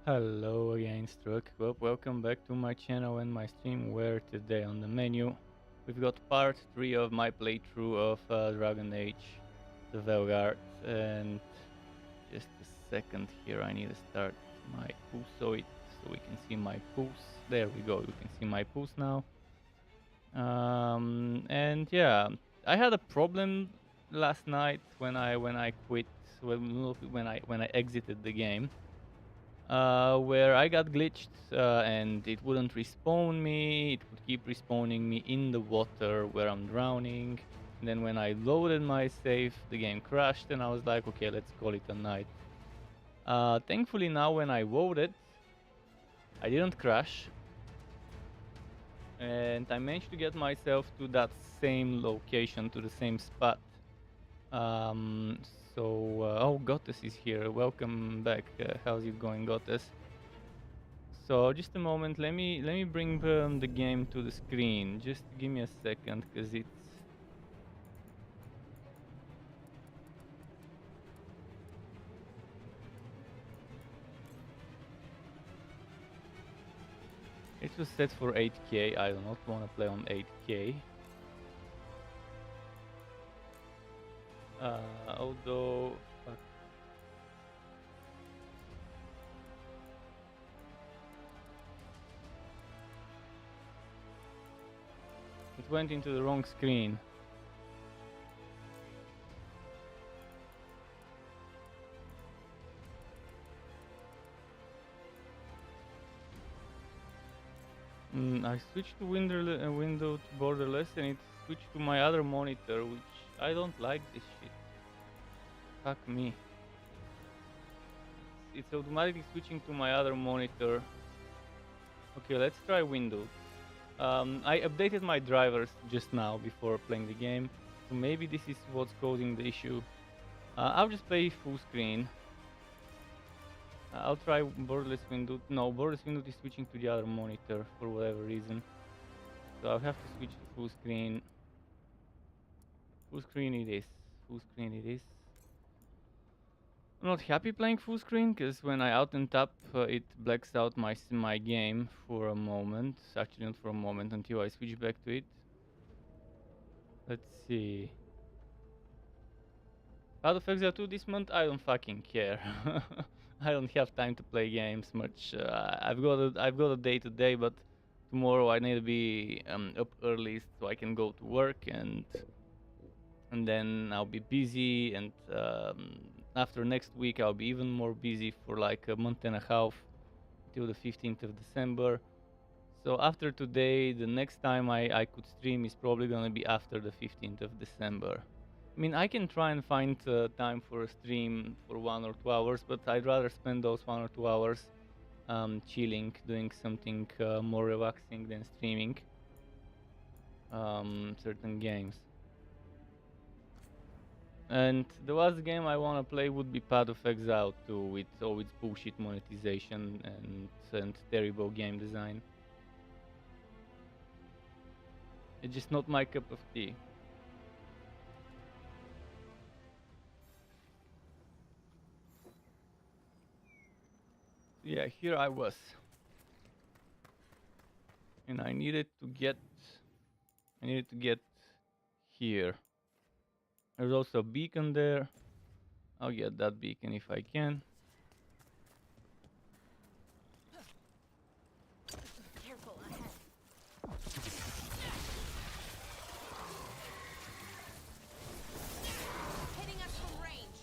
Hello again, Struck. Well, welcome back to my channel and my stream, where today on the menu we've got part 3 of my playthrough of Dragon Age, the Veilguard. And just a second here, I need to start my pulse so we can see my pulse. There we go, you can see my pulse now. And yeah, I had a problem last night when I quit, when I exited the game, where I got glitched and it wouldn't respawn me. It would keep respawning me in the water where I'm drowning. And then when I loaded my save, the game crashed, and I was like, okay, let's call it a night. Thankfully, now when I loaded, I didn't crash, and I managed to get myself to that same location, to the same spot. Um, oh, Gottes is here. Welcome back. How's it going, Gottes? So just a moment, let me bring the game to the screen. Just give me a second, cause it was set for 8K. I do not want to play on 8K. Although, fuck. It went into the wrong screen. I switched to window to borderless, and it switched to my other monitor, which I don't like this shit. Fuck me. It's automatically switching to my other monitor. Okay, let's try Windows. I updated my drivers just now before playing the game, so maybe this is what's causing the issue. I'll just play full screen. I'll try borderless window. No, borderless window is switching to the other monitor for whatever reason. So I'll have to switch to full screen. Full screen it is. Full screen it is. I'm not happy playing full screen because when I out and tap, it blacks out my game for a moment. Actually, not for a moment, until I switch back to it. Let's see. Out of Exile 2 this month, I don't fucking care. I don't have time to play games much. I've got a day today, but tomorrow I need to be up early so I can go to work, and then I'll be busy, and after next week I'll be even more busy for like a month and a half till the 15th of December. So after today, the next time I could stream is probably gonna be after the 15th of December. I mean, I can try and find time for a stream for 1 or 2 hours, but I'd rather spend those 1 or 2 hours chilling, doing something more relaxing than streaming certain games. And the last game I want to play would be Path of Exile 2, with all its bullshit monetization and terrible game design. It's just not my cup of tea. Yeah, here I was. And I needed to get here. There's also a beacon there. I'll get that beacon if I can. Careful ahead. Hitting us from range.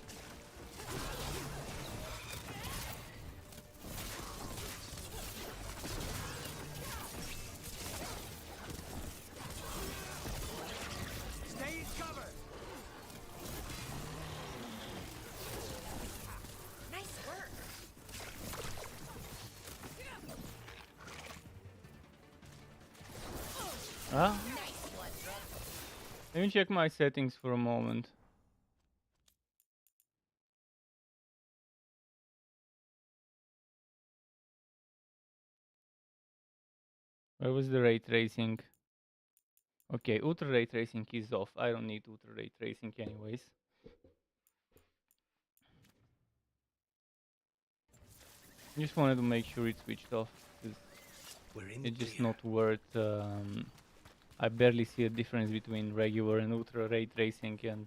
Stay in cover! Nice work. Ah, Nice one, bro. let me check my settings for a moment. Where was the ray tracing? Okay, ultra ray tracing is off. I don't need ultra ray tracing anyways. Just wanted to make sure it's switched off, 'cause We're in the it's just clear. not worth. I barely see a difference between regular and ultra ray tracing, and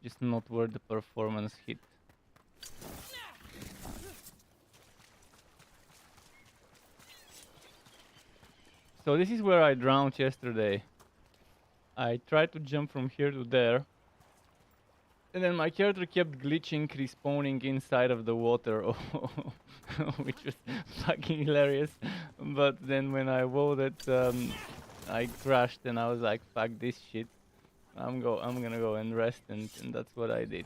just not worth the performance hit. So this is where I drowned yesterday. I tried to jump from here to there, and then my character kept glitching, respawning inside of the water, which was fucking hilarious. But then when I voted, I crashed, and I was like, "Fuck this shit! I'm gonna go and rest," and that's what I did.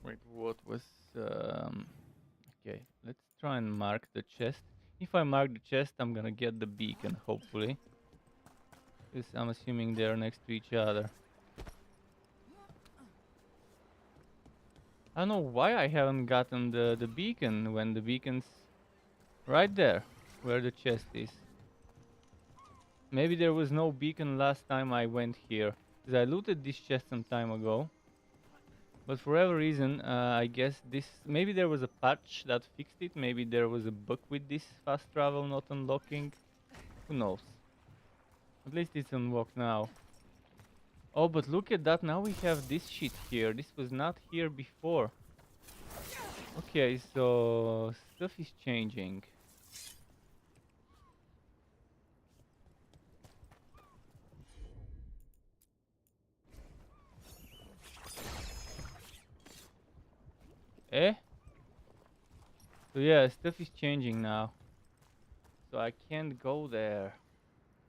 Wait, what was? Okay, let's try and mark the chest. If I mark the chest, I'm gonna get the beacon, hopefully. Because I'm assuming they're next to each other. I don't know why I haven't gotten the beacon when the beacon's right there, where the chest is. Maybe there was no beacon last time I went here. Because I looted this chest some time ago. But for whatever reason, I guess this... Maybe there was a patch that fixed it. Maybe there was a bug with this fast travel not unlocking. Who knows? At least it's unlocked now. Oh, but look at that. Now we have this shit here. This was not here before. Okay, so... stuff is changing. Eh? So yeah, stuff is changing now. So I can't go there.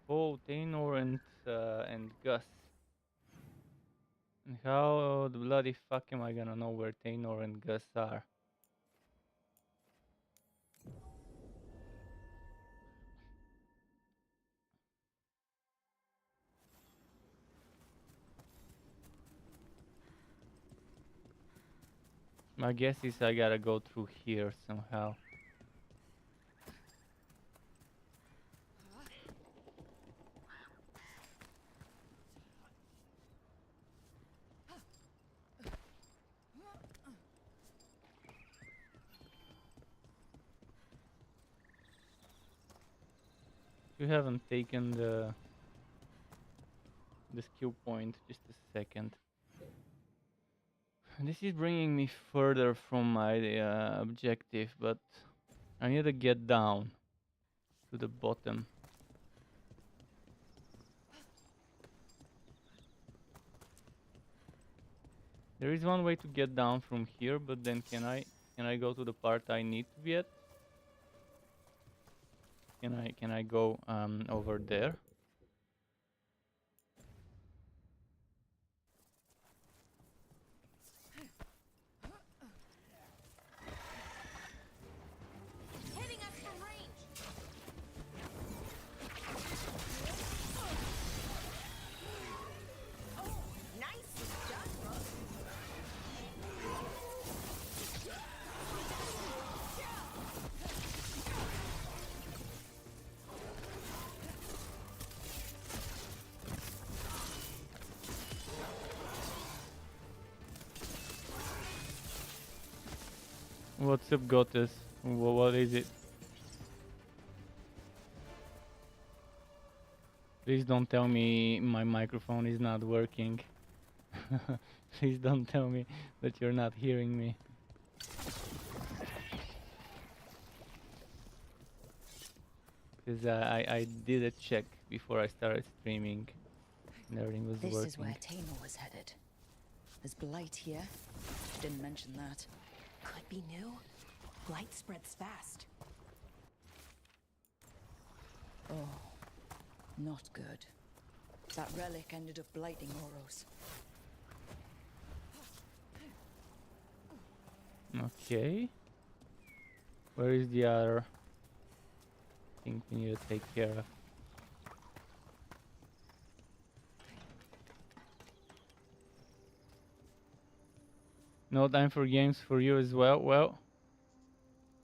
Oh, Tainor and Gus. And how the bloody fuck am I gonna know where Tainor and Gus are? My guess is I gotta go through here somehow. You haven't taken the skill point. Just a second. This is bringing me further from my objective, but I need to get down to the bottom. There is one way to get down from here, but then can I go to the part I need to be at? Can I go over there? Hitting us from range. Oh, nice done, bro. What's up, Gottes? What is it? Please don't tell me my microphone is not working. Please don't tell me that you're not hearing me. Because I did a check before I started streaming and everything was This working. is where Tainor was headed. There's blight here. Didn't mention that. Could be new. Blight spreads fast. Oh, not good. That relic ended up blighting Oros. Okay. Where is the other thing we need to take care of? No time for games for you as well? Well,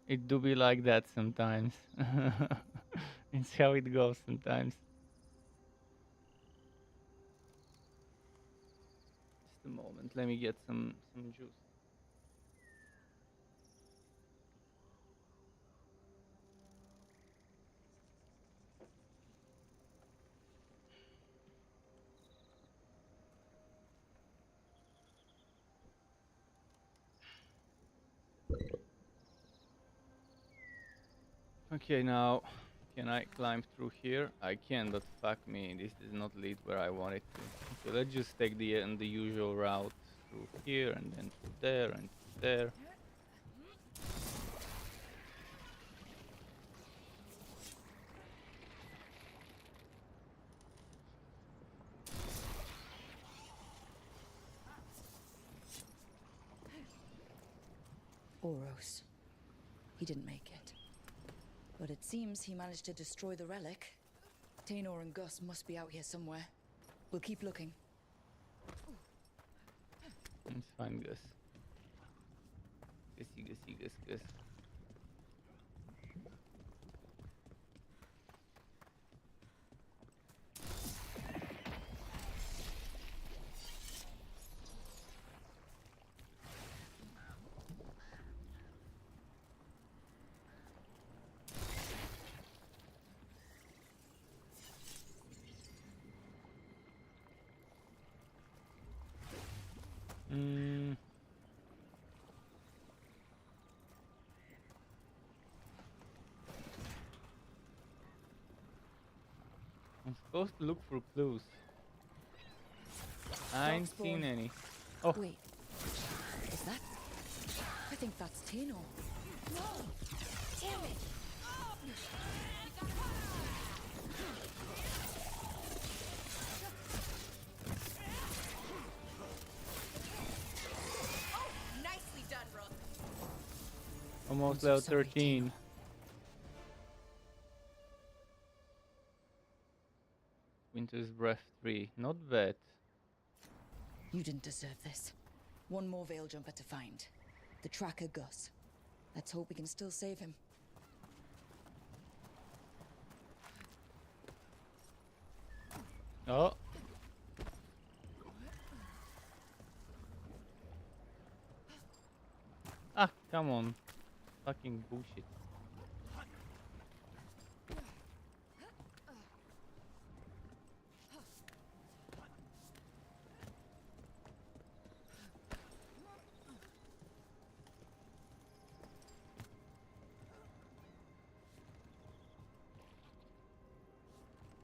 it do be like that sometimes. It's how it goes sometimes. a moment. Let me get some juice. Okay, now can I climb through here? I can, but fuck me, this does not lead where I want it to. Okay, let's just take the usual route through here and then through there and through there. Oros. He didn't make it. But it seems he managed to destroy the relic. Tainor and Gus must be out here somewhere. We'll keep looking. Let's find Gus. Gus. I'm supposed to look for clues. I ain't seen any. Oh, Wait. Is that? I think that's Tainor. No! Damn it! Oh, nicely done, Rook. almost so level sorry, 13. Winter's Breath 3. Not bad. You didn't deserve this. One more Veil Jumper to find. The tracker Gus. Let's hope we can still save him. Oh. Ah, come on. Fucking bullshit.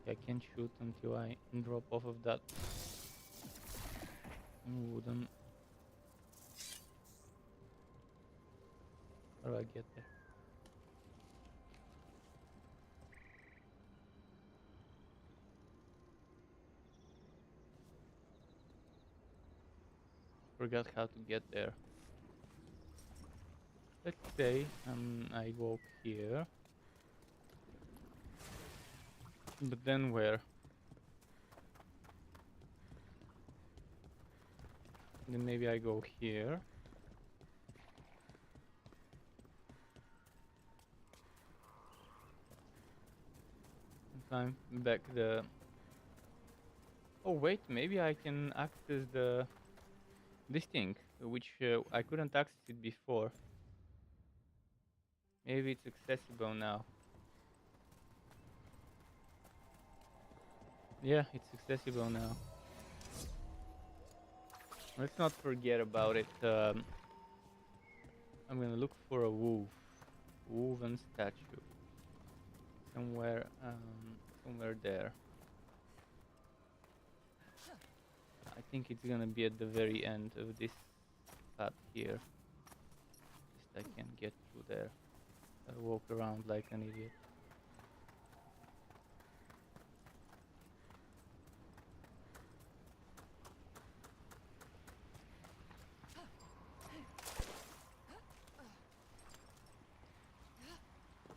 I can't shoot until I drop off of that wooden. How do I get there? Forgot how to get there. Let's say I walk here. But then where? Then maybe I go here. And climb back the... Oh wait, maybe I can access this thing, which I couldn't access it before. Maybe it's accessible now. Yeah, it's accessible now. Let's not forget about it. I'm gonna look for a woven statue somewhere, somewhere there. I think it's gonna be at the very end of this path here. Just I can get through there. I'll walk around like an idiot.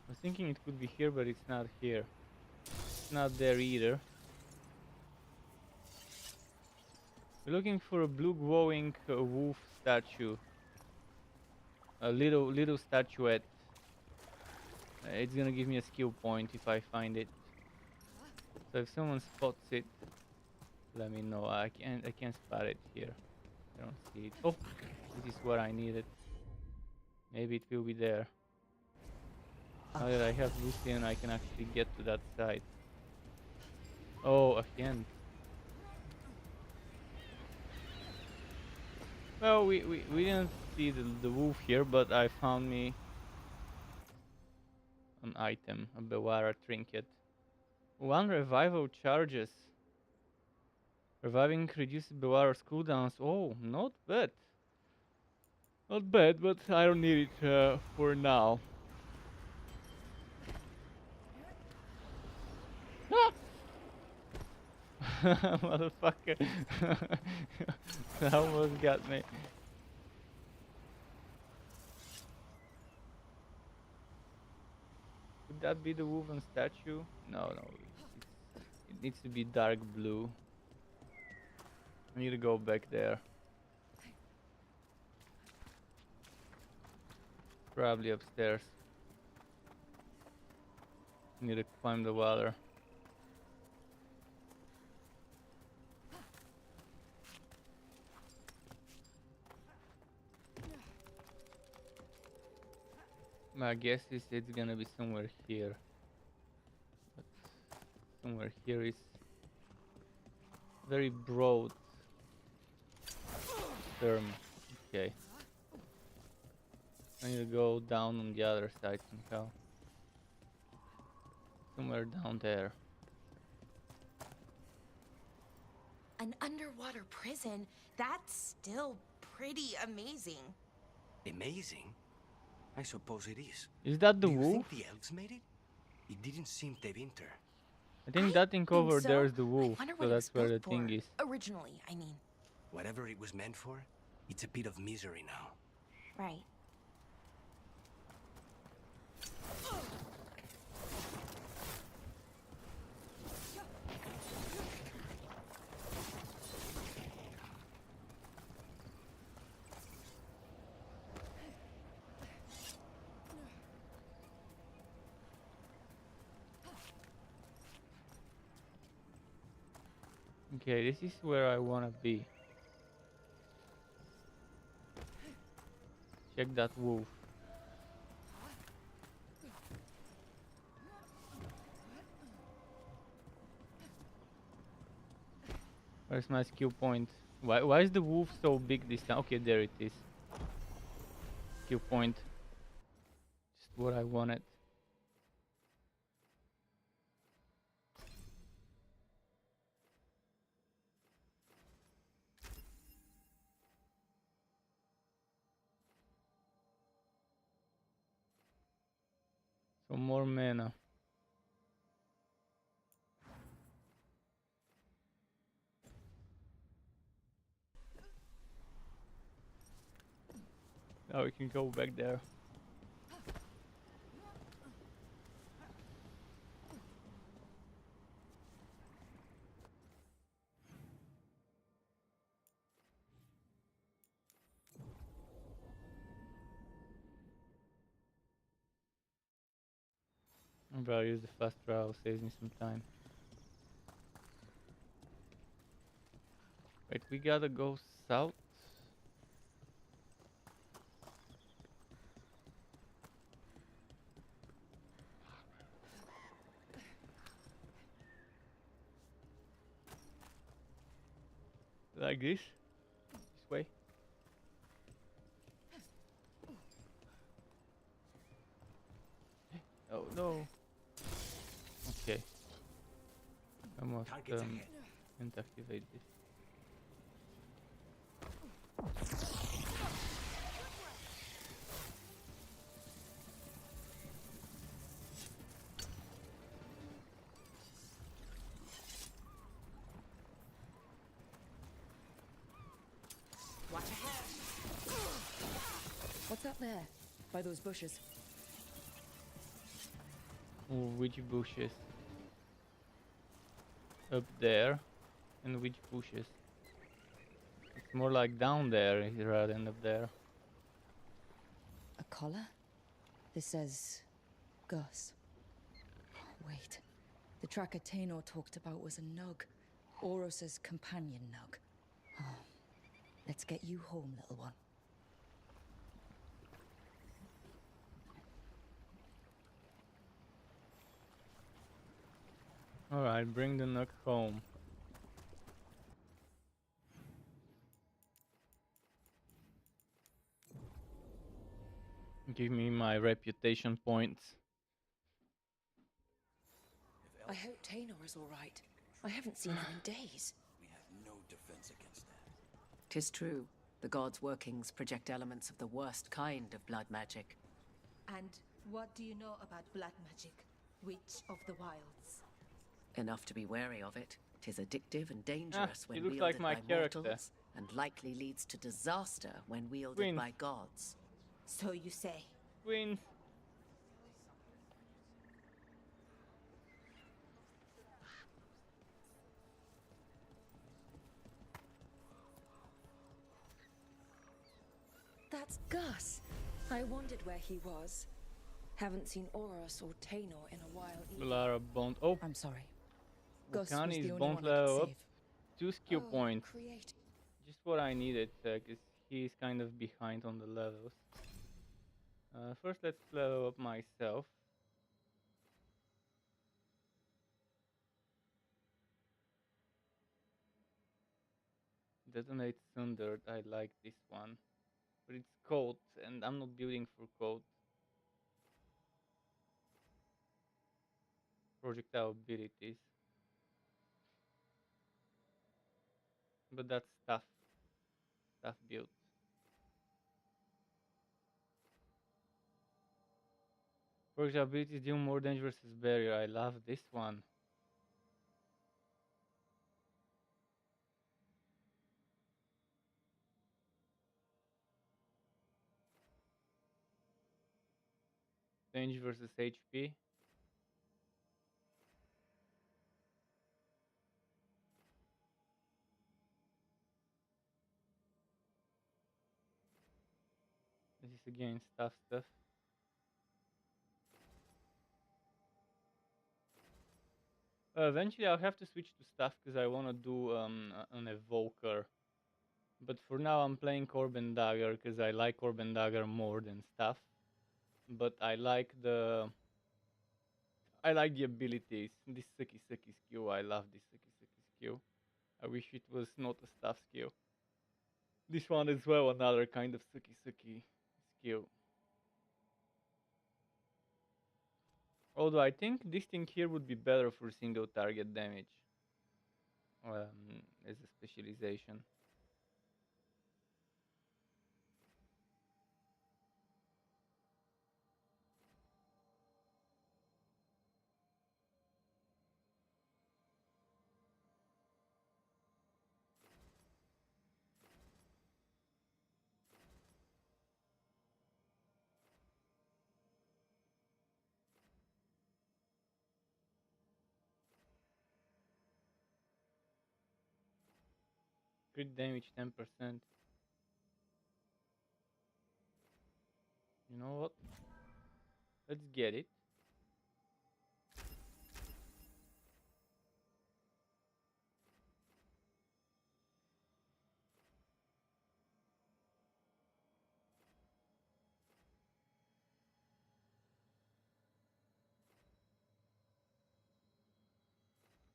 I was thinking it could be here, but it's not here. It's not there either. We're looking for a blue glowing wolf statue. A little statuette. It's gonna give me a skill point if I find it. So if someone spots it, let me know. I can't spot it here. I don't see it. Oh, this is what I needed. Maybe it will be there. Now that I have Lucian, I can actually get to that side. Oh, a hint. Well, we didn't see the wolf here, but I found me an item, a Bewara trinket. One revival charges. Reviving reduces Bewara's cooldowns. Oh, not bad. Not bad, but I don't need it for now. Ah! Motherfucker. That almost got me. Could that be the woven statue? No, it needs to be dark blue. I need to go back there. Probably upstairs. Need to climb the ladder. My guess is it's gonna be somewhere here. But somewhere here is very broad term. Okay. I need to go down on the other side somehow. Somewhere down there. An underwater prison? That's still pretty amazing. Amazing? I suppose it is. Is that the Do you wolf? think the elves made it? It didn't seem to enter. I think that thing over so. there is the I wolf. wonder So what it was that's where the built thing for. is. Originally, I mean. Whatever it was meant for, it's a bit of misery now. Right. Okay, this is where I wanna be. Check that wolf. Where's my skill point? Why is the wolf so big this time? Okay, there it is. Skill point. Just what I wanted. So more mana. Now we can go back there. I'm gonna use the fast travel, saves me some time. Wait, we gotta go south. Like this? This way? Oh no. Okay. I must Targets ahead. can't activate this. Watch ahead. What's that there? By those bushes. Oh, which bushes? Up there? And which bushes? It's more like down there rather than up there. A collar? This says Gus. Wait. The tracker Tainor talked about was a nug. Oros's companion nug. Oh. Let's get you home, little one. Alright, bring the Nook home. Give me my reputation points. I hope Taynor is all right. I haven't seen him in days. We have no defense against that. 'Tis true. The gods' workings project elements of the worst kind of blood magic. And what do you know about blood magic? Witch of the Wilds. Enough to be wary of it. 'Tis addictive and dangerous he when looks wielded like my by character. mortals, and likely leads to disaster when wielded Twins. by gods. So you say. Twins. That's Gus. I wondered where he was. Haven't seen Oros or Taynor in a while either. Lara Bond. Oh, I'm sorry. Gus was Vulcani's the only Bond one I level could up. save. 2 skill Oh, points. create. Just what I needed, because he's kind of behind on the levels. First, let's level up myself. Detonate Thunder, I like this one. But it's cold, and I'm not building for cold. Projectile abilities. But that's tough. Tough build. Projectile abilities deal more damage versus barrier. I love this one. Range versus HP. This is again stuff. Eventually I'll have to switch to stuff because I want to do an evoker. But for now I'm playing Orb and Dagger because I like Orb and Dagger more than stuff. But I like the abilities. This sucky skill. I love this sucky skill. I wish it was not a stuff skill. This one as well, another kind of sucky skill. Although I think this thing here would be better for single target damage. As a specialization. Crit damage 10%. You know what? Let's get it.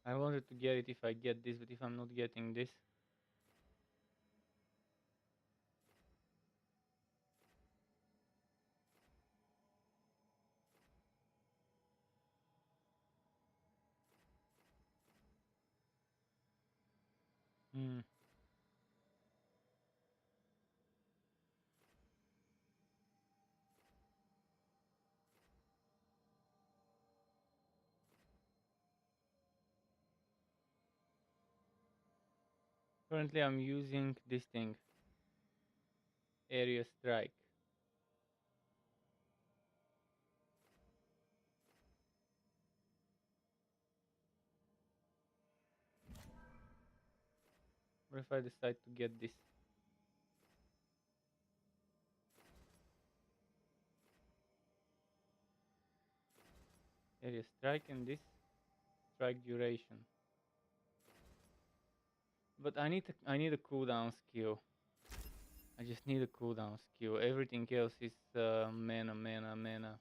I wanted to get it if I get this, but if I'm not getting this. Hmm. Currently I'm using this thing. Area Strike. What if I decide to get this? Area Strike and this strike duration. But I need a cooldown skill. I just need a cooldown skill. Everything else is mana, mana, mana.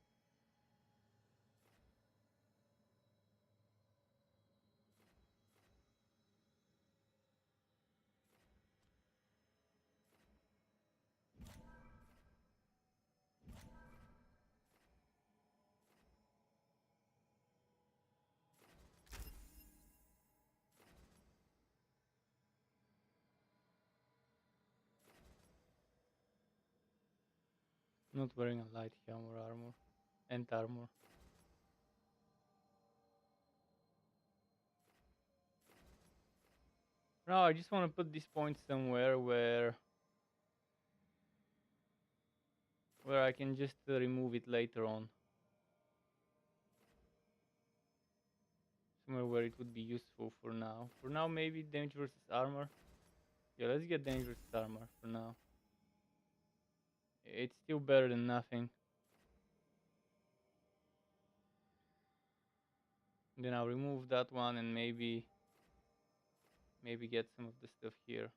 Not wearing a light hammer armor and armor. Now I just want to put this point somewhere where I can just remove it later on. Somewhere where it would be useful for now. For now, maybe damage versus armor. Yeah, let's get damage versus armor for now. It's still better than nothing. Then I'll remove that one and maybe get some of the stuff here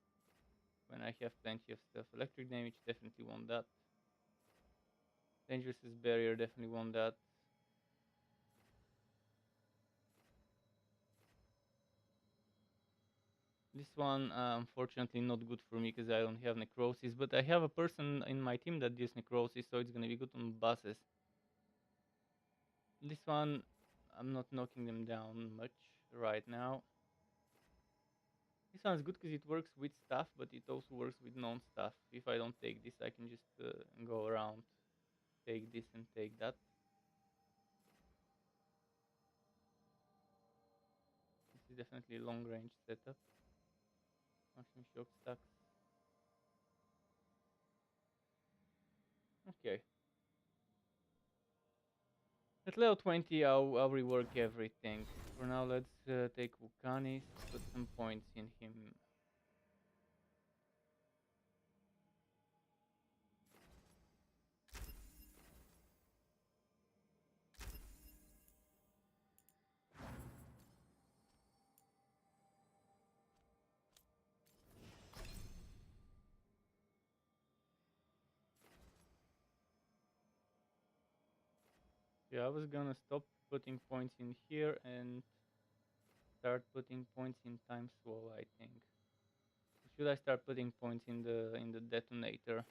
when I have plenty of stuff. Electric damage, definitely want that. Dangerous barrier, definitely want that. This one, unfortunately, not good for me because I don't have necrosis, but I have a person in my team that deals necrosis, so it's gonna be good on bosses. This one, I'm not knocking them down much right now. This one's good because it works with stuff, but it also works with non-stuff. If I don't take this, I can just go around, take this and take that. This is definitely a long-range setup. Maximum shock stacks. Okay. At level 20, I'll rework everything. For now, let's take Vulcanis, put some points in him. Yeah, I was gonna stop putting points in here and start putting points in time swallow, I think. Should I start putting points in the detonator?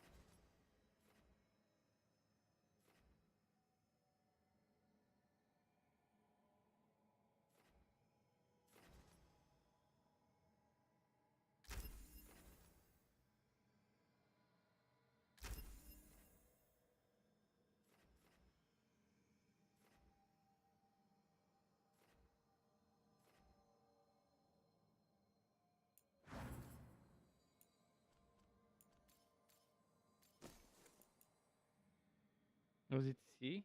Was it C?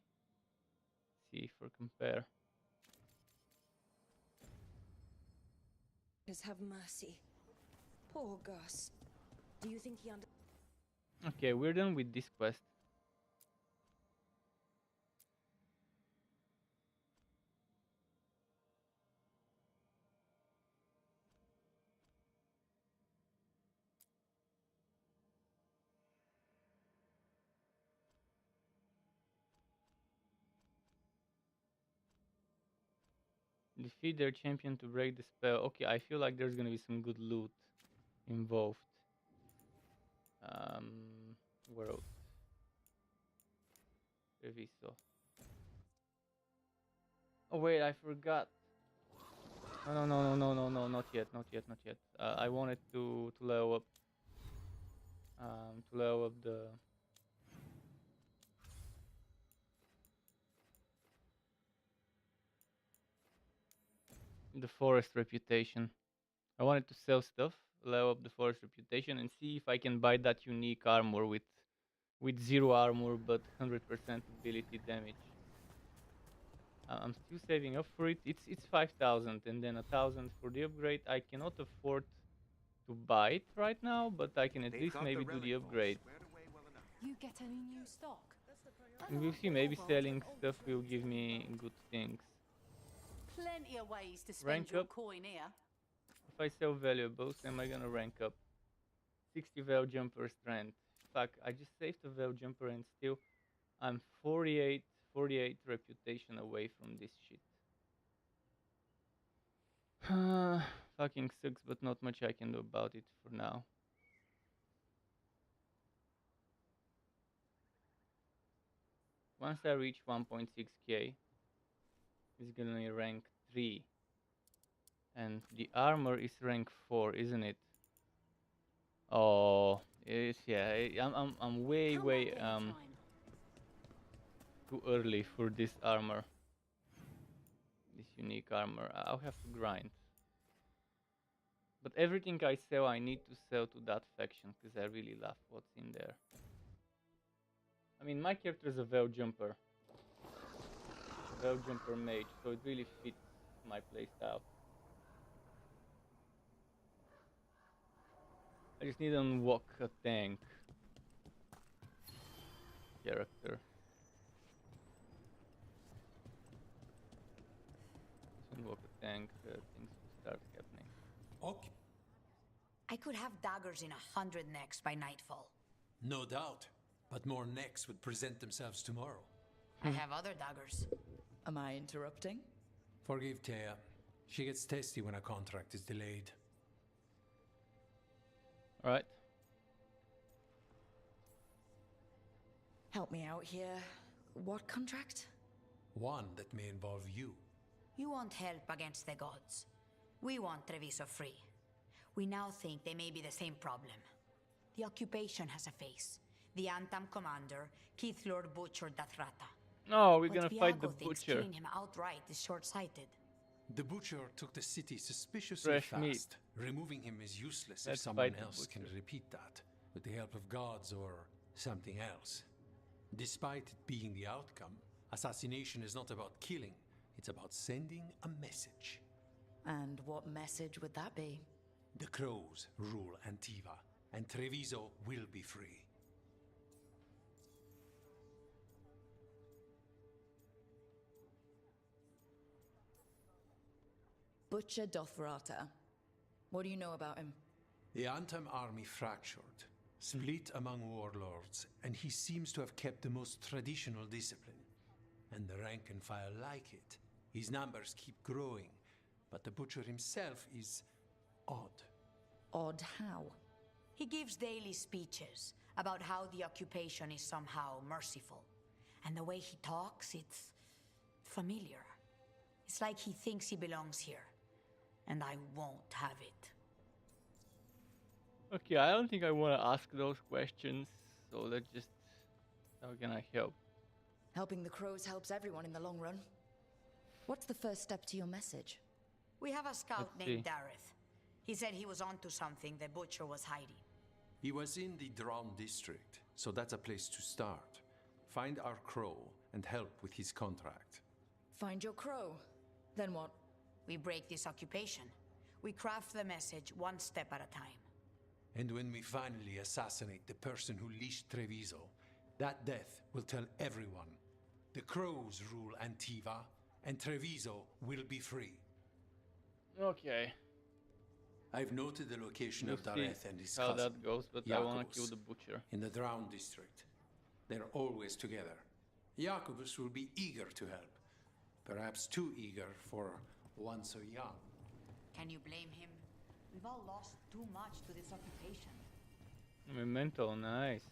C for compare. Just have mercy. Poor Gus. Do you think he under... Okay, we're done with this quest. Defeat their champion to break the spell. Okay, I feel like there's gonna be some good loot involved. World. Reviso. Oh wait, I forgot. No, not yet. I wanted to level up. To level up the forest reputation. I wanted to sell stuff, level up the forest reputation, and see if I can buy that unique armor with 0 armor but 100% ability damage. I'm still saving up for it. It's 5,000 and then 1,000 for the upgrade. I cannot afford to buy it right now, but I can at least maybe do the upgrade. You get any new stock? And we'll see. Maybe selling stuff will give me good things. Plenty of ways to spend Rank your up. coin here. If I sell valuables, am I gonna rank up? 60 val jumper strength. fuck, I just saved a Veil Jumper and still I'm 48 reputation away from this shit. Fucking sucks, but not much I can do about it for now. Once I reach 1.6k, it's gonna be rank 3. And the armor is rank 4, isn't it? Oh, it's, yeah, I'm way too early for this armor. This unique armor. I'll have to grind. But everything I sell, I need to sell to that faction because I really love what's in there. I mean, my character is a Veil Jumper. Veil Jumper mage, so it really fits my playstyle. I just need to unlock a tank character. Just unlock a tank, things will start happening. Okay, I could have daggers in 100 necks by nightfall. no doubt. But more necks would present themselves tomorrow. I have other daggers. Am I interrupting? Forgive Thea. She gets testy when a contract is delayed. Alright. Help me out here. What contract? One that may involve you. You want help against the gods. We want Treviso free. We now think they may be the same problem. The occupation has a face. The Antam commander, Keith Lord Butcher Dathrata. No, we're But gonna fight the Viago thinks butcher. killing him outright is short-sighted. The butcher took the city suspiciously Fresh fast. meat. Removing him is useless Let's if someone fight the else can butcher. repeat that, with the help of gods or something else. Despite it being the outcome, assassination is not about killing, it's about sending a message. And what message would that be? The crows rule Antiva, and Treviso will be free. Butcher Dothrata. What do you know about him? The Antam army fractured, split among warlords, and he seems to have kept the most traditional discipline. And the rank and file like it. His numbers keep growing, but the butcher himself is odd. Odd how? He gives daily speeches about how the occupation is somehow merciful. And the way he talks, it's familiar. It's like he thinks he belongs here. And I won't have it. Okay, I don't think I want to ask those questions, so let's just... How can I help? Helping the crows helps everyone in the long run. What's the first step to your message? We have a scout Let's named see. Dareth. He said he was onto something the butcher was hiding. He was in the Drown district, so that's a place to start. Find our crow and help with his contract. Find your crow. Then what? We break this occupation. We craft the message one step at a time. And when we finally assassinate the person who leashed Treviso, that death will tell everyone. The crows rule Antiva, and Treviso will be free. Okay. I've noted the location We'll of see Dareth and his how cousin, that goes, but I want to Jacobus, kill the butcher. in the Drown district. They're always together. Jacobus will be eager to help. Perhaps too eager for one so young. Can you blame him? We've all lost too much to this occupation. Memento, nice.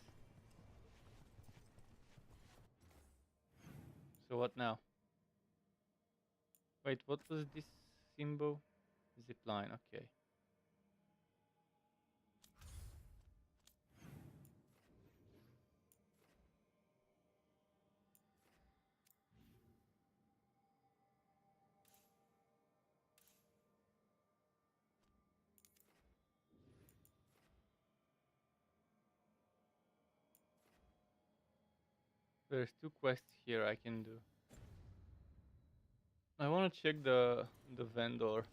So what now? Wait, what was this symbol? Zipline, okay. There's 2 quests here I can do. I want to check the vendor.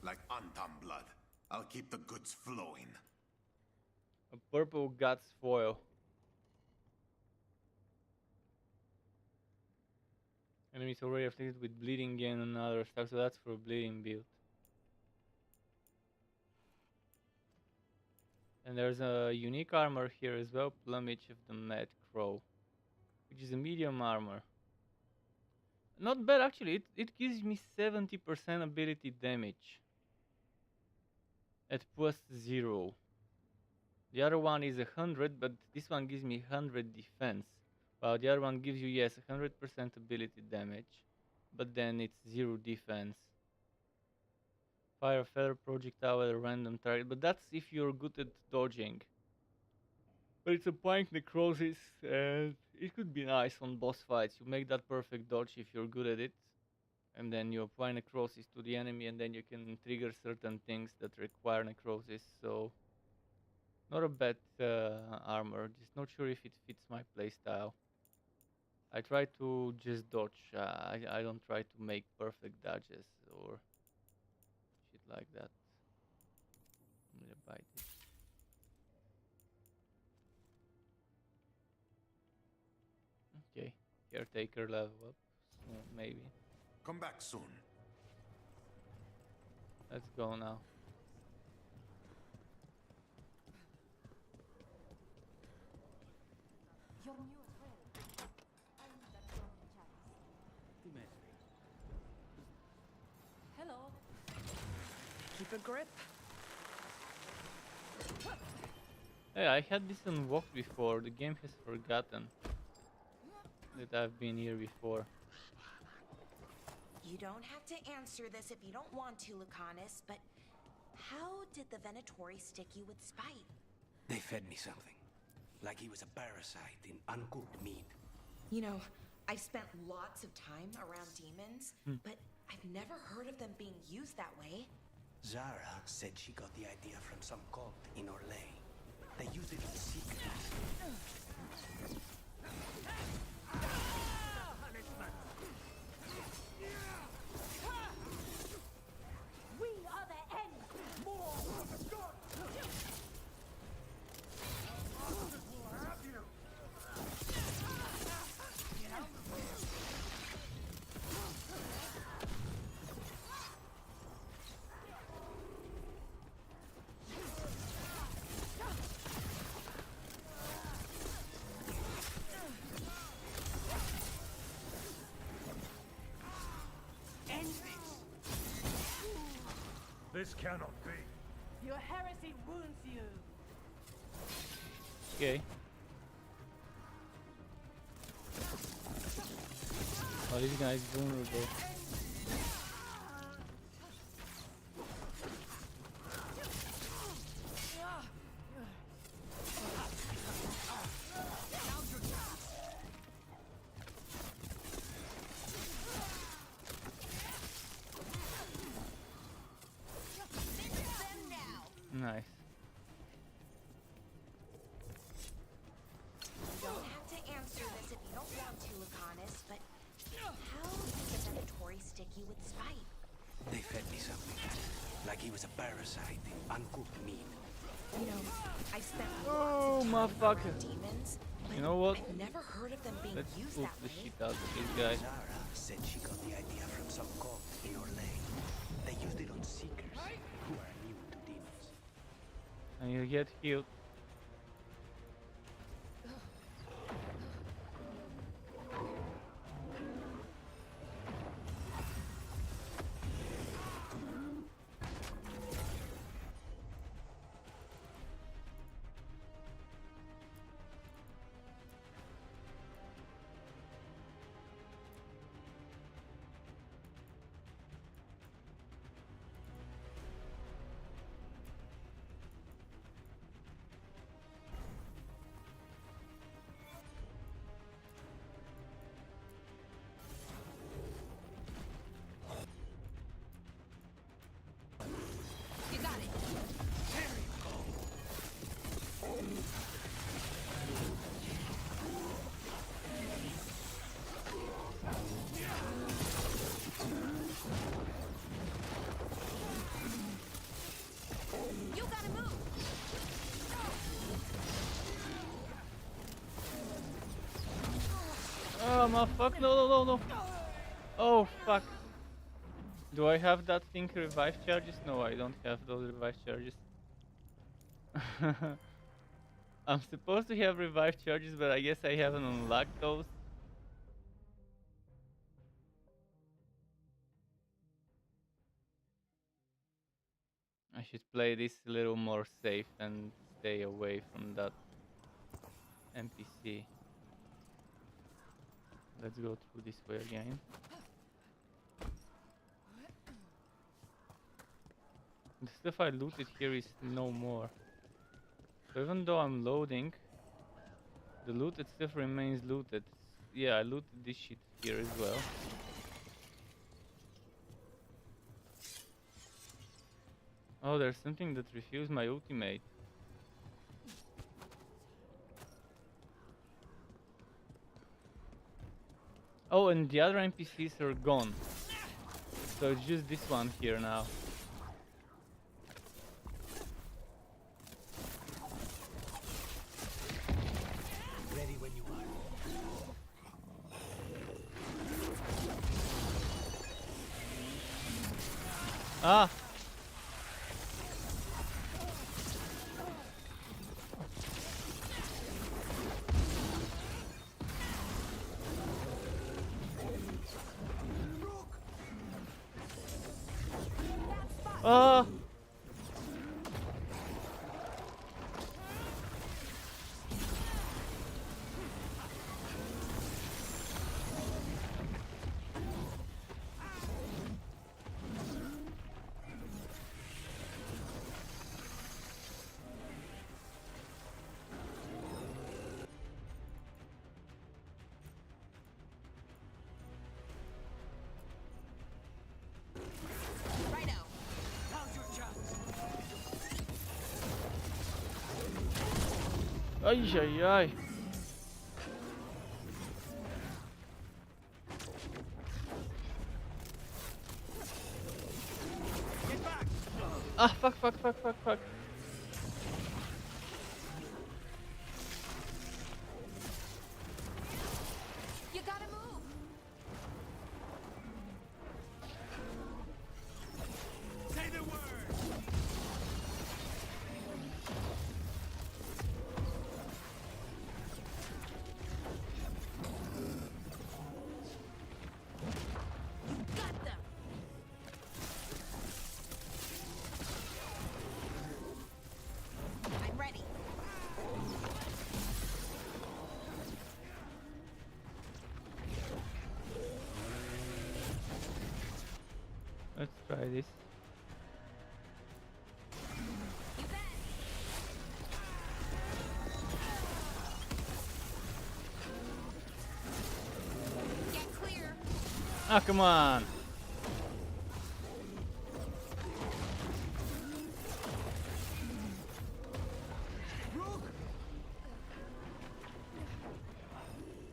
Like Antam blood. I'll keep the goods flowing. A purple guts foil. Enemies already afflicted with bleeding gain and other stuff, so that's for a bleeding build. And there's a unique armor here as well, Plumage of the Mad Crow, which is a medium armor. Not bad actually, it gives me 70% ability damage at +0. The other one is 100, but this one gives me 100 defense. While the other one gives you, yes, 100% ability damage, but then it's 0 defense. Fire a feather projectile at a random target, but that's if you're good at dodging. But it's applying necrosis, and it could be nice on boss fights. You make that perfect dodge if you're good at it, and then you apply necrosis to the enemy, and then you can trigger certain things that require necrosis. So, not a bad armor. Just not sure if it fits my playstyle. I try to just dodge. I don't try to make perfect dodges or shit like that. I'm gonna buy this. Okay, caretaker level up, so maybe. Come back soon. Let's go now. Hello. Keep a grip. Hey, I had this unlocked before. The game has forgotten that I've been here before. You don't have to answer this if you don't want to, Lucanus, but how did the Venatori stick you with spite? They fed me something. Like he was a parasite in uncooked meat. You know, I've spent lots of time around demons, but I've never heard of them being used that way. Zara said she got the idea from some cult in Orlais. They used it in secret. We are the end! More of the gods! This cannot be. Your heresy wounds you. Okay. Oh, this guy is vulnerable. Nice. You don't have to answer this if you don't want to, Lucanus, but how did the Venatori stick you with spite? They fed me something. Like he was a parasite in uncooked meat. You know, I've spent Oh, lots of time motherfucker. around demons, but You know what? I've never heard of them being Let's used put that the way. shit out of this guy. Zara said she got the idea from some cult in Orlais. They used it on seekers who are immune to demons. And you get healed. You got it. You gotta move! Oh, motherfucker. No. Oh, fuck. Do I have that thing revive charges? No, I don't have those revive charges. I'm supposed to have revive charges, but I guess I haven't unlocked those. I should play this a little more safe and stay away from that NPC. Let's go through this way again. The stuff I looted here is no more. So even though I'm loading, the looted stuff remains looted. Yeah, I looted this shit here as well. Oh, there's something that refused my ultimate. Oh, and the other NPCs are gone. So it's just this one here now. Ready when you Ah! are. Ah! Ay, ay, ay. Ah, fuck, fuck, fuck, fuck, fuck. You gotta move. Say the word. Got them. I'm ready. Let's try this. You bet. Get clear. Ah, come on.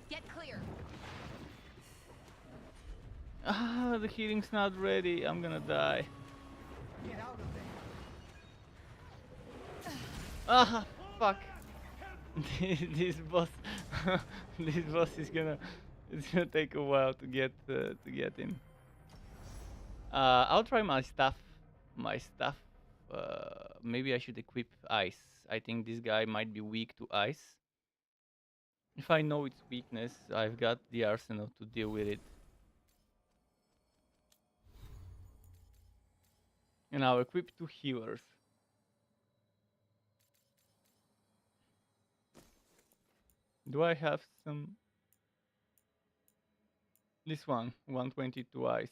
Get clear. Ah, the healing's not ready. I'm gonna die. Get out of there. Ah, fuck. This boss, this boss is gonna, it's gonna take a while to get in. I'll try my stuff. Maybe I should equip ice. I think this guy might be weak to ice. If I know its weakness, I've got the arsenal to deal with it. And I'll equip 2 healers. Do I have some? This one, 122 ice.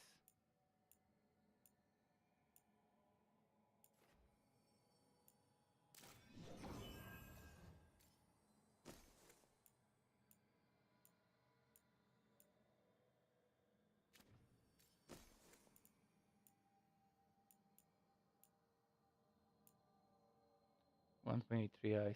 One 23 ice.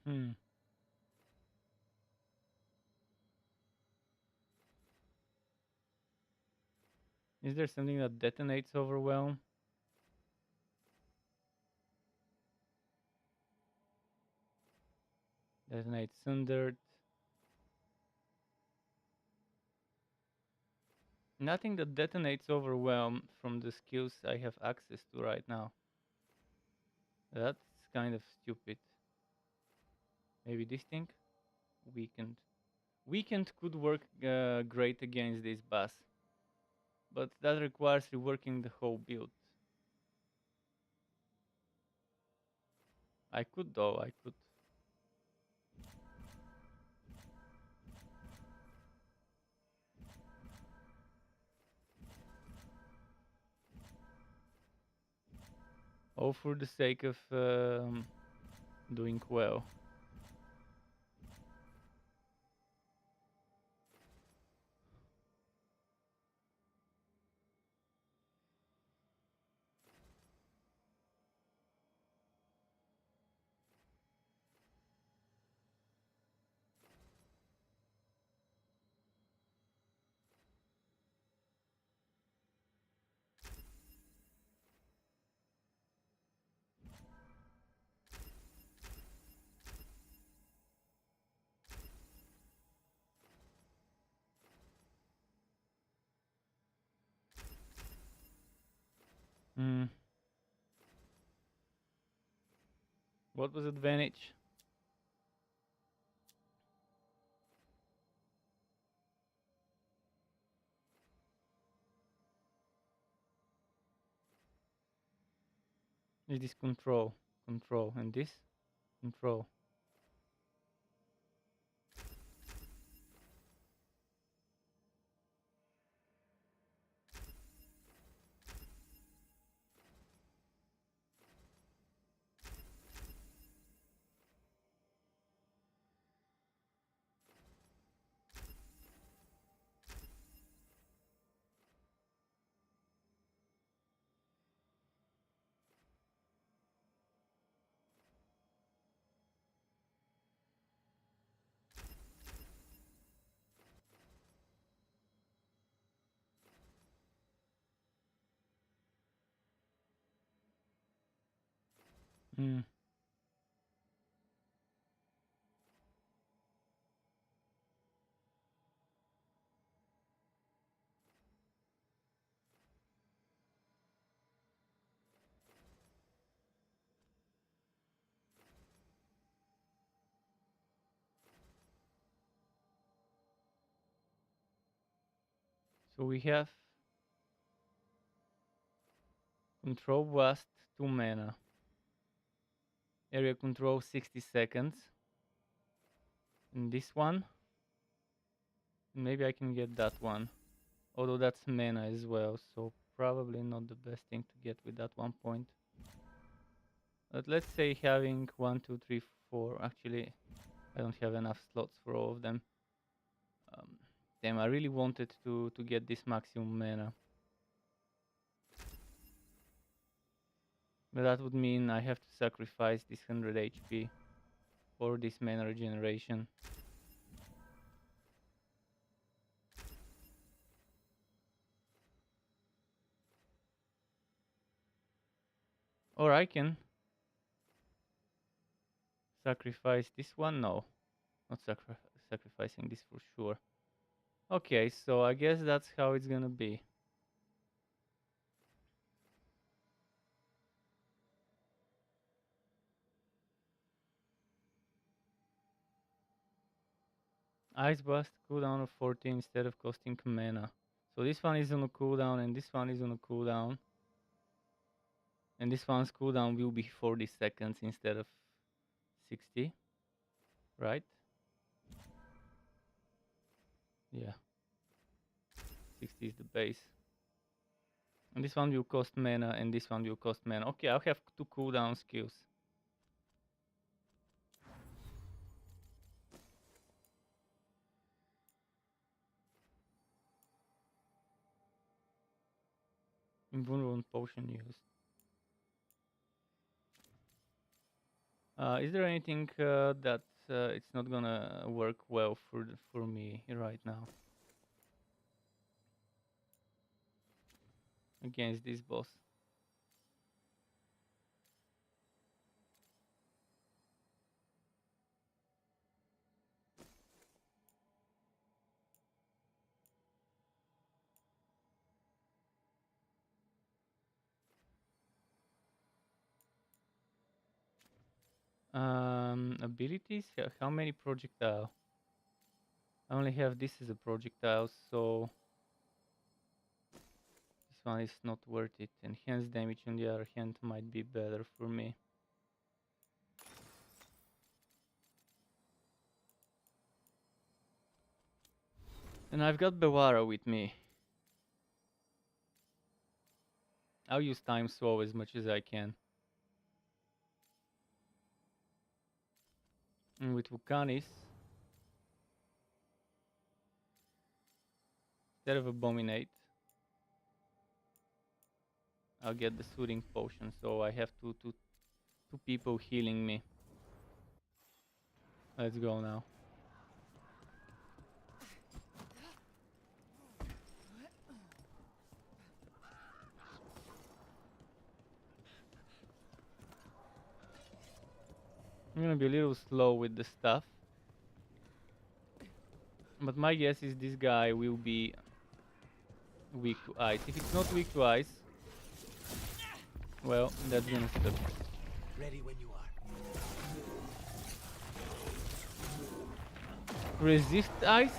Hmm. Is there something that detonates overwhelm? Detonates sundered. Nothing that detonates overwhelm from the skills I have access to right now. That's kind of stupid. Maybe this thing? Weakened. Weakened could work great against this boss, but that requires reworking the whole build. I could though, I could. All for the sake of doing well. Hmm. What was advantage? It is control, control, and this control. Hmm. So we have control blast 2 mana. Area control 60 seconds. And this one. Maybe I can get that one. Although that's mana as well, so probably not the best thing to get with that 1 point. But let's say having 1, 2, 3, 4. Actually, I don't have enough slots for all of them. Damn, I really wanted to get this maximum mana. But that would mean I have to sacrifice this 100 HP for this mana regeneration. Or I can sacrifice this one. No, not sacrificing this for sure. Okay, so I guess that's how it's gonna be. Ice Blast cooldown of 14 instead of costing mana. So this one is on a cooldown and this one is on a cooldown. And this one's cooldown will be 40 seconds instead of 60. Right? Yeah. 60 is the base. And this one will cost mana and this one will cost mana. Okay, I'll have 2 cooldown skills. Invulnerable potion used. Is there anything that it's not gonna work well for me right now against this boss? Abilities. How many projectile? I only have this as a projectile, so this one is not worth it. Enhanced damage, on the other hand, might be better for me. And I've got Bewara with me. I'll use Time Slow as much as I can. And with Vulcanis, instead of Abominate, I'll get the Soothing Potion, so I have two people healing me. Let's go now. I'm gonna be a little slow with the stuff, but my guess is this guy will be weak to ice. If it's not weak to ice, well, that's gonna suck. Ready when you are. Resist ice?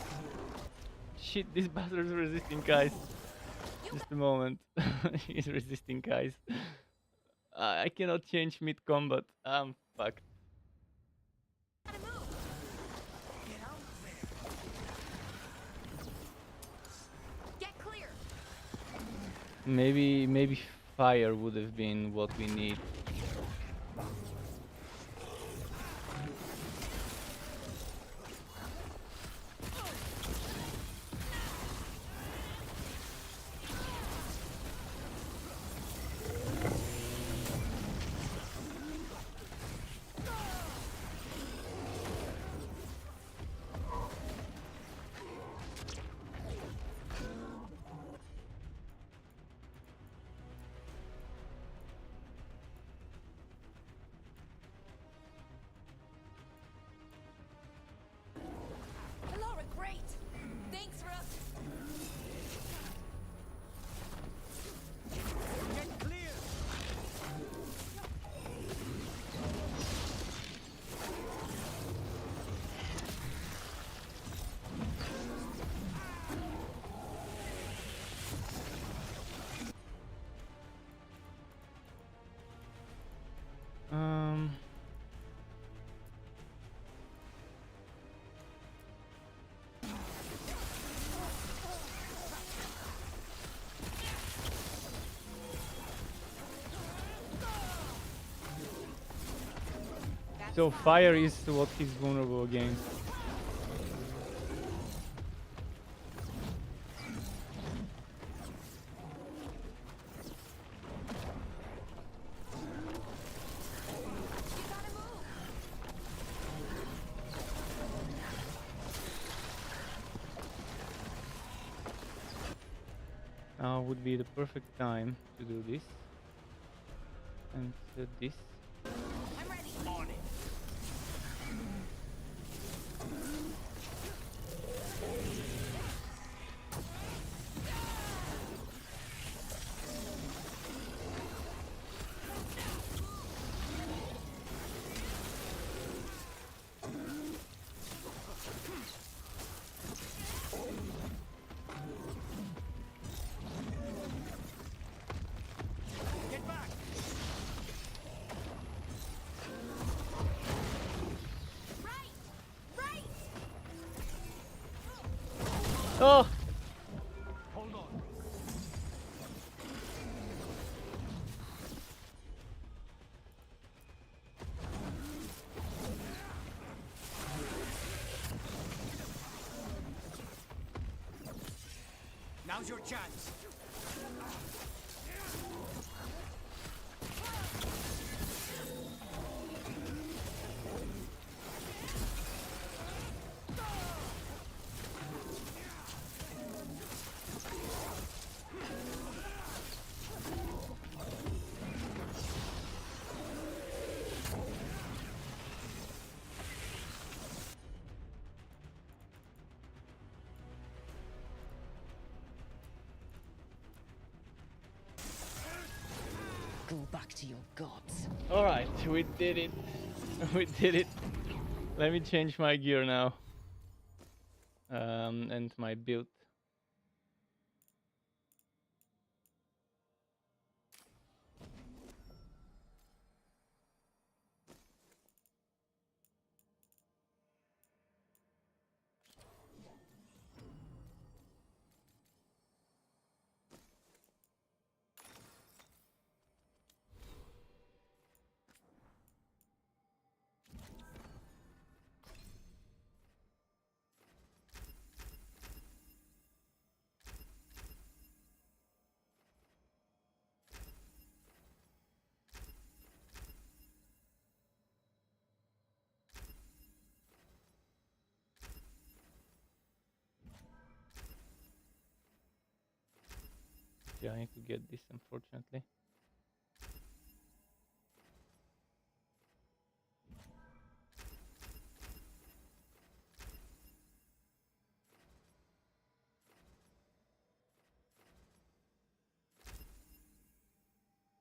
Shit, this bastard's resisting ice. Just a moment. He's resisting ice. I cannot change mid-combat. I'm fucked. Maybe fire would have been what we need. So fire is what he's vulnerable against. Now would be the perfect time to do this. And this. Oh! Hold on. Now's your chance. your gods. Alright, we did it. We did it. Let me change my gear now. And my build. Yeah, I need to get this, unfortunately.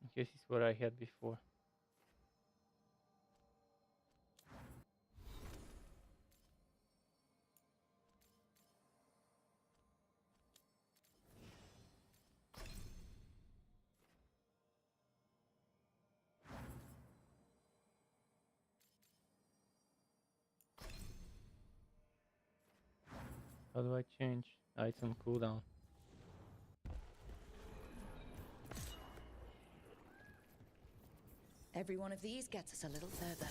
I guess it's what I had before. How do I change? Item cooldown. Every one of these gets us a little further.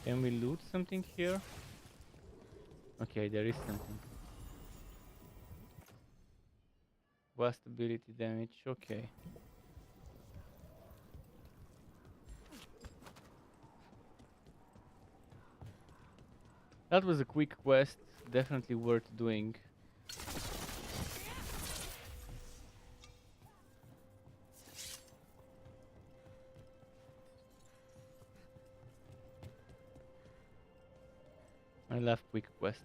Can we loot something here? Okay, there is something. Vast ability damage, okay. That was a quick quest, definitely worth doing. I love quick quests.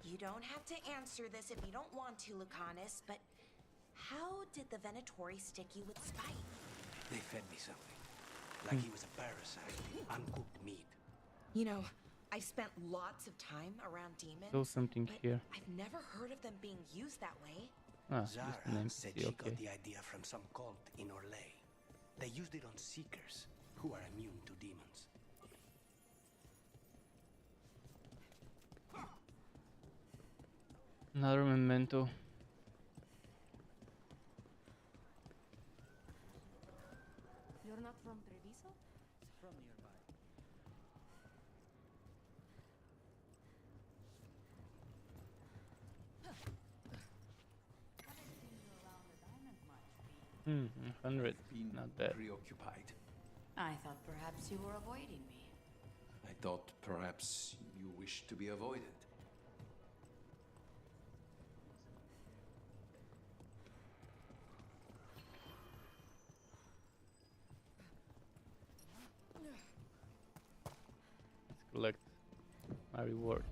You don't have to answer this if you don't want to, Lucanus, but how did the Venatori stick you with spite? They fed me something. Like he was a parasite. Uncooked meat. You know, I've spent lots of time around demons. Still something but here. I've never heard of them being used that way. Ah, just Zara an said NPC, she okay. got the idea from some cult in Orlais. They used it on seekers who are immune to demons. Another memento. You're not from Treviso? From nearby. Hmm, 100. Not bad. Preoccupied. I thought perhaps you were avoiding me. I thought perhaps you wished to be avoided. Let's collect my reward.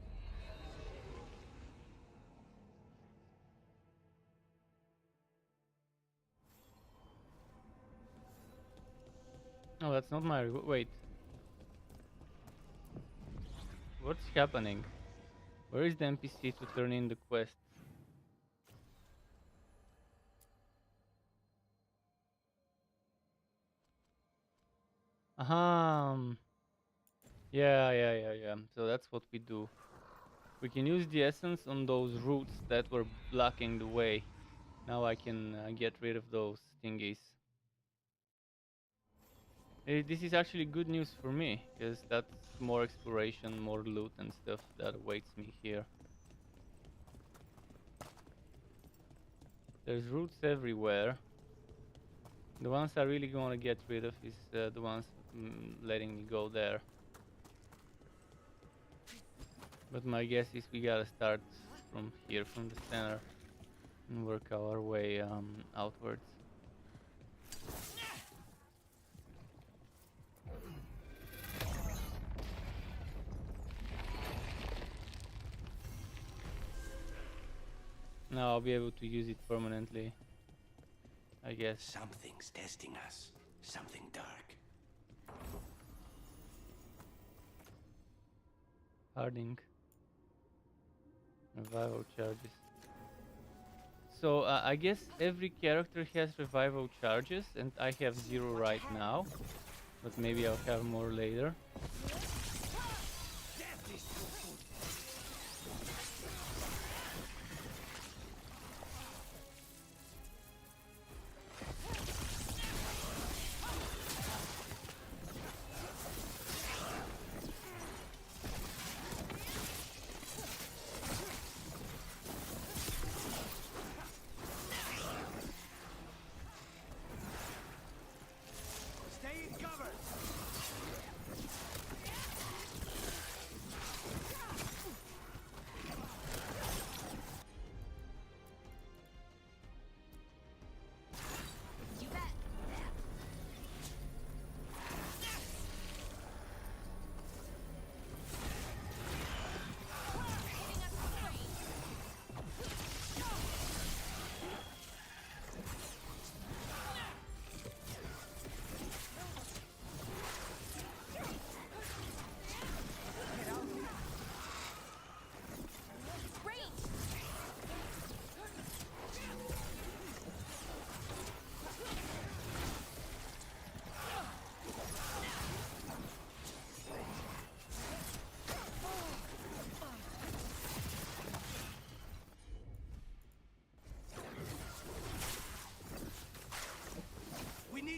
No, that's not my reward. Wait. What's happening? Where is the NPC to turn in the quest? Aha. Yeah. So that's what we do. We can use the essence on those roots that were blocking the way. Now I can get rid of those thingies. This is actually good news for me, because that's more exploration, more loot and stuff that awaits me here. There's roots everywhere. The ones I really want to get rid of is the ones letting me go there. But my guess is we gotta start from here, from the center, and work our way outwards. Now I'll be able to use it permanently, I guess. Something's testing us. Something dark. Harding. Revival charges. So I guess every character has revival charges, and I have 0 right now, but maybe I'll have more later.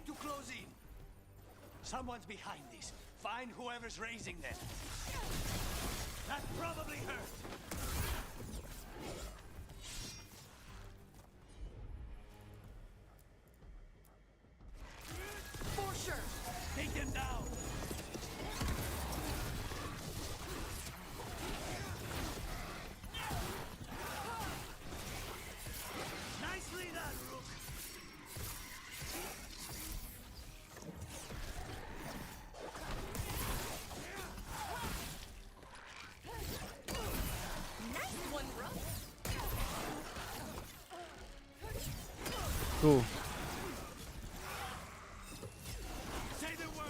To close in. Someone's behind this. Find whoever's raising them. That probably hurt. For sure. Take them down. Nicely done, Rook. Cool. Say the word.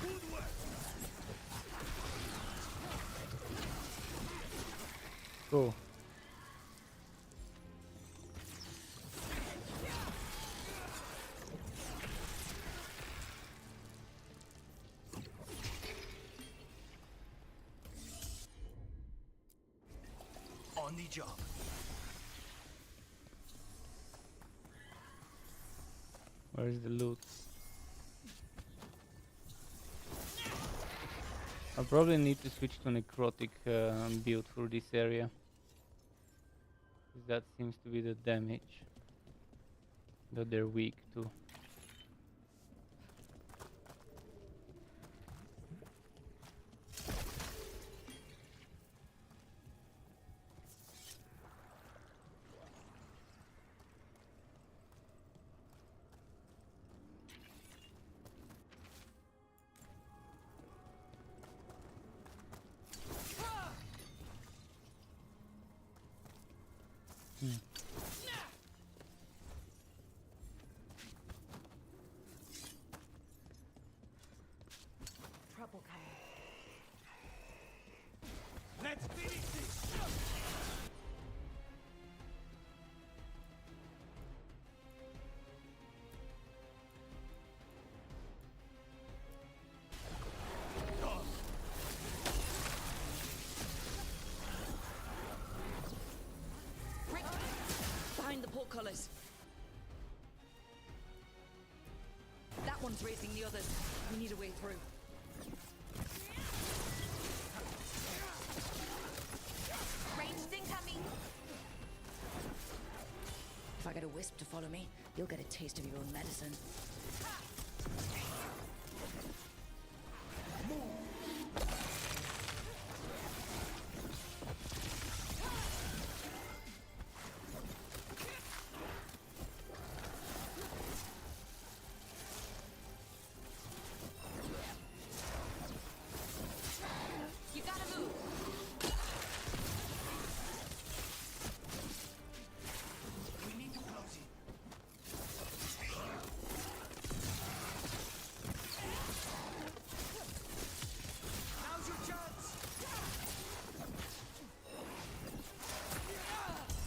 Good work. Cool. On the job. Where is the loot? I probably need to switch to necrotic build for this area. 'Cause that seems to be the damage that they're weak to. Trouble coming. Let's finish this. Behind the portcullis. That one's raising the others. We need a way through. Ranged incoming. If I get a wisp to follow me, you'll get a taste of your own medicine.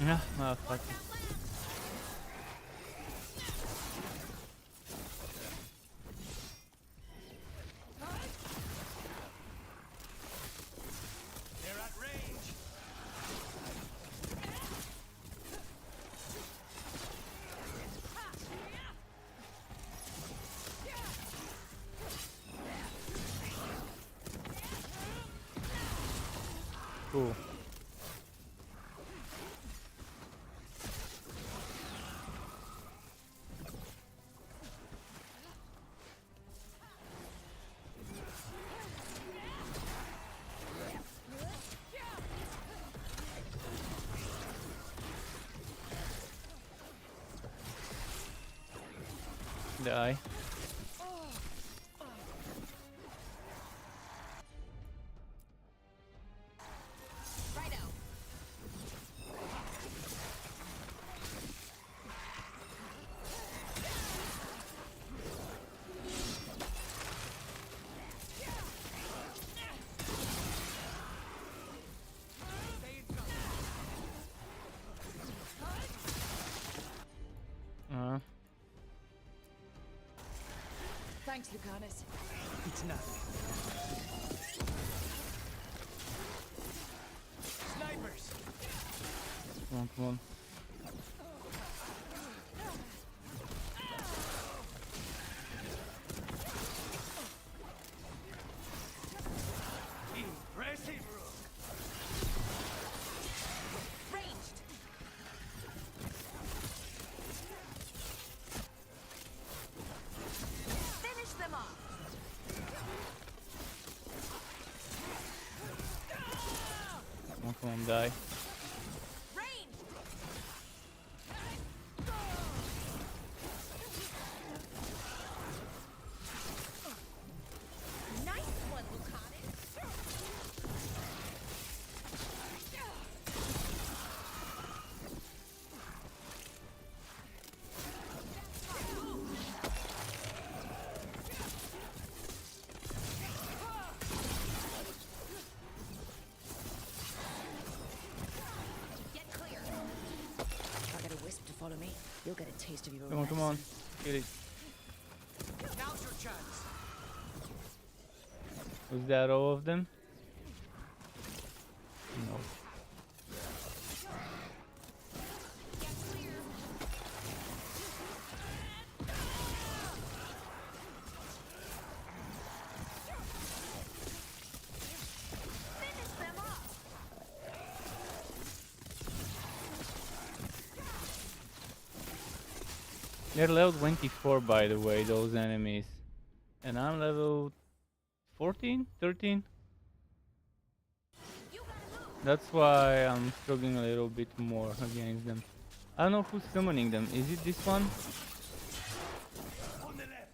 Ah, fuck. They're at range. Cool. Die. Thanks, Lucanus. It's nothing. Snipers! Come on, come on. Impressive, Rook. Ranged. Finish them off. Come on, die. Ranged. Nice one, Lucanus. Get clear. If I get a wisp to follow me, you'll get a taste of your own Come on, come on. Get it. Now's your chance. Was that all of them? No. Finish them off. They're level 24 by the way, those enemies. And I'm level 14? 13? That's why I'm struggling a little bit more against them. I don't know who's summoning them. Is it this one? On the left.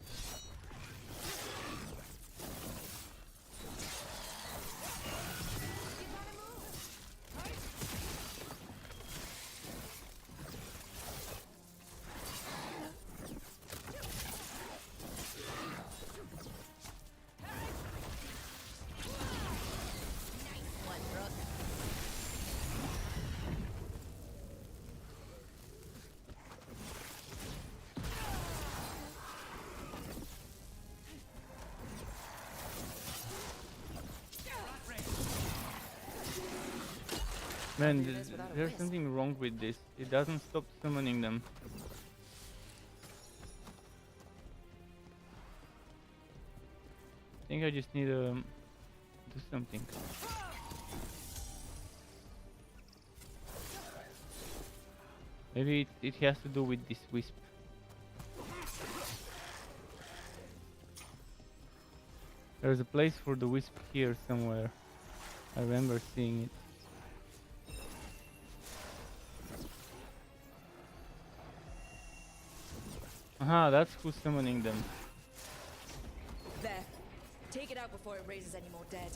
Man, there's something wrong with this. It doesn't stop summoning them. I think I just need to do something. Maybe it has to do with this wisp. There's a place for the wisp here somewhere. I remember seeing it. Aha, that's who's summoning them. There. Take it out before it raises any more dead.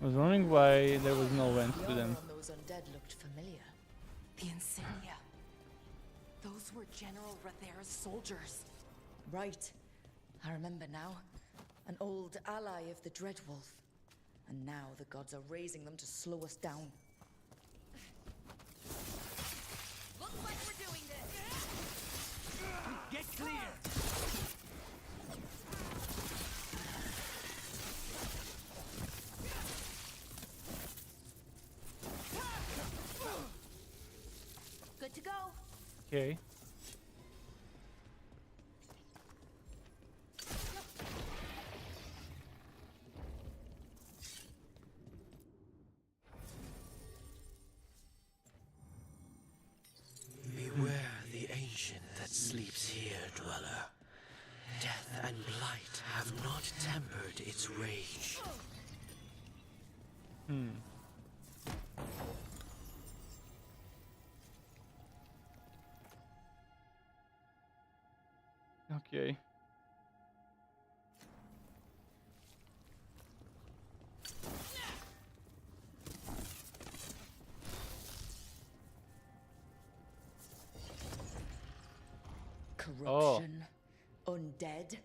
was wondering why there was no vent The to them. armor on those undead looked familiar. The insignia. Those were General Rathera's soldiers. Right. I remember now. An old ally of the Dreadwolf. And now the gods are raising them to slow us down. Looks like we're doing this. Get clear! Good to go. Okay. Beware the ancient that sleeps here, dweller. Death and blight have not tempered its rage. Okay. Corruption. Undead.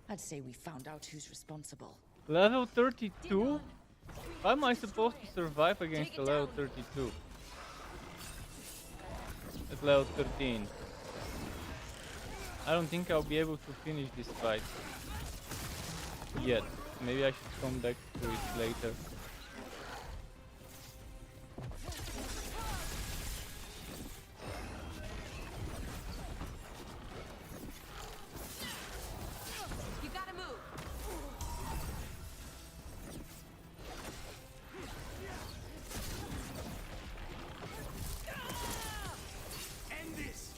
I'd say we found out who's responsible. Level 32? How am I supposed to survive against a level 32? At level 13. I don't think I'll be able to finish this fight. Yet. Maybe I should come back to it later. You gotta move. End this!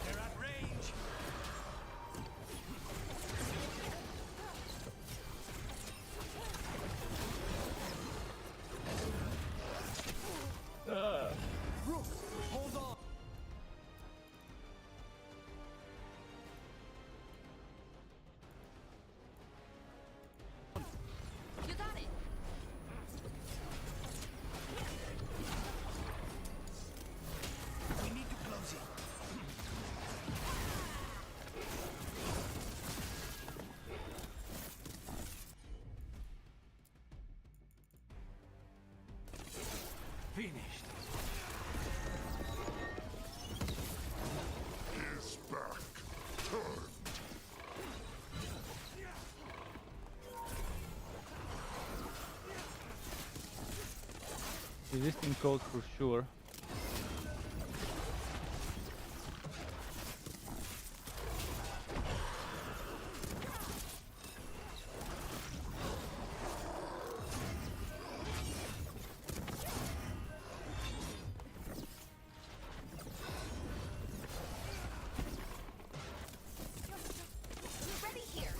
They're at range! Rook, hold on! You got it. We need to close it. Finished. Is back. Turned. Resisting cold for sure. Ready here.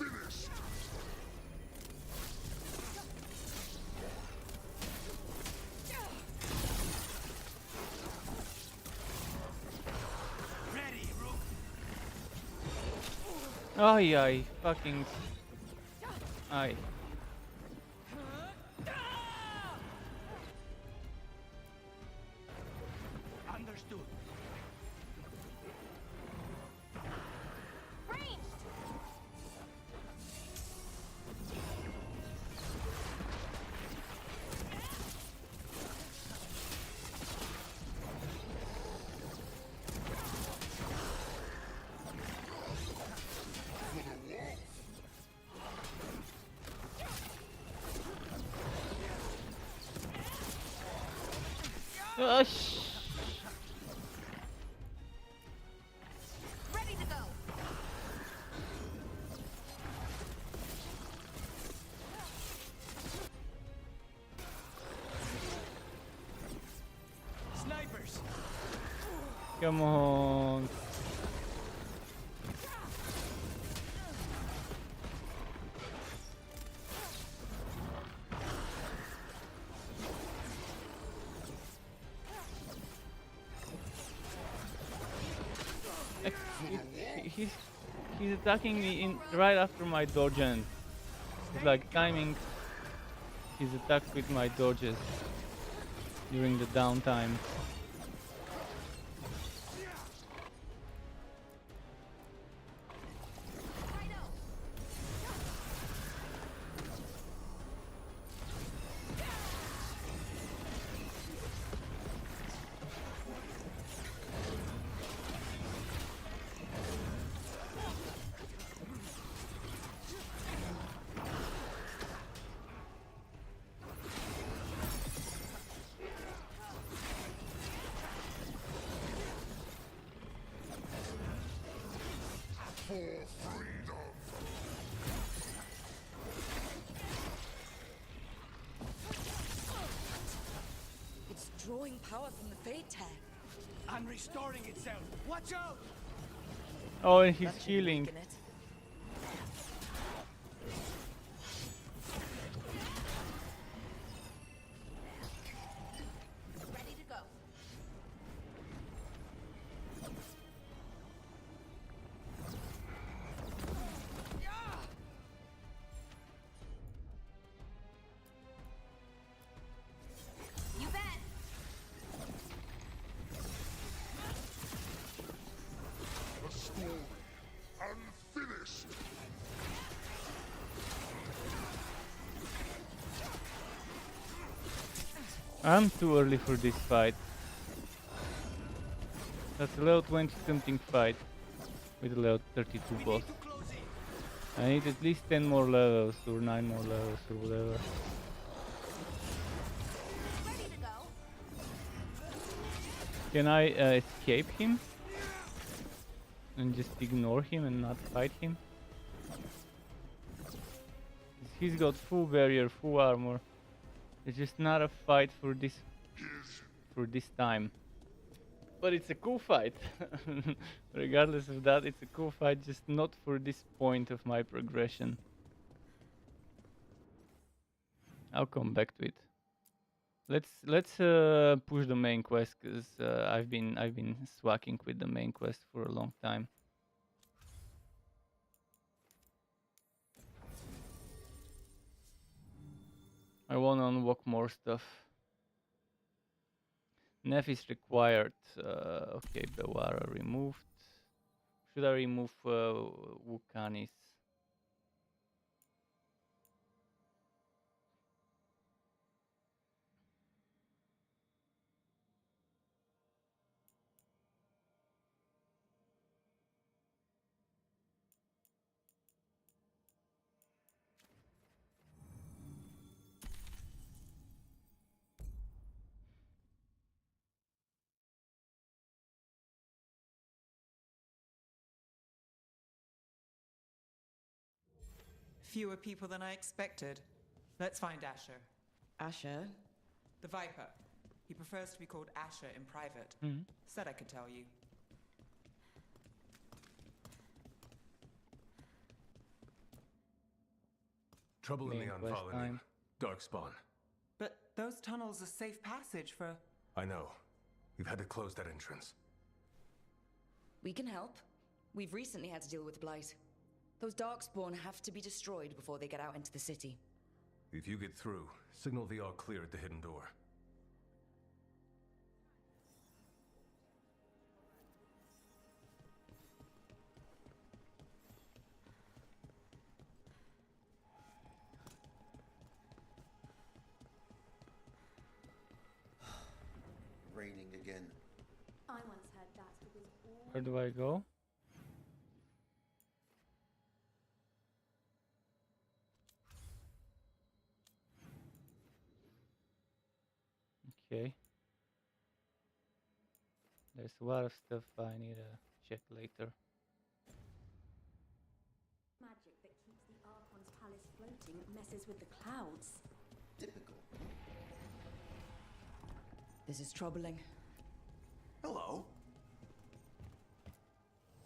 Unfinished. Ready, Rook. Ay, ay, fucking. Ay. Understood. Ranged. Ush. Ready to go. Snipers! Come on. he's attacking me in right after my dodge end. He's like timing his attacks with my dodges during the downtime. It's drawing power from the Fate Tech. And restoring itself. Watch out! Oh, and he's healing. Ready to go. You bet. The story unfinished. I'm too early for this fight. That's a level 20 something fight with a level 32 boss. I need at least 10 more levels or 9 more levels or whatever. Ready to go. Can I escape him? And just ignore him and not fight him? He's got full barrier, full armor. It's just not a fight for this time. But it's a cool fight. Regardless of that, it's a cool fight, just not for this point of my progression. I'll come back to it. Let's push the main quest, because I've been swacking with the main quest for a long time. I want to unlock more stuff. Nef is required. Okay, Bewara removed. Should I remove Wukanis? Fewer people than I expected. Let's find Asher. Asher? The Viper. He prefers to be called Asher in private. Said I could tell you. Trouble in the Unfallen. Darkspawn. But those tunnels are safe passage for... I know. We've had to close that entrance. We can help. We've recently had to deal with Blight. Those Darkspawn have to be destroyed before they get out into the city. If you get through, signal the all clear at the hidden door. Raining again. I once heard that because all... Where do I go? Okay. There's a lot of stuff I need to check later. Magic that keeps the Archon's palace floating messes with the clouds. Typical. This is troubling. Hello.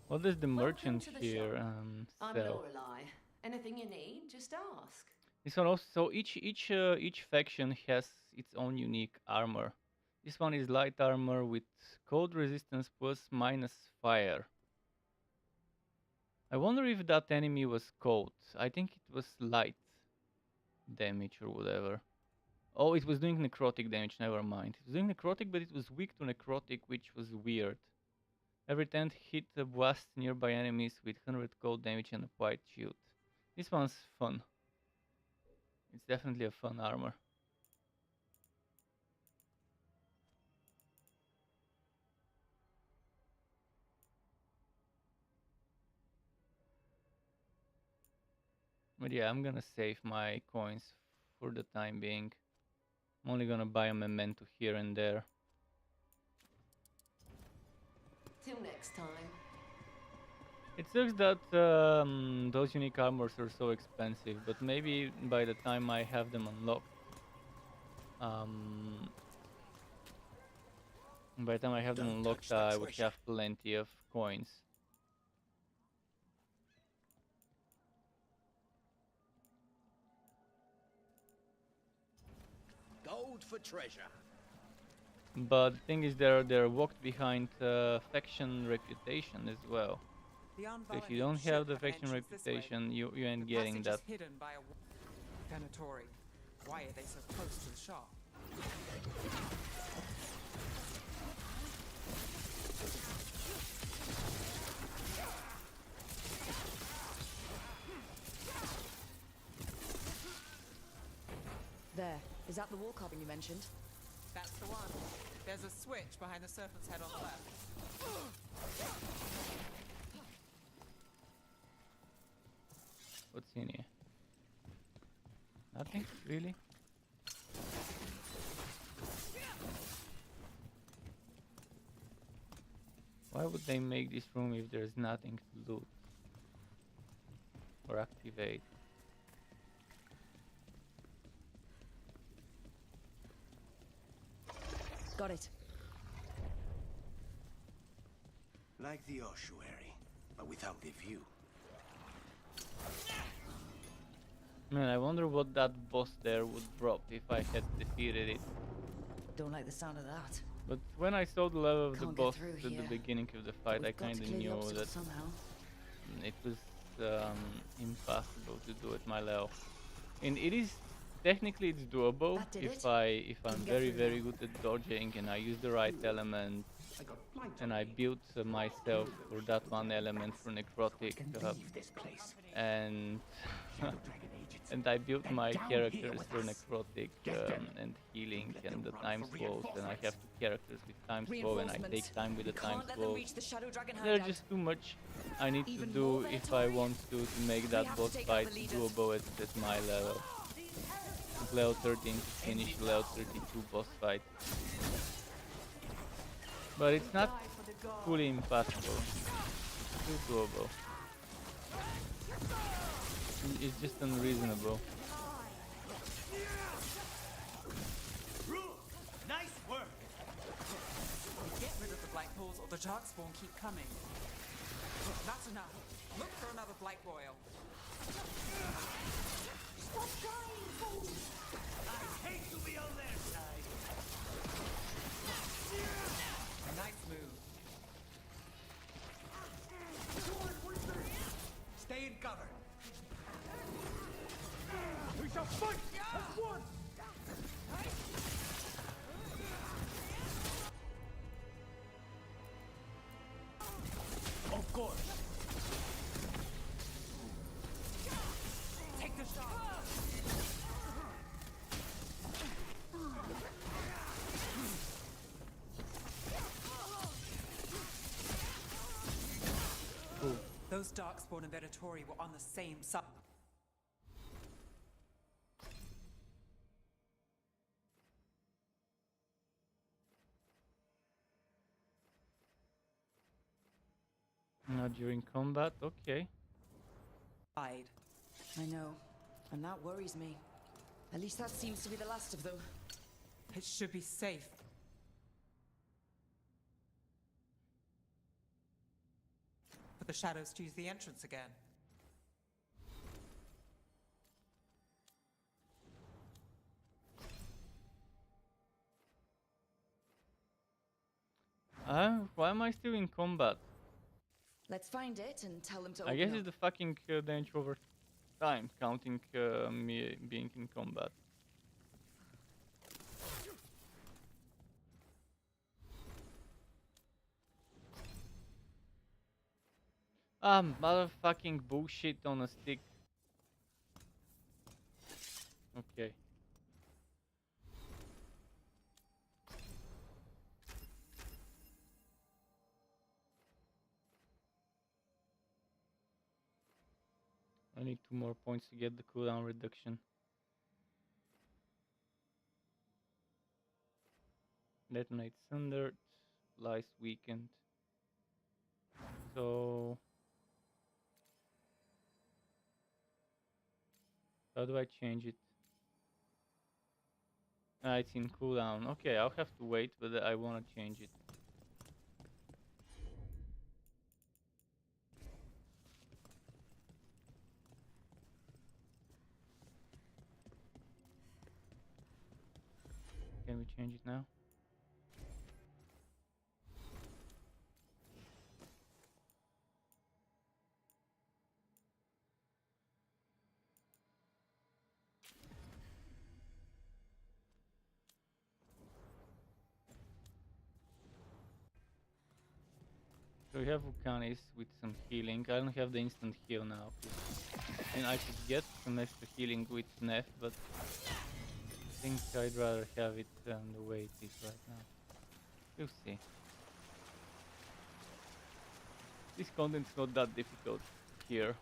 What does the merchant to the here I'm sell? Lorelei. Anything you need, just ask. This one also, so each faction has its own unique armor. This one is light armor with cold resistance plus minus fire. I wonder if that enemy was cold. I think it was light damage or whatever. Oh, it was doing necrotic damage, never mind. It was doing necrotic, but it was weak to necrotic, which was weird. Every 10th hit blasts nearby enemies with 100 cold damage and a white shield. This one's fun. It's definitely a fun armor. But yeah, I'm gonna save my coins for the time being. I'm only gonna buy a memento here and there. Till next time. It sucks that those unique armors are so expensive, but maybe by the time I have them unlocked, I would have plenty of coins. Gold for treasure. But the thing is, they're walked behind faction reputation as well. So if you don't have the faction reputation, you ain't getting that. Hidden by a Veilguard. Why are they so close to the shop? There. Is that the wall carving you mentioned? That's the one. There's a switch behind the serpent's head on the left. What's in here? Nothing, really? Why would they make this room if there's nothing to loot or activate? Got it. Like the ossuary, but without the view. Man, I wonder what that boss there would drop if I had defeated it. Don't like the sound of that. But when I saw the level of the Can't boss get through at the here. beginning of the fight, We've I got to kind of clear the knew obstacle that somehow. it was impossible to do at my level. And it is technically it's doable That did if it. I'm Get very through now. good at dodging and I use the right element and I built myself for that one element for necrotic and and I built my characters for necrotic and healing and the time slows, and I have 2 characters with time slow and I take time with the time slow. There's just too much I need to do if I want to make that boss fight doable at my level. Level 13 to finish level 32 boss fight. But it's not fully impossible. It's still doable. It's just unreasonable. Nice work. Get rid of the blight pools or the darkspawn keep coming. That's enough. Look for another blight boil. Stop trying, fools. I hate to be on their side. Nice move. Stay in cover. We shall fight as one. Of course. Take the shot. Those darkspawn and Veilguard were on the same side. Not during combat, okay. I know, and that worries me. At least that seems to be the last of them. It should be safe. But the shadows choose the entrance again. Why am I still in combat? Let's find it and tell them to I open guess up. it's the fucking damage over time, counting me being in combat. Motherfucking bullshit on a stick. Okay. I need 2 more points to get the cooldown reduction. Detonate Thunder, Lies weakened. So how do I change it? It's in cooldown. Okay, I'll have to wait, but I wanna change it. Can we change it now? So we have Vulcanis with some healing. I don't have the instant heal now. And I could get some extra healing with Nef, but I think I'd rather have it the way it is right now. We'll see. This content's not that difficult here.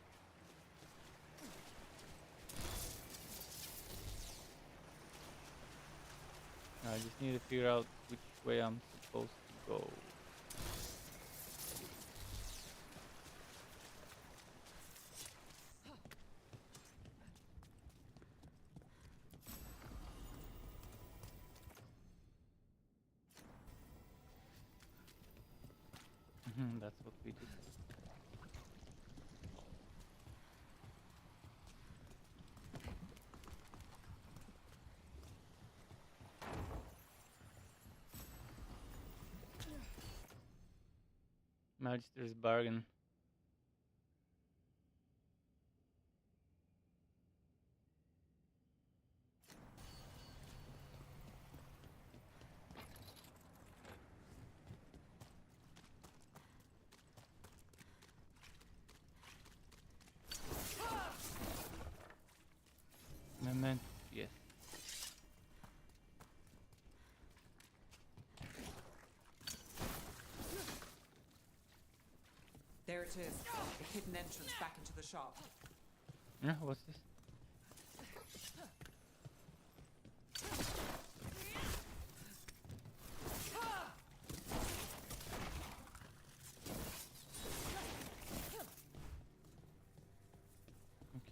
I just need to figure out which way I'm supposed to go. That's what we did. Magister's bargain. Memento, yes. There it is, the hidden entrance back into the shop. Yeah, what's this?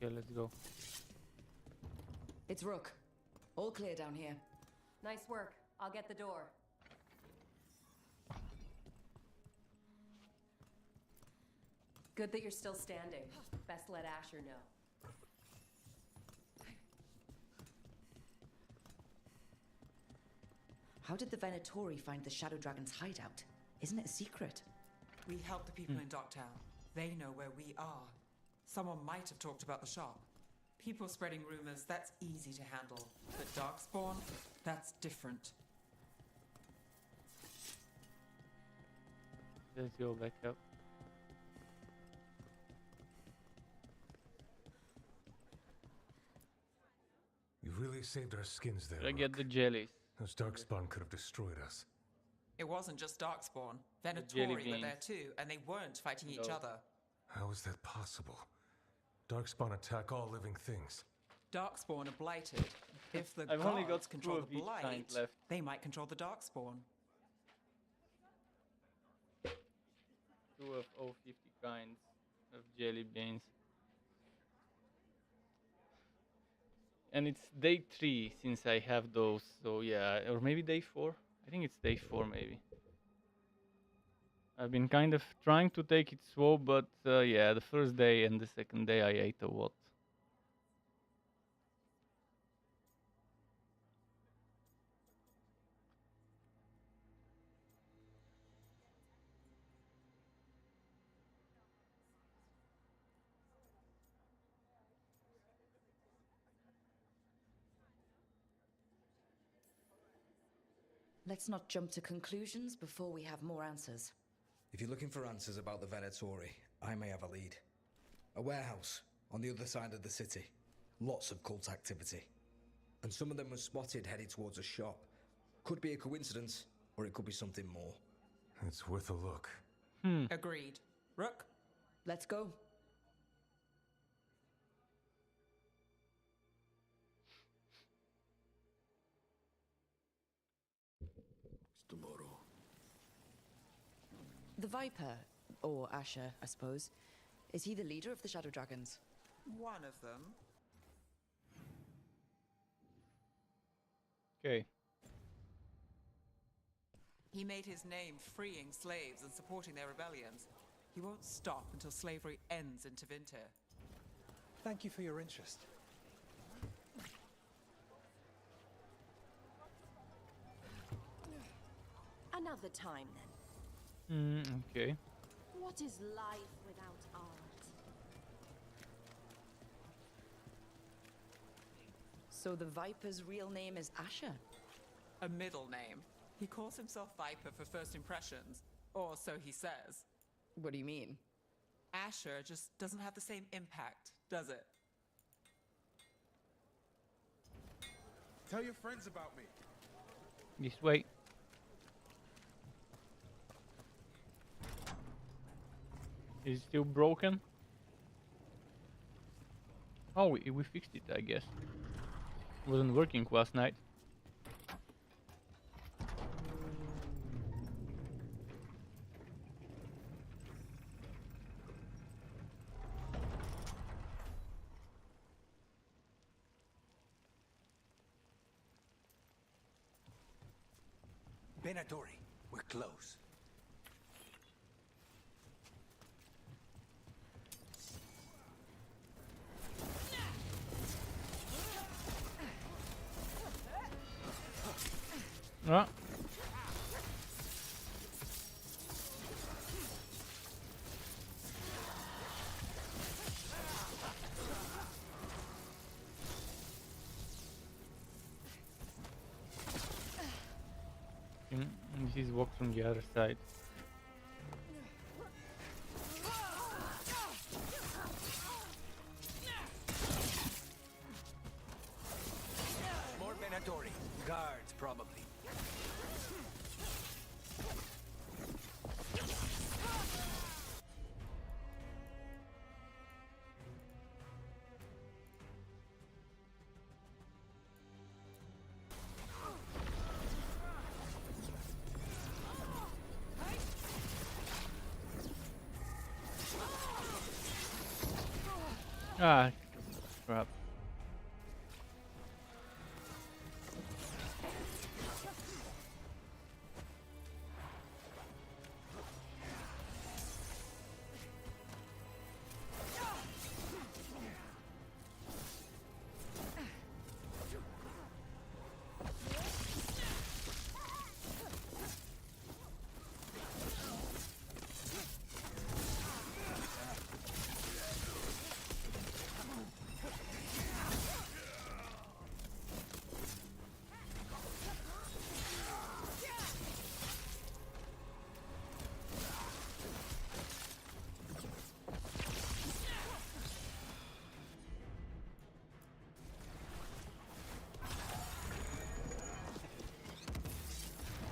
Okay, let's go. It's Rook. All clear down here. Nice work. I'll get the door. Good that you're still standing. Best let Asher know. How did the Venatori find the Shadow Dragon's hideout? Isn't it a secret? We help the people in Docktown. They know where we are. Someone might have talked about the shop. People spreading rumors, that's easy to handle. But Darkspawn, that's different. Let's go back up. You really saved our skins there. I get the jellies. Those Darkspawn could have destroyed us. It wasn't just Darkspawn. jelly Venatori were beans. there too, and they weren't fighting each No. other. How is that possible? Darkspawn attack all living things. Darkspawn are blighted. If the I've only got gods 2 control of the each kind blight, left. they might control the Darkspawn. 2 of all 50 kinds of jelly beans. And it's day 3 since I have those, so yeah, or maybe day 4? I think it's day 4 maybe. I've been kind of trying to take it slow, but yeah, the first day and the second day I ate a lot. Let's not jump to conclusions before we have more answers. If you're looking for answers about the Venatori, I may have a lead. A warehouse on the other side of the city. Lots of cult activity. And some of them were spotted headed towards a shop. Could be a coincidence, or it could be something more. It's worth a look. Agreed. Rook? Let's go. Tomorrow. The Viper, or Asher, I suppose. Is he the leader of the Shadow Dragons? One of them. Okay. He made his name freeing slaves and supporting their rebellions. He won't stop until slavery ends in Tevinter. Thank you for your interest. Another time, then. Okay. What is life without art? So the Viper's real name is Asher? A middle name. He calls himself Viper for first impressions, or so he says. What do you mean? Asher just doesn't have the same impact, does it? Tell your friends about me. This way. Is it still broken? Oh, we fixed it, I guess. Wasn't working last night. Venatori, we're close. Ah. This is walk from the other side. More Venatori. Guards, probably. Ah, crap.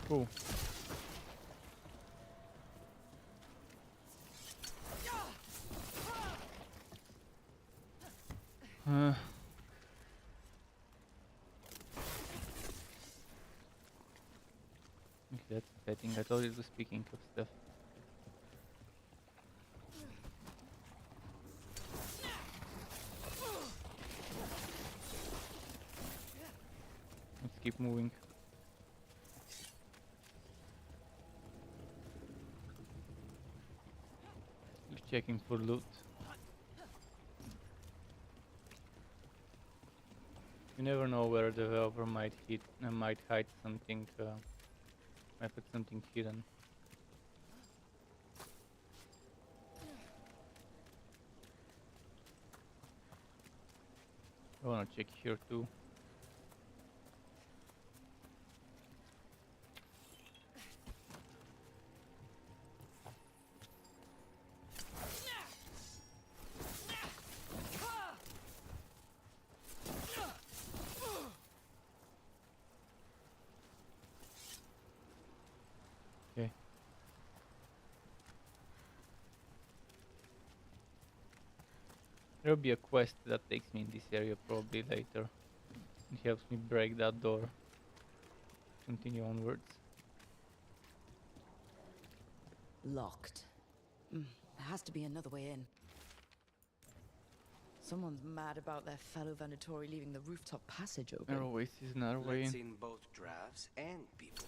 Cool. Okay, that's exciting. I thought it was speaking of stuff. Let's keep moving. Checking for loot. You never know where the developer might hide something, might put something hidden. I wanna check here too. There'll be a quest that takes me in this area probably later. It helps me break that door. Continue onwards. Locked. There has to be another way in. Someone's mad about their fellow Venatori leaving the rooftop passage open. There always is another way Let's in. in both drafts and people.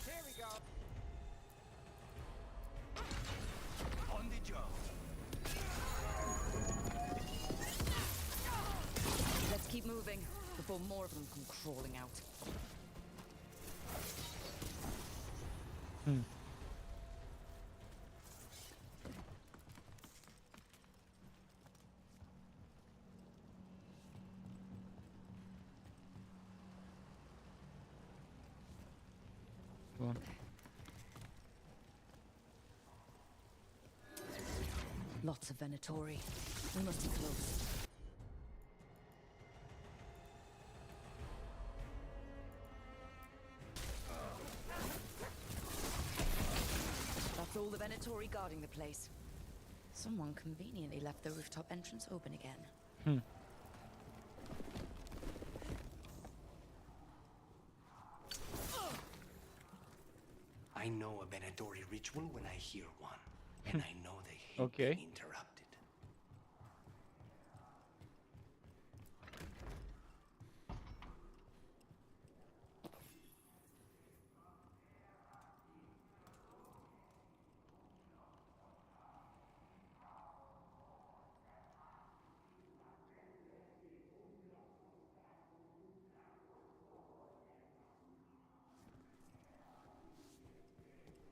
Here we go. On the job. Let's keep moving before more of them come crawling out. Go on. Lots of Venatori. We must be close. That's all the Venatori guarding the place. Someone conveniently left the rooftop entrance open again. I know a Venatori ritual when I hear one, and I know they hate being interrupted.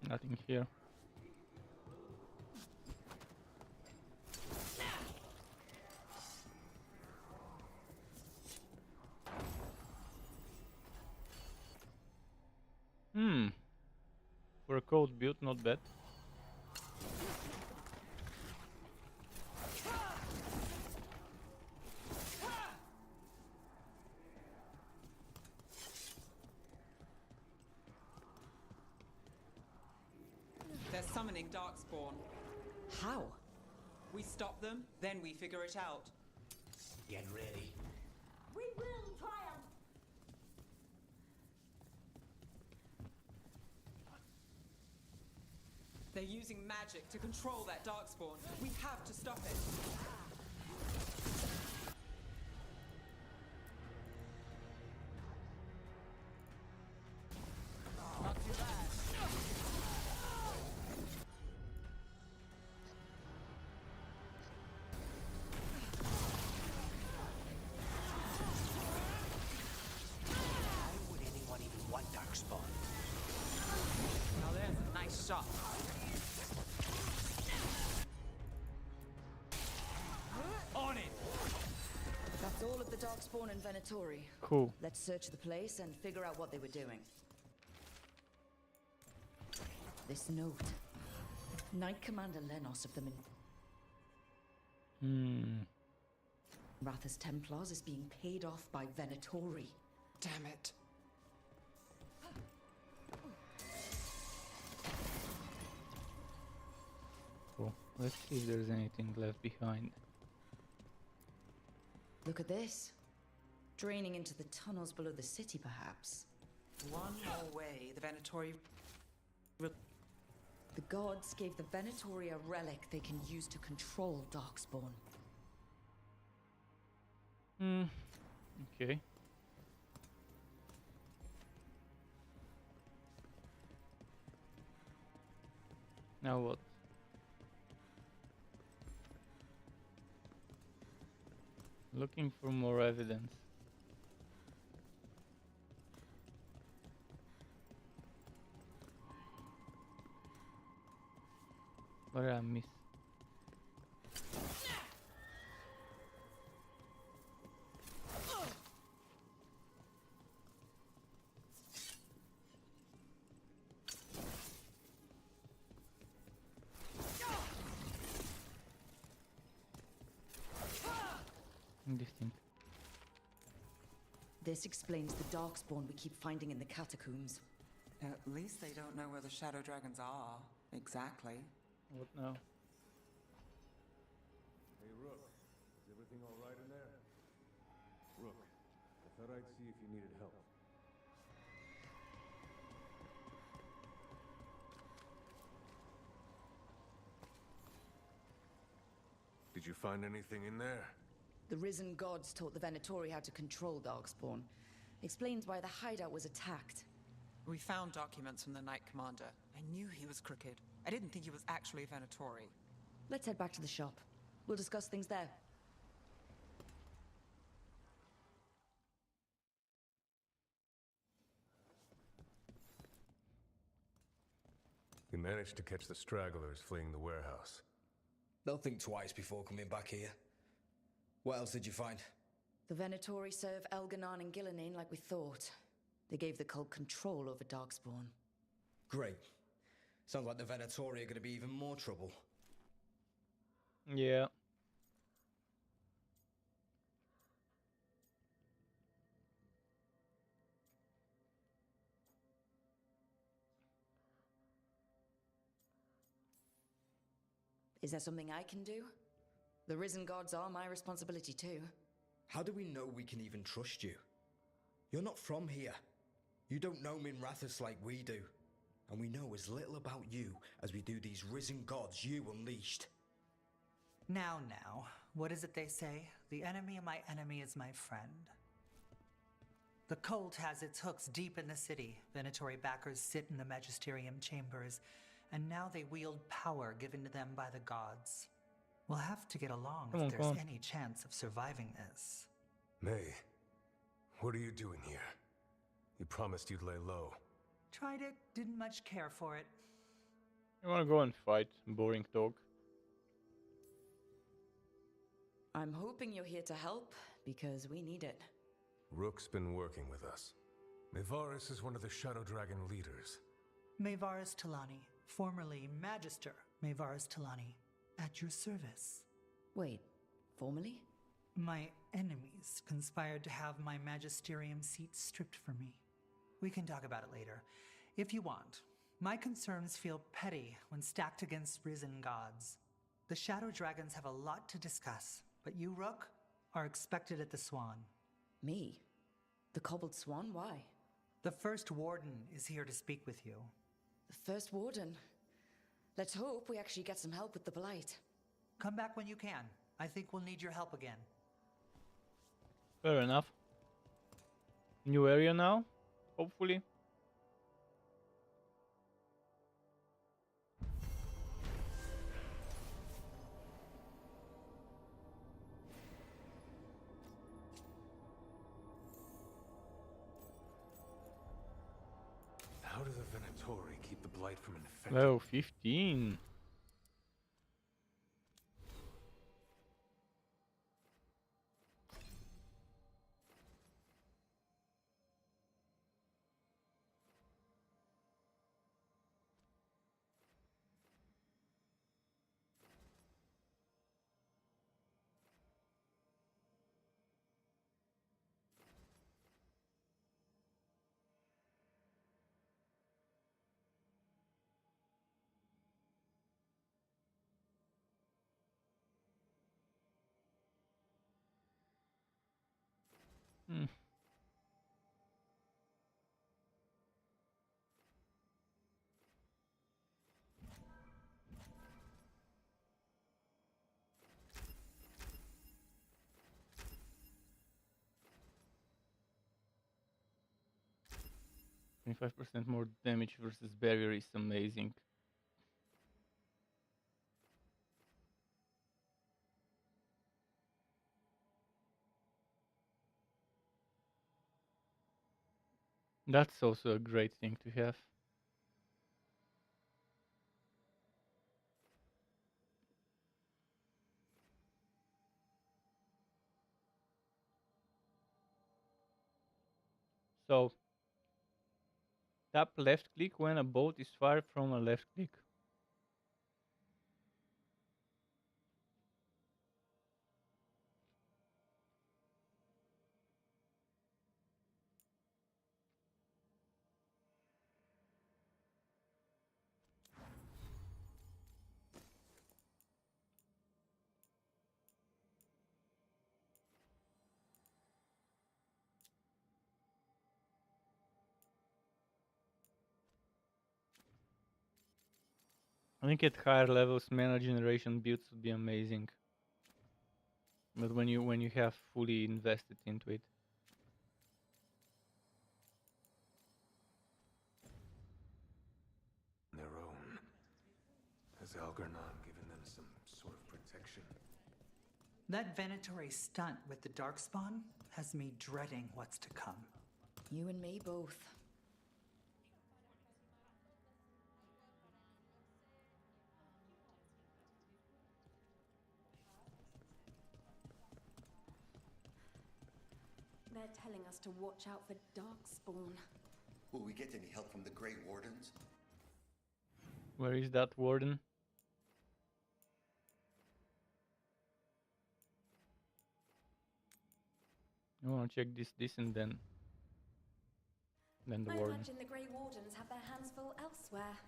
Nothing here. For a cold build, not bad. They're summoning Darkspawn. How? We stop them, then we figure it out. Get ready. We will triumph! They're using magic to control that Darkspawn. We have to stop it. Not too bad. Why would anyone even want Darkspawn? Now there's a nice shot. On it! That's all of the Darkspawn and Venatori. Cool. Let's search the place and figure out what they were doing. This note. Knight Commander Lenos of them in Ratha's Templars is being paid off by Venatori. Damn it. Cool. Let's see if there's anything left behind. Look at this. Draining into the tunnels below the city, perhaps. One more way, the Venatori... The gods gave the Venatori a relic they can use to control Darkspawn. Okay. Now what? Looking for more evidence. What did I miss? Distinct. This explains the darkspawn we keep finding in the catacombs. At least they don't know where the shadow dragons are. Exactly. What now? Hey, Rook. Is everything all right in there? Rook, I thought I'd see if you needed help. Did you find anything in there? The risen gods taught the Venatori how to control darkspawn. Explains why the hideout was attacked. We found documents from the Knight Commander. I knew he was crooked. I didn't think he was actually a Venatori. Let's head back to the shop. We'll discuss things there. We managed to catch the stragglers fleeing the warehouse. They'll think twice before coming back here. What else did you find? The Venatori serve Elganon and Gillinane like we thought. They gave the cult control over darkspawn. Great. Sounds like the Venatori are going to be even more trouble. Yeah. Is there something I can do? The risen gods are my responsibility too. How do we know we can even trust you? You're not from here. You don't know Minrathous like we do. And we know as little about you as we do these risen gods you unleashed. Now, what is it they say? The enemy of my enemy is my friend. The cult has its hooks deep in the city. Venatori backers sit in the magisterium chambers, and now they wield power given to them by the gods. We'll have to get along if there's any chance of surviving this. May, what are you doing here? You promised you'd lay low. Tried it, didn't much care for it. I wanna go and fight, boring talk. I'm hoping you're here to help, because we need it. Rook's been working with us. Mevaris is one of the Shadow Dragon leaders. Mevaris Talani, formerly Magister Mevaris Talani, at your service. Wait, formally? My enemies conspired to have my magisterium seat stripped from me. We can talk about it later, if you want. My concerns feel petty when stacked against risen gods. The Shadow Dragons have a lot to discuss, but you, Rook, are expected at the Swan. Me? The Cobbled Swan? Why? The First Warden is here to speak with you. The First Warden? Let's hope we actually get some help with the Blight. Come back when you can. I think we'll need your help again. Fair enough. New area now, hopefully. How do the Venatori keep the blight from infecting? Level 15. Hmm. %25 more damage versus barrier is amazing. That's also a great thing to have. So, tap left click when a bolt is fired from a left click. I think at higher levels, mana generation builds would be amazing. But when you have fully invested into it. Their own. Has Algernon given them some sort of protection? That venatory stunt with the Darkspawn has me dreading what's to come. You and me both. They're telling us to watch out for Darkspawn. Will we get any help from the Grey Wardens? Where is that warden? I want to check this and then the I warden. imagine the Grey Wardens have their hands full elsewhere.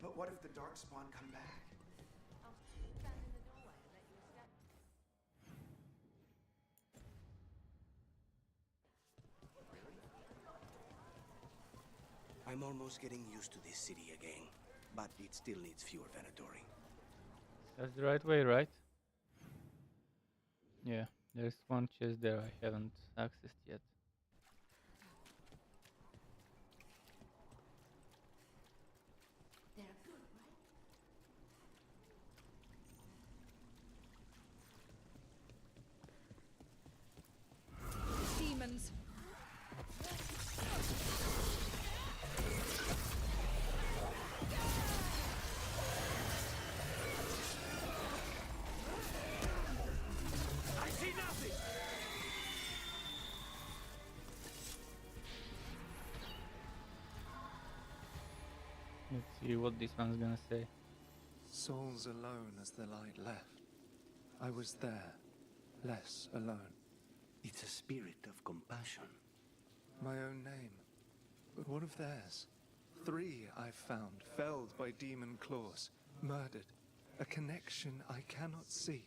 But what if the Darkspawn come back? I'm almost getting used to this city again, but it still needs fewer Venatori. That's the right way, right? Yeah, there's one chest there I haven't accessed yet. Demons. I see nothing! Let's see what this one's gonna say. Souls alone as the light left. I was there, less alone. It's a spirit of compassion. My own name. But what of theirs? 3 I've found, felled by demon claws, murdered. A connection I cannot see.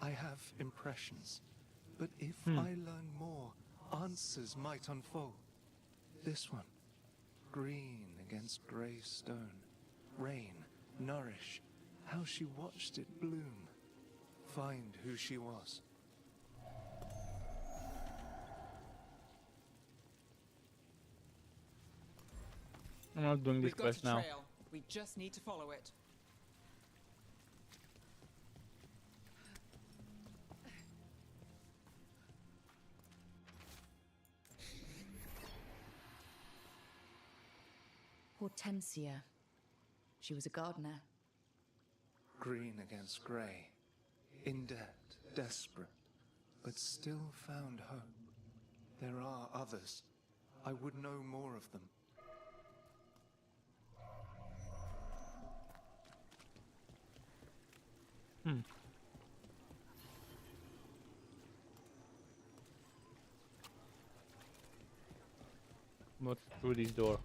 I have impressions. But if I learn more, answers might unfold. This one. Green against grey stone. Rain, nourish. How she watched it bloom. Find who she was. I'm not doing this We've got quest a now. trail. We just need to follow it. Hortensia. She was a gardener. Green against grey. In debt, desperate, but still found hope. There are others. I would know more of them. What's through this door?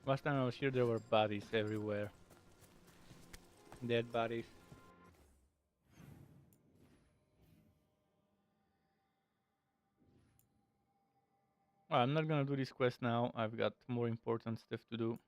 Last time I was here, there were bodies everywhere. Dead bodies. I'm not gonna do this quest now. I've got more important stuff to do.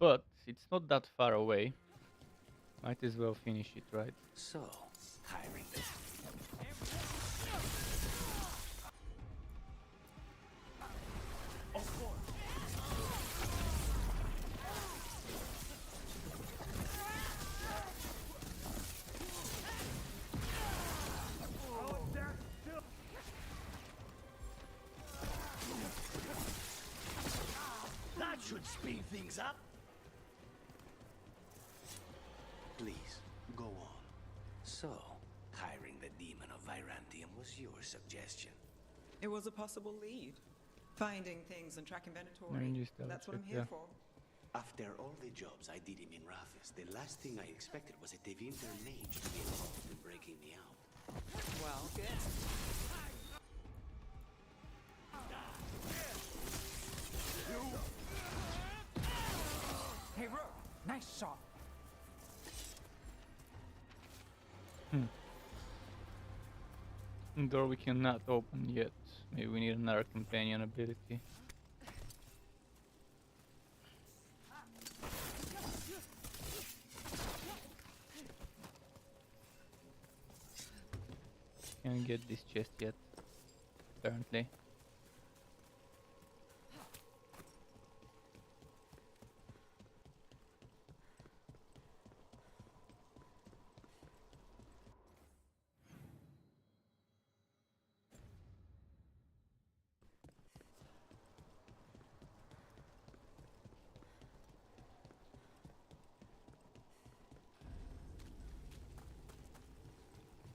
But it's not that far away. Might as well finish it, right? So, hiring them. That should speed things up. Please, go on. So, hiring the demon of Virantium was your suggestion. It was a possible lead. Finding things and tracking Venatori. That's what I'm here for. After all the jobs I did in Minrafis, the last thing I expected was a Devinter mage to be involved in breaking me out. Well, good. Hey, Rook! Nice shot! Door we cannot open yet. Maybe we need another companion ability. Can't get this chest yet, apparently.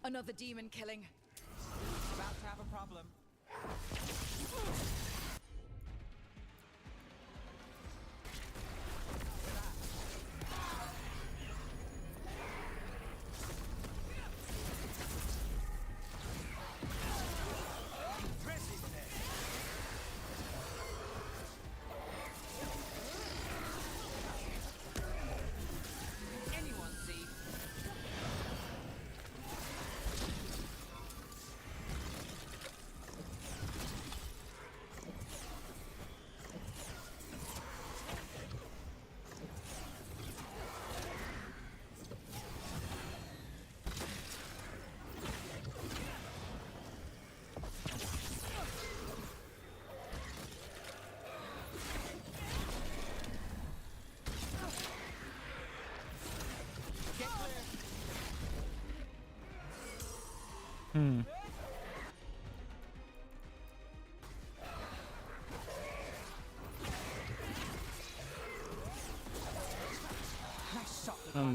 Another demon killing. About to have a problem.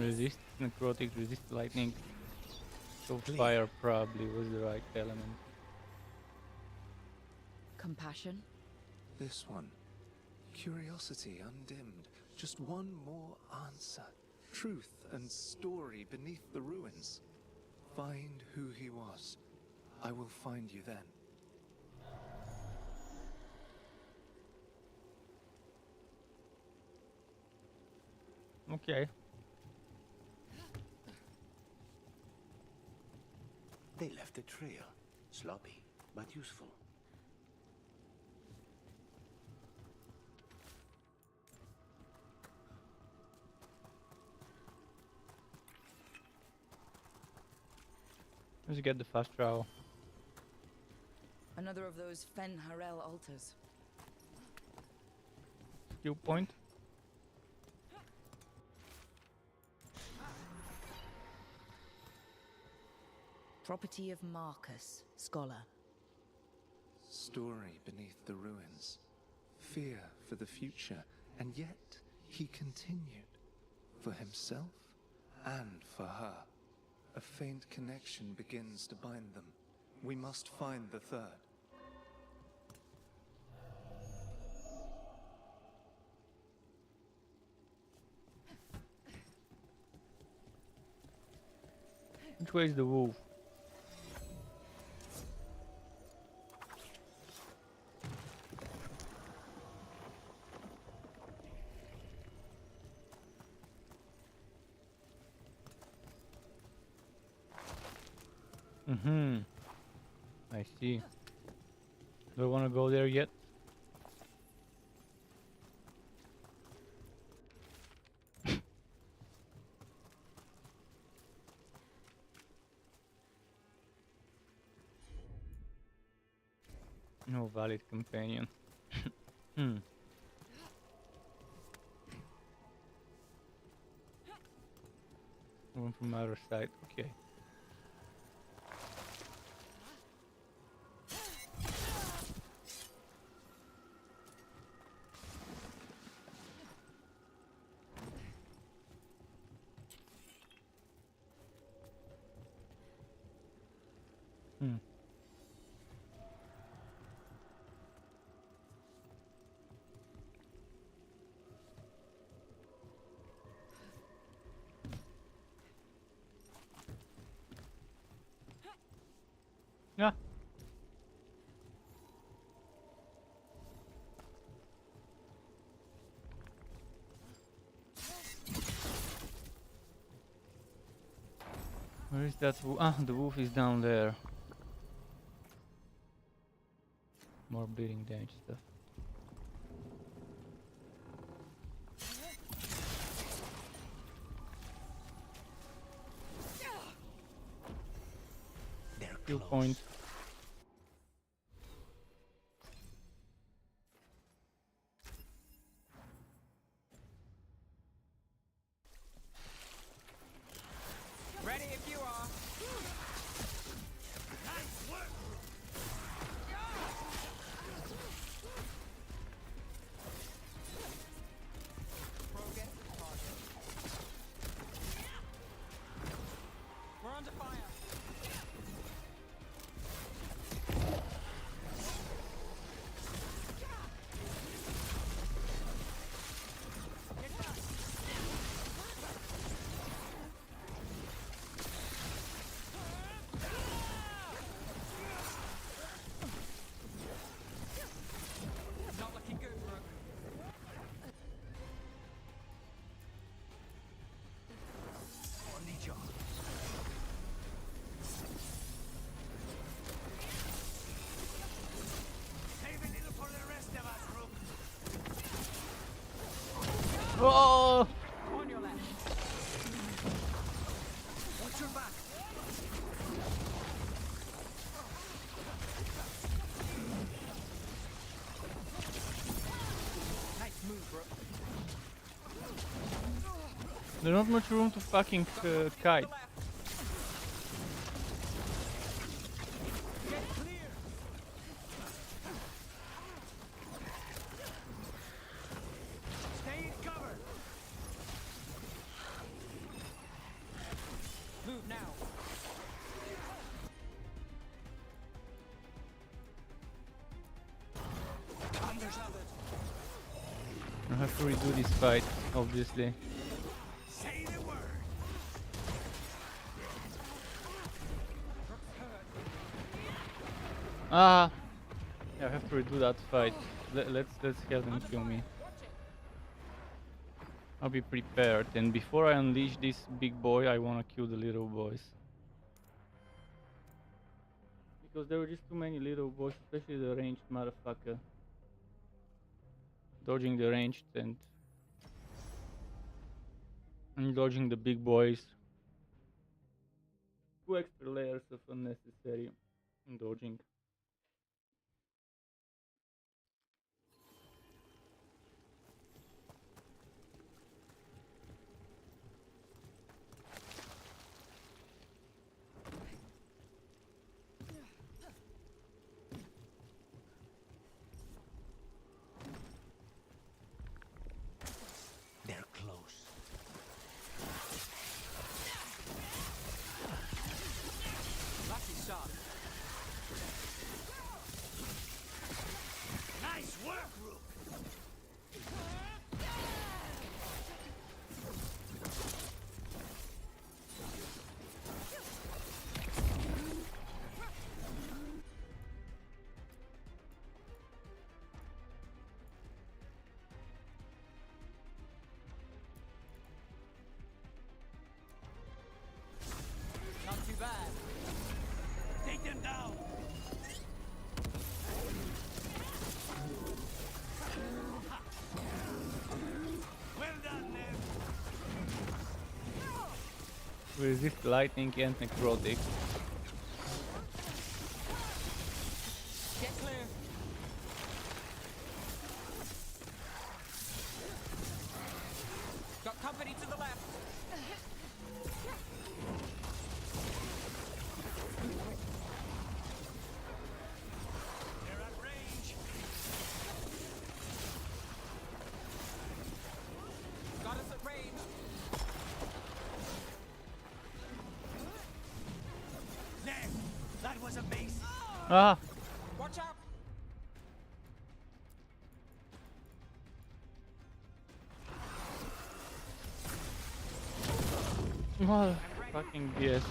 Resist necrotic, resist lightning. So fire probably was the right element. Compassion? This one. Curiosity undimmed. Just one more answer. Truth and story beneath the ruins. Find who he was. I will find you then. Okay. They left a trail. Sloppy, but useful. Let's get the fast travel. Another of those Fen Harel altars. Skill point. Property of Marcus, scholar. Story beneath the ruins. Fear for the future. And yet, he continued. For himself and for her. A faint connection begins to bind them. We must find the third. Which way is the wolf? I see. Do I want to go there yet? No valid companion. One from other side, okay. Yeah. Where is that? The wolf is down there. More bleeding damage stuff. Kill point. Ready if you are. Nice work. Progress is target. We're under fire. Not looking good, Rook. On the job. Save a little for the rest of us, Rook. Oh! On your left. Watch your back. Nice move, Rook. There's not much room to fucking kite. Get clear. Stay in cover. Move now. I have to redo this fight, obviously. Say the word. Ah! Yeah, I have to redo that fight. Let's have them kill me. I'll be prepared, and before I unleash this big boy, I wanna kill the little boys. Because there were just too many little boys, especially the ranged motherfucker. Dodging the ranged and dodging the big boys. 2 extra layers of unnecessary dodging. They're close. Lucky shot. Nice work, Rook. Not too bad. Take them down. Well done, Nev. Resist lightning and necrotic. Get clear. Got company to the left. They're at range. Got us at range. Nev, that was amazing. Ah! Watch out. Fucking BS.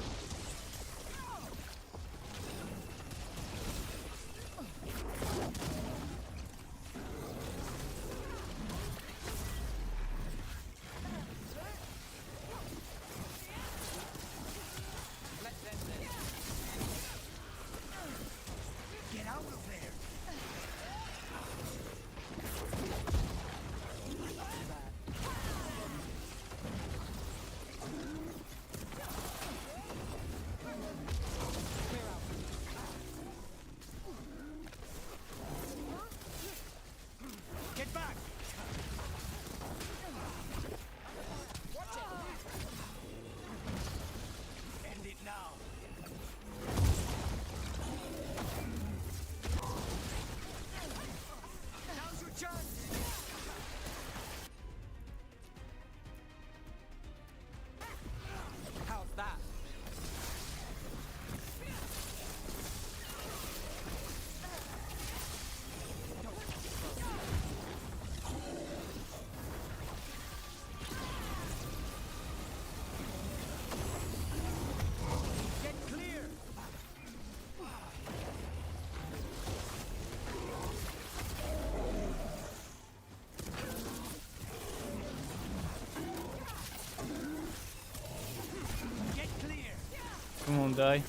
Come on, die.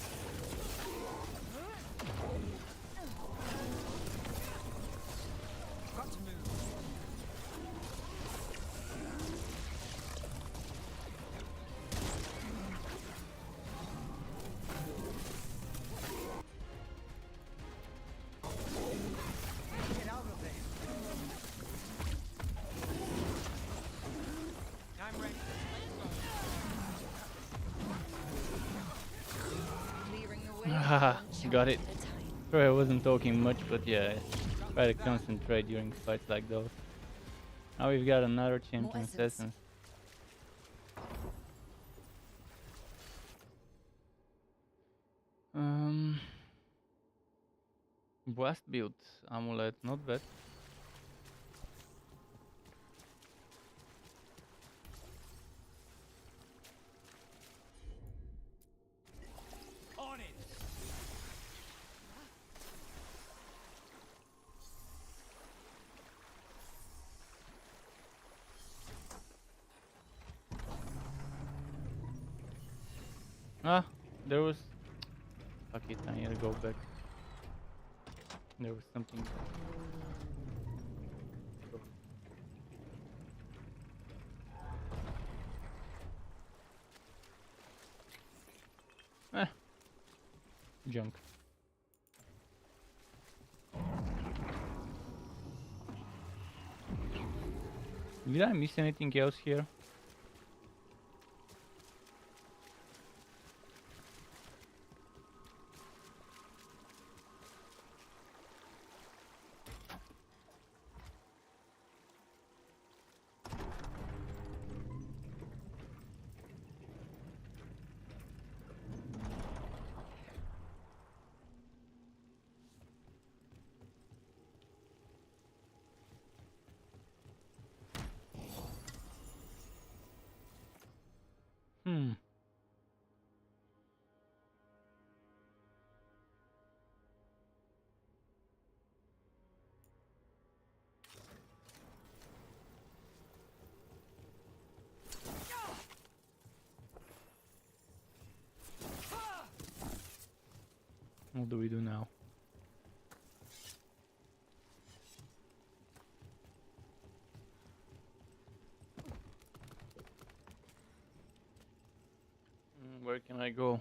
Got to move. Get out of there. I'm ready. Clearing the way. Haha, got it. Sorry I wasn't talking much, but yeah, try to concentrate during fights like those. Now we've got another champion assassin. Blast build amulet, not bad. On it! Ah, there was... Fuck it, I need to go back. There was something... Junk. Did I miss anything else here? What do we do now? Where can I go?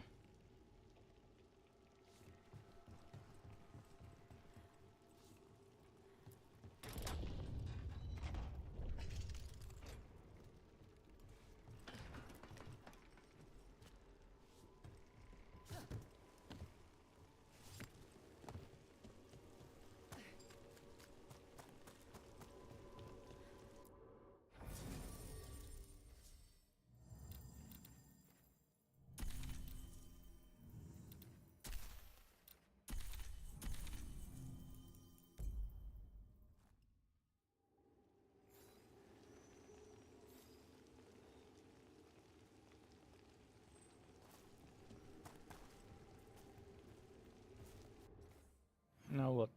Now what?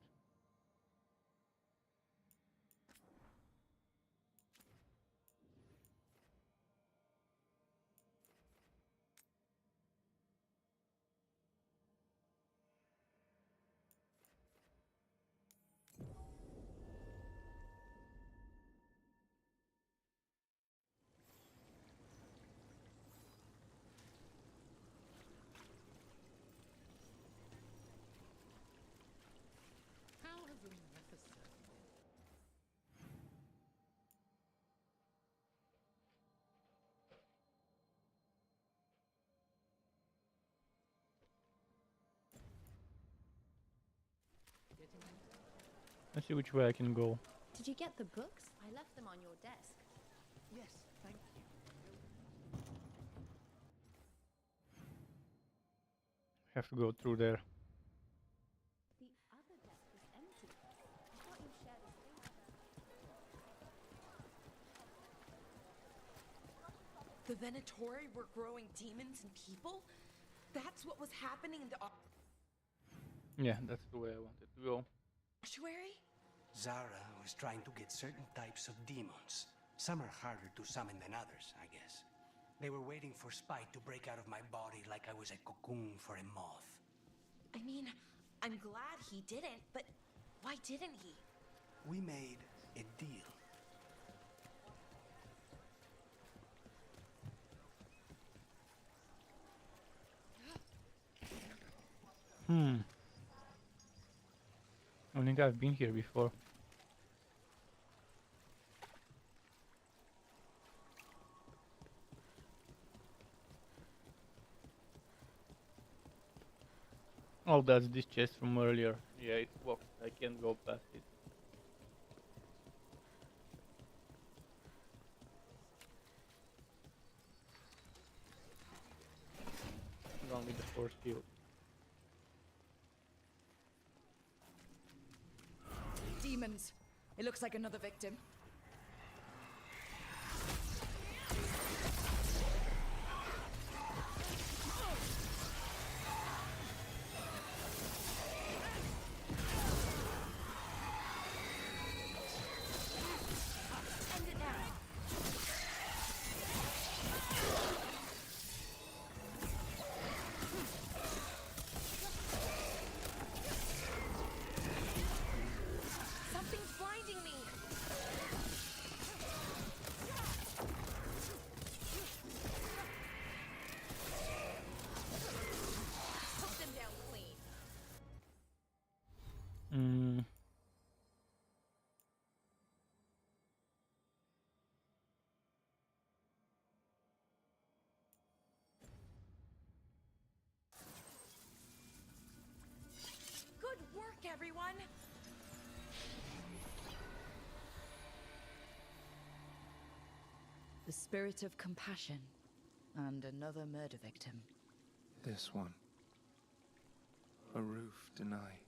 Let's see which way I can go. Did you get the books? I left them on your desk. Yes, thank you. Have to go through there. The other desk was empty. I thought you shared a space there. The Venatori were growing demons and people? That's what was happening in the Yeah, that's the way I wanted to go. ossuary? Zara was trying to get certain types of demons. Some are harder to summon than others, I guess. They were waiting for spite to break out of my body like I was a cocoon for a moth. I mean, I'm glad he didn't, but why didn't he? We made a deal. I think I've been here before. Oh, that's this chest from earlier. Yeah, it's locked. I can't go past it. Wrong with the force field. Demons. It looks like another victim. End it now. Something's blinding me. Put them down clean. Good work, everyone. The spirit of compassion. And another murder victim. This one. A roof denied,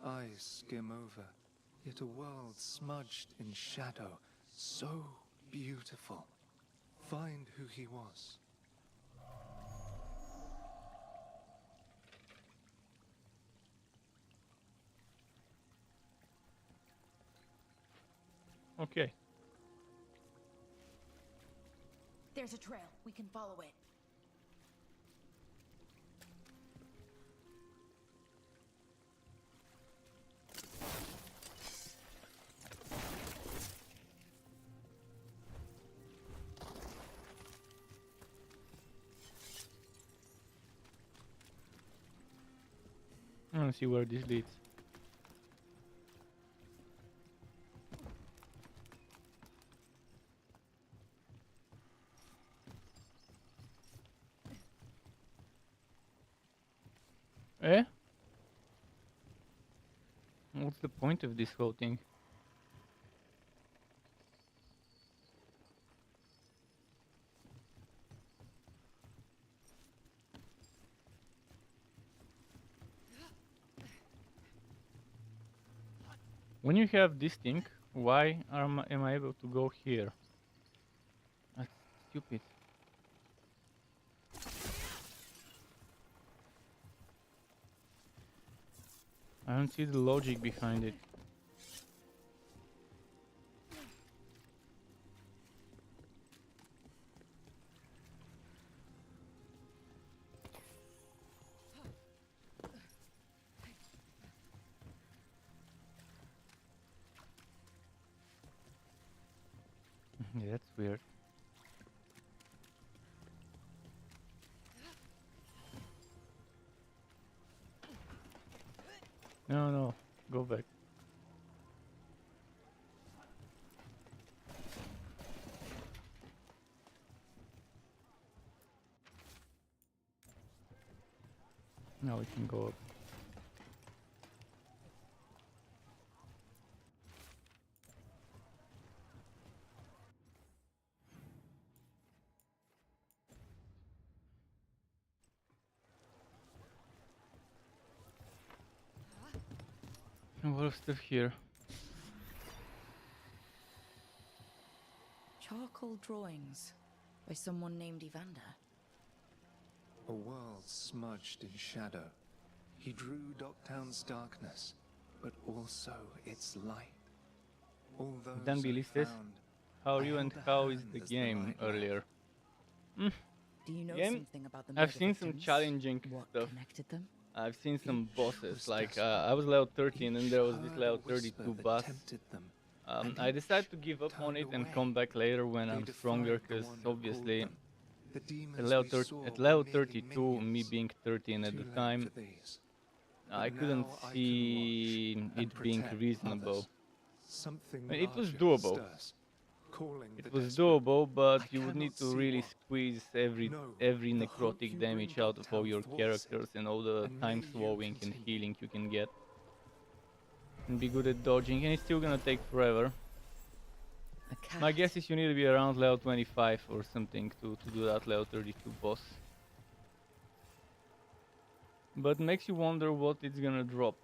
eyes skim over, yet a world smudged in shadow, so beautiful. Find who he was. Okay. There's a trail. We can follow it. I want to see where this leads. Eh? What's the point of this whole thing? When you have this thing, why am I able to go here? That's stupid. I don't see the logic behind it. Yeah, that's weird. No, no, go back. Now we can go up. A lot of stuff here. Charcoal drawings by someone named Evander. A world smudged in shadow. He drew Docktown's darkness, but also its light. Although Dan Billy says, how are you and how is the game earlier? Do you know Game, something about the I've murder seen some victims? challenging What stuff. connected them? I've seen some bosses, like I was level 13 and there was this level 32 boss. I decided to give up on it and come back later when I'm stronger, because obviously at level 32, me being 13 at the time, I couldn't see it being reasonable. It was doable. It was doable, but you would need to really squeeze every necrotic damage out of all your characters and all the time slowing and healing you can get. And be good at dodging, and it's still gonna take forever. My guess is you need to be around level 25 or something to do that level 32 boss. But makes you wonder what it's gonna drop.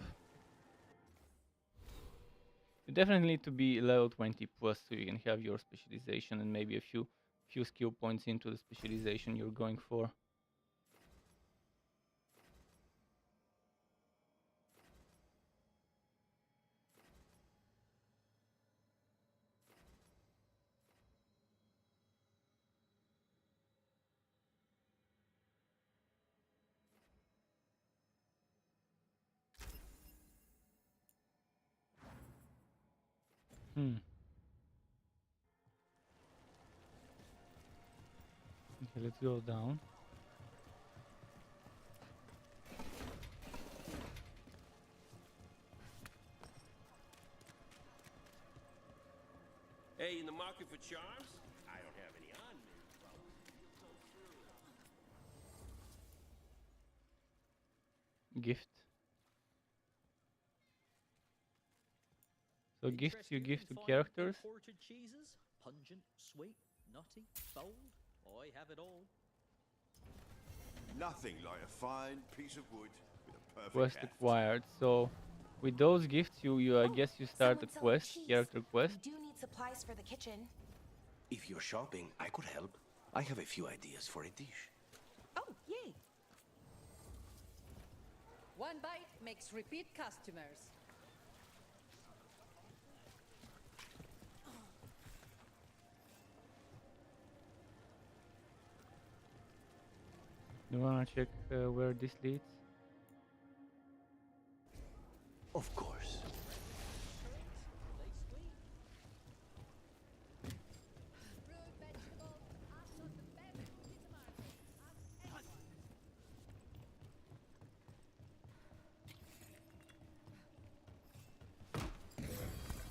You definitely need to be level 20 plus so you can have your specialization and maybe a few skill points into the specialization you're going for. Okay, let's go down. Hey, in the market for charms? I don't have any on me. Gift. So gifts you give to characters? Imported cheeses? Pungent, sweet, nutty, bold? I have it all. Nothing like a fine piece of wood with a perfect Quest haft. acquired. So with those gifts you I guess you start a quest, character quest. We do need supplies for the kitchen. If you're shopping, I could help. I have a few ideas for a dish. Oh, yay! One bite makes repeat customers. You wanna check where this leads? Of course.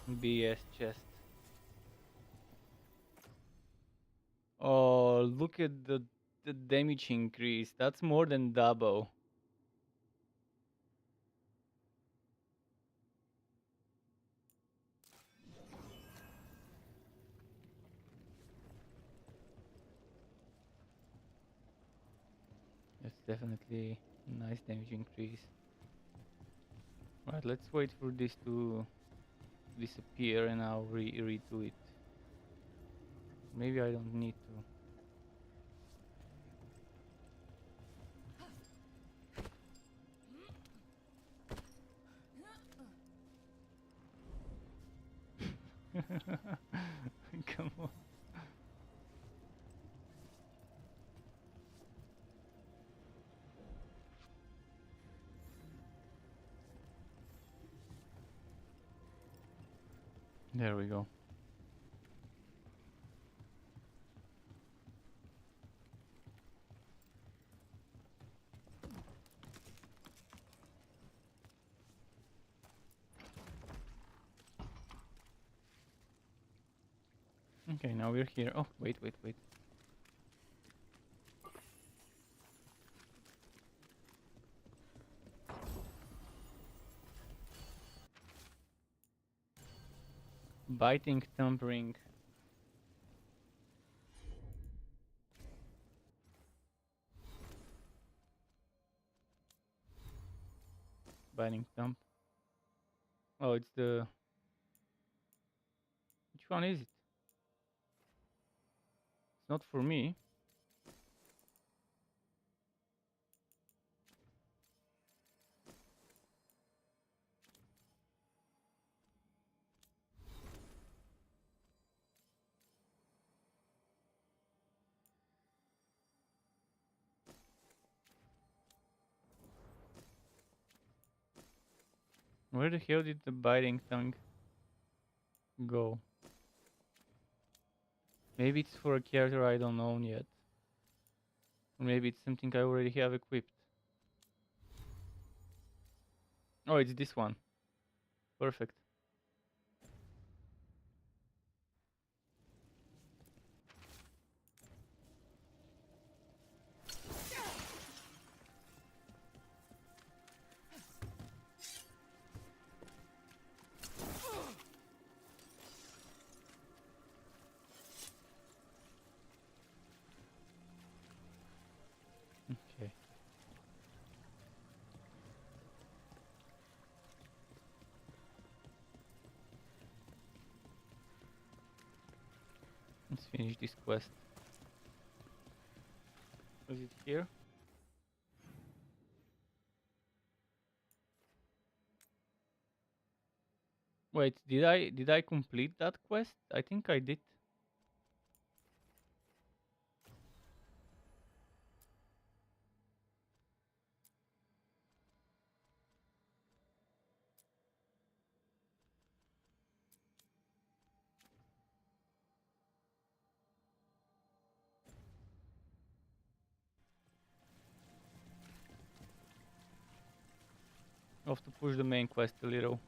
BS chest. Oh, look at the damage increase. That's more than double. That's definitely a nice damage increase. Right, let's wait for this to disappear and I'll redo it. Maybe I don't need to. Come on. There we go. Okay, now we're here. Oh, wait. Biting, tampering. Biting, thump. Oh, it's the... Which one is it? It's not for me. Where the hell did the biting tongue go? Maybe it's for a character I don't own yet. Or maybe it's something I already have equipped. Oh, it's this one. Perfect. Okay. Let's finish this quest. Was it here? Wait, did I complete that quest? I think I did. I'll have to push the main quest a little.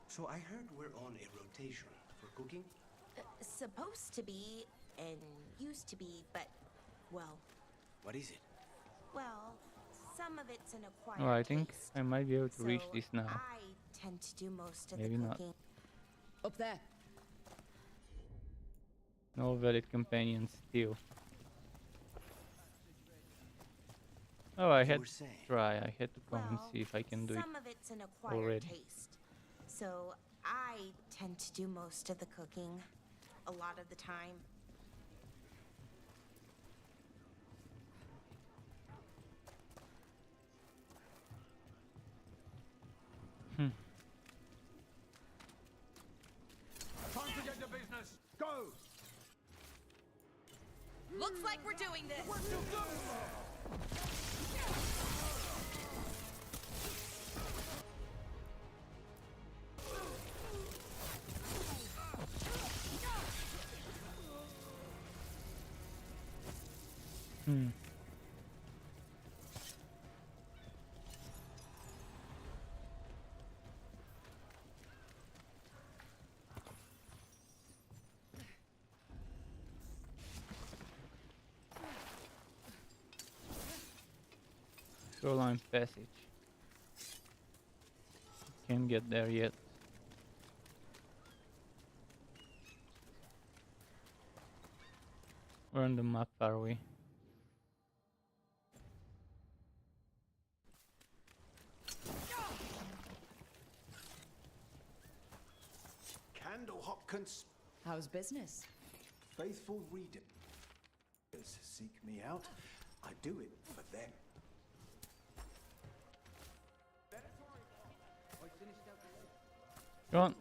So I heard we're on a rotation for cooking? Supposed to be, and used to be, but, well, What is it? well, some of it's an acquired Oh, I think taste. I might be able to reach So this now. I tend to do most of Maybe the not. cooking. Up there. No valid companions still. Oh, I had to try. I had to come and see if I can do it Some of it's an acquired already. taste. So I tend to do most of the cooking a lot of the time. Hmm. Time to get to business. Go! Looks like we're doing this. Hmm. Shoreline passage. Can't get there yet. Where on the map are we? Candle Hopkins. How's business? Faithful readers seek me out. I do it for them. Go on.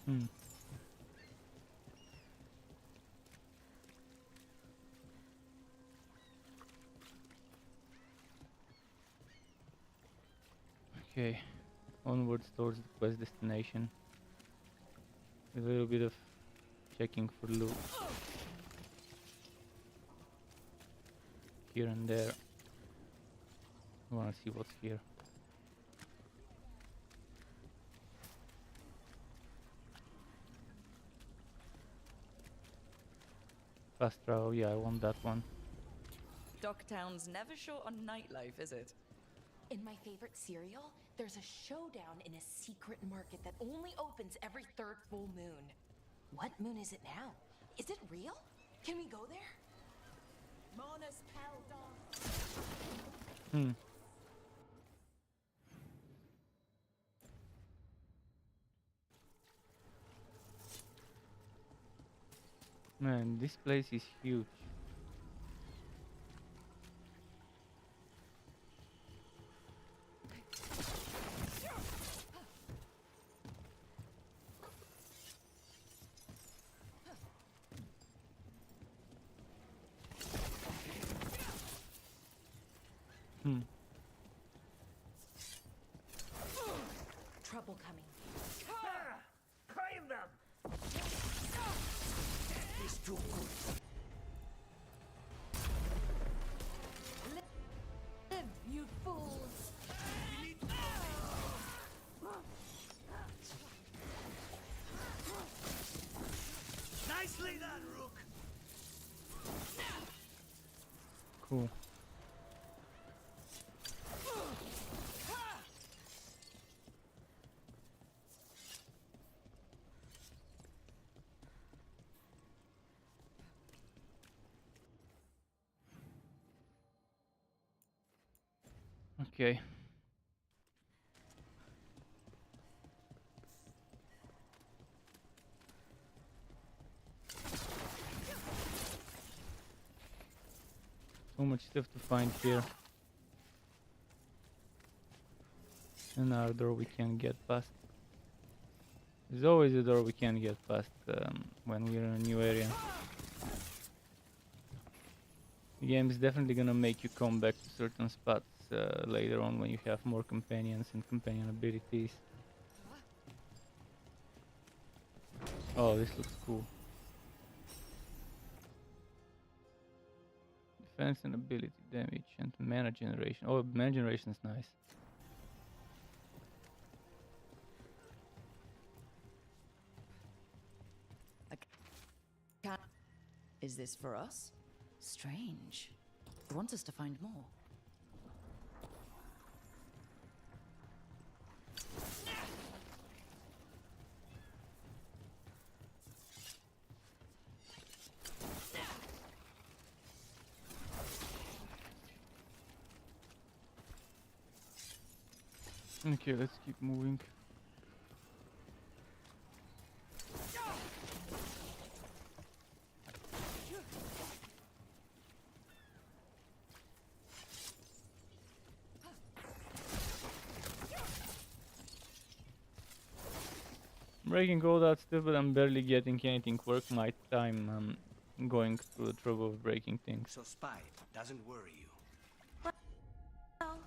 Hmm. Okay, onwards towards the quest destination. With a little bit of checking for loot here and there. I wanna see what's here. Fast travel, yeah, I want that one. Docktown's never short on nightlife, is it? In my favorite cereal, there's a showdown in a secret market that only opens every third full moon. What moon is it now? Is it real? Can we go there? Mona's Peldon. Hmm. Man, this place is huge. Nicely done, Rook. Cool. Okay. So much stuff to find here. Another door we can get past. There's always a door we can get past when we're in a new area. The game is definitely gonna make you come back to certain spots later on when you have more companions and companion abilities. Oh, this looks cool. Defense and ability damage and mana generation. Oh, mana generation is nice. Is this for us? Strange. It wants us to find more. Okay, let's keep moving. Breaking all that stuff, but I'm barely getting anything worth my time going through the trouble of breaking things. So spy doesn't worry you. Well,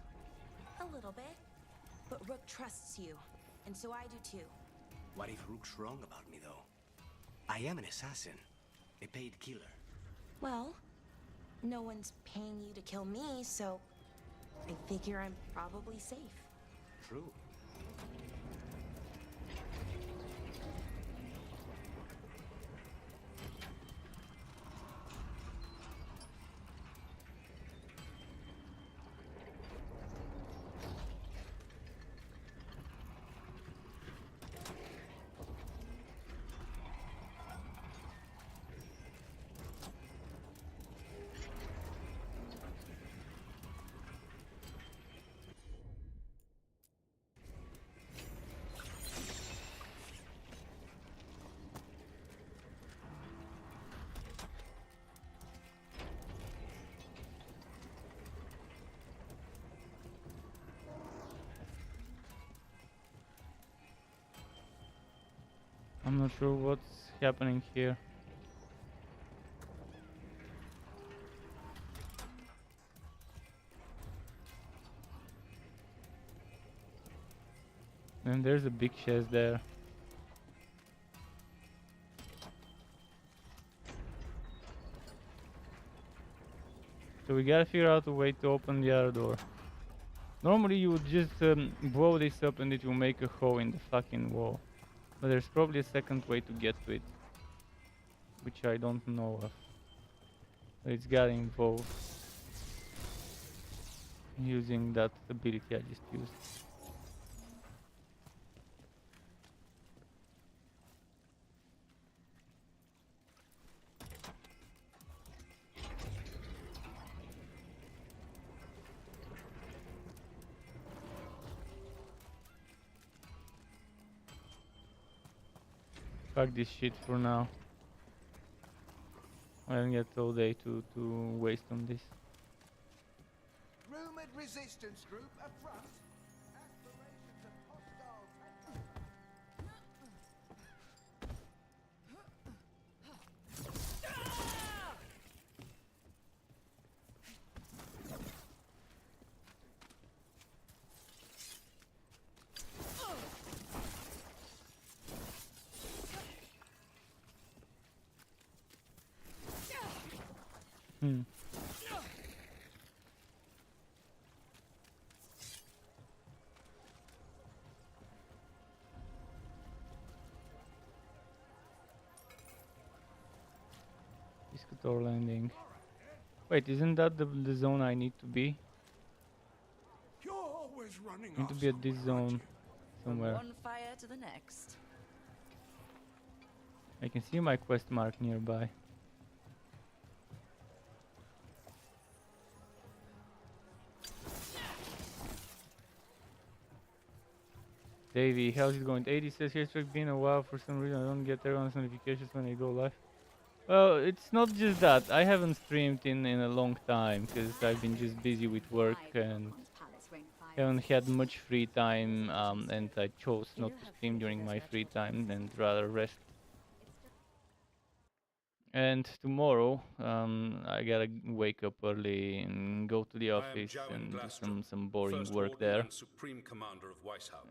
a little bit. But Rook trusts you, and so I do too. What if Rook's wrong about me, though? I am an assassin, a paid killer. Well, no one's paying you to kill me, so I figure I'm probably safe. True. I'm not sure what's happening here. And there's a big chest there. So we gotta figure out a way to open the other door. Normally you would just blow this up and it will make a hole in the fucking wall. But there's probably a second way to get to it, which I don't know of. But it's gotta involve using that ability I just used. Fuck this shit for now. I don't get all day to waste on this. Rumored resistance group up front. Aspirations of hostile Piscator landing. Wait, isn't that the zone I need to be? You're always running I need to be at this zone somewhere. From one fire to the next. I can see my quest mark nearby. Davey, how's it going? 80 says here's been a while. For some reason I don't get everyone's notifications when I go live. Well, it's not just that. I haven't streamed in a long time because I've been just busy with work and haven't had much free time, and I chose not to stream during my free time and rather rest. And tomorrow, I gotta wake up early and go to the office and do some boring work there.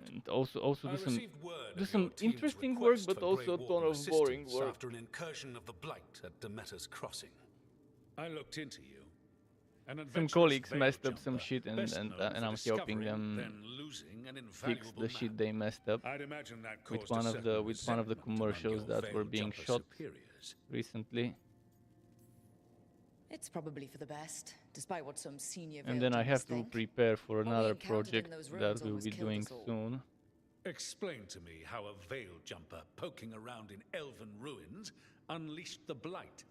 And also do some interesting work, but also a ton of boring work. After an incursion of the Blight at Demeter's Crossing. I looked into you. Some colleagues messed up some shit and I'm helping them fix the shit they messed up with one of the commercials that were being shot recently. It's probably for the best, despite what some senior And then I have to think. prepare for another encountered in project those that ruins we'll almost be killed doing us all. soon. Explain to me how a veil jumper poking around in elven ruins unleashed the Blight.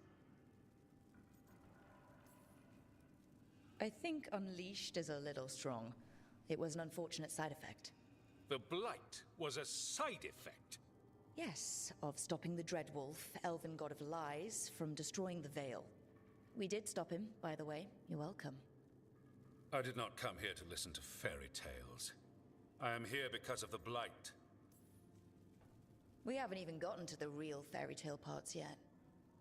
I think unleashed is a little strong. It was an unfortunate side effect. The Blight was a side effect. Yes, of stopping the Dreadwolf, elven god of lies, from destroying the Veil. We did stop him, by the way. You're welcome. I did not come here to listen to fairy tales. I am here because of the Blight. We haven't even gotten to the real fairy tale parts yet.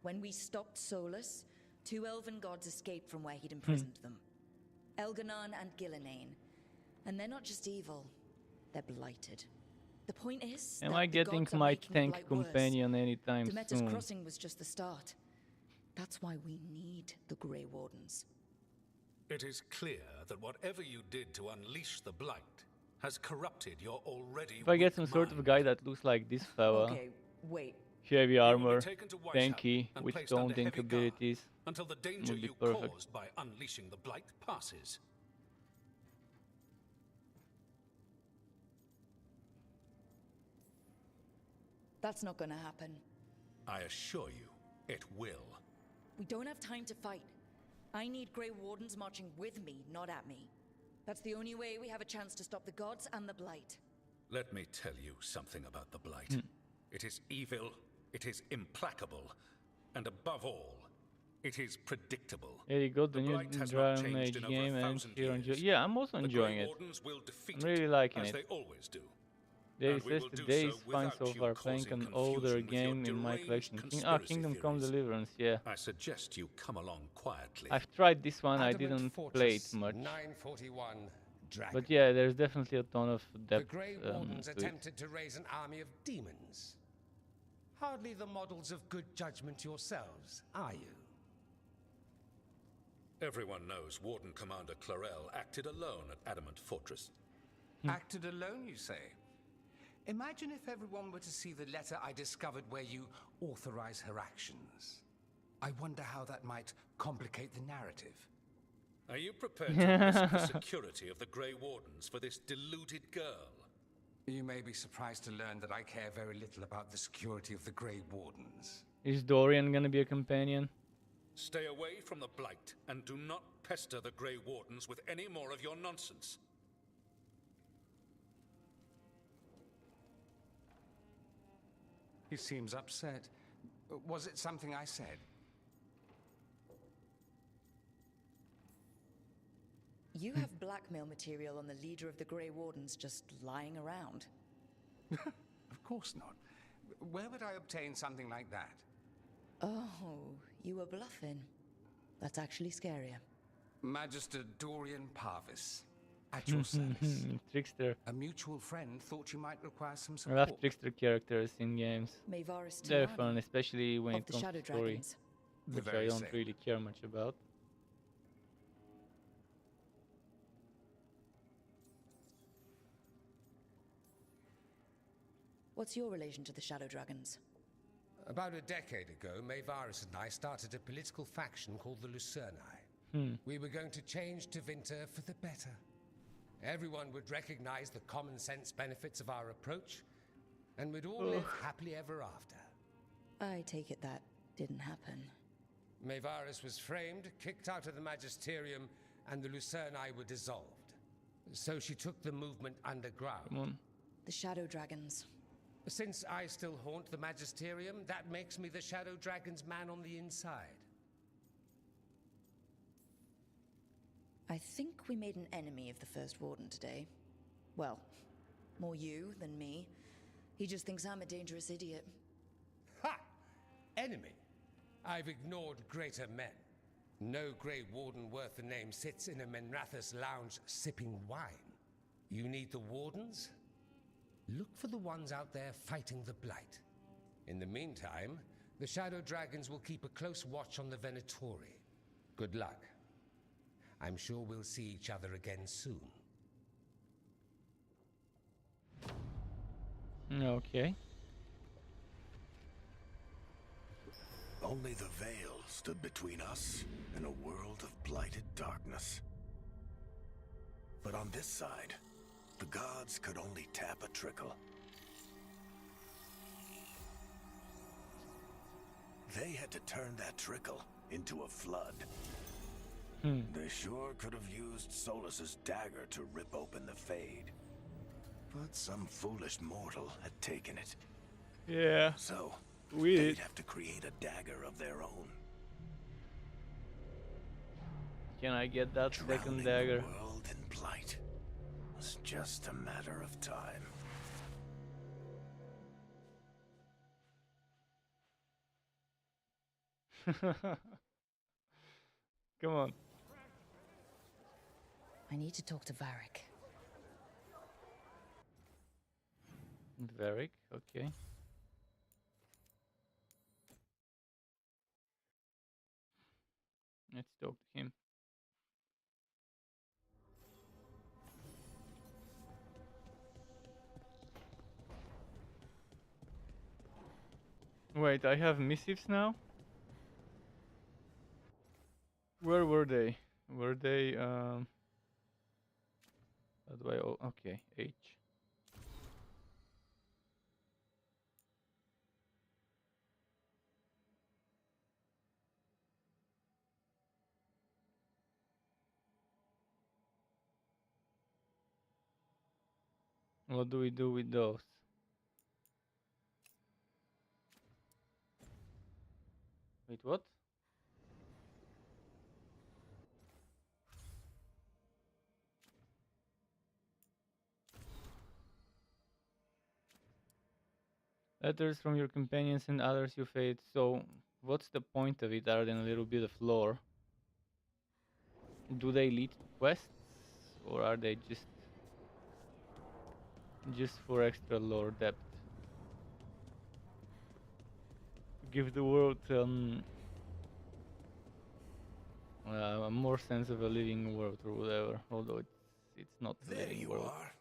When we stopped Solus, 2 elven gods escaped from where he'd imprisoned them. Elganon and Gillenane. And they're not just evil, they're blighted. The point is, Am that I the getting gods are my making the tank Blight worse. companion anytime Demeter's soon? Crossing was just the start. That's why we need the Grey Wardens. It is clear that whatever you did to unleash the Blight has corrupted your already If I get some weak sort of mind. guy that looks like this fella, Okay, wait. heavy armor, taken to White tanky, House and with placed under stone tank heavy guard abilities, until the danger would be you perfect. caused by unleashing the Blight passes. That's not gonna happen. I assure you, it will. We don't have time to fight. I need Grey Wardens marching with me, not at me. That's the only way we have a chance to stop the gods and the Blight. Let me tell you something about the Blight. It is evil, it is implacable, and above all, it is predictable. There you go, the new Blight has not Dragon changed Age in over game, and 1,000 here on years. yeah, I'm also The enjoying Grey it. Wardens will defeat I'm really it, liking as it. they always do. David And we says will do today so is fine without so you far, playing causing an older confusion with your game in my deranged collection. conspiracy Kingdom Come theories. Deliverance, yeah. I suggest you come along quietly. I've tried this one, I Adamant didn't Fortress, play it much. 941 Dragon. But yeah, there's definitely a ton of The depth Grey to Wardens it. attempted to raise an army of demons. Hardly the models of good judgment yourselves, are you? Everyone knows Warden Commander Clarel acted alone at Adamant Fortress. Acted alone, you say? Imagine if everyone were to see the letter I discovered where you authorize her actions. I wonder how that might complicate the narrative. Are you prepared to risk the security of the Grey Wardens for this deluded girl? You may be surprised to learn that I care very little about the security of the Grey Wardens. Is Dorian gonna be a companion? Stay away from the Blight, and do not pester the Grey Wardens with any more of your nonsense. He seems upset. Was it something I said? You have blackmail material on the leader of the Grey Wardens just lying around. Of course not. Where would I obtain something like that? Oh, you were bluffing. That's actually scarier. Magister Dorian Parvis, at your service. Trickster. A mutual friend thought you might require some I support. love trickster characters in games. Mayvaris They're Tirani fun, especially when of it the comes Shadow to story, Dragons. The which I very don't same. really care much about. What's your relation to the Shadow Dragons? About a decade ago, Maevaris and I started a political faction called the Lucerni. We were going to change Tevinter for the better. Everyone would recognize the common sense benefits of our approach, and we'd all live happily ever after. I take it that didn't happen. Maevaris was framed, kicked out of the Magisterium, and the Lucerni were dissolved. So she took the movement underground. The Shadow Dragons. Since I still haunt the Magisterium, that makes me the Shadow Dragon's man on the inside. I think we made an enemy of the First Warden today. Well, more you than me. He just thinks I'm a dangerous idiot. Ha! Enemy? I've ignored greater men. No Grey Warden worth the name sits in a Menrathus lounge sipping wine. You need the Wardens? Look for the ones out there fighting the Blight. In the meantime, the Shadow Dragons will keep a close watch on the Venatori. Good luck. I'm sure we'll see each other again soon. Okay. Only the veil stood between us and a world of blighted darkness. But on this side, the gods could only tap a trickle. They had to turn that trickle into a flood. They sure could have used Solus's dagger to rip open the Fade. But some foolish mortal had taken it. Yeah. So, weird. they'd have to create a dagger of their own. Can I get that second Drowning dagger? the world in blight was just a matter of time. Come on. I need to talk to Varric. Varric, okay. Let's talk to him. Wait, I have missives now? Where were they? Were they, how do I, okay, H. What do we do with those? Wait, what? Letters from your companions and others you fade. So, what's the point of it other than a little bit of lore? Do they lead to quests, or are they just for extra lore depth? Give the world a more sense of a living world or whatever. Although it's not. a There living you world. are.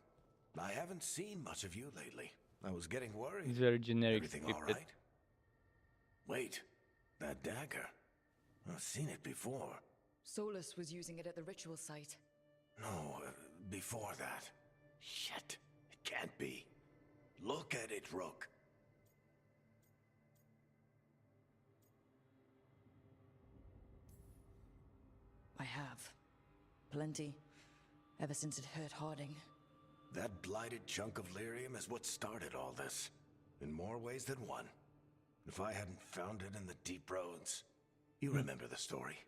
I haven't seen much of you lately. I was getting worried. It's very generic. Everything all scripted. right? Wait, that dagger. I've seen it before. Solus was using it at the ritual site. No, before that. Shit, it can't be. Look at it, Rook. I have. Plenty. Ever since it hurt Harding. That blighted chunk of lyrium is what started all this. In more ways than one. If I hadn't found it in the deep roads. You remember the story.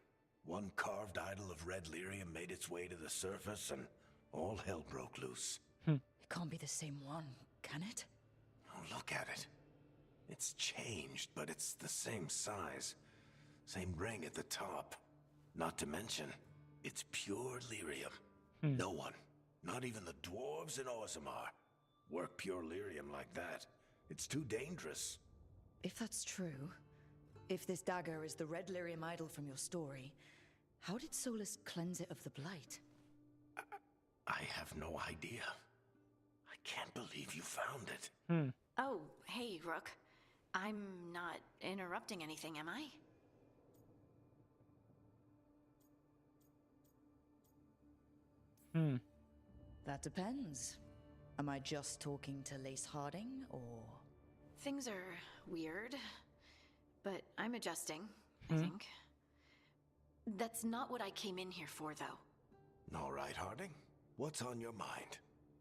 One carved idol of red lyrium made its way to the surface and all hell broke loose. It can't be the same one, can it? Oh, look at it. It's changed, but it's the same size. Same ring at the top. Not to mention, it's pure lyrium. No one, not even the dwarves in Orzammar, work pure lyrium like that. It's too dangerous. If that's true, if this dagger is the red lyrium idol from your story, how did Solus cleanse it of the blight? I have no idea. I can't believe you found it. Oh, hey, Rook. I'm not interrupting anything, am I? That depends. Am I just talking to Lace Harding, or...? Things are weird, but I'm adjusting, I think. That's not what I came in here for, though. All right, Harding. What's on your mind?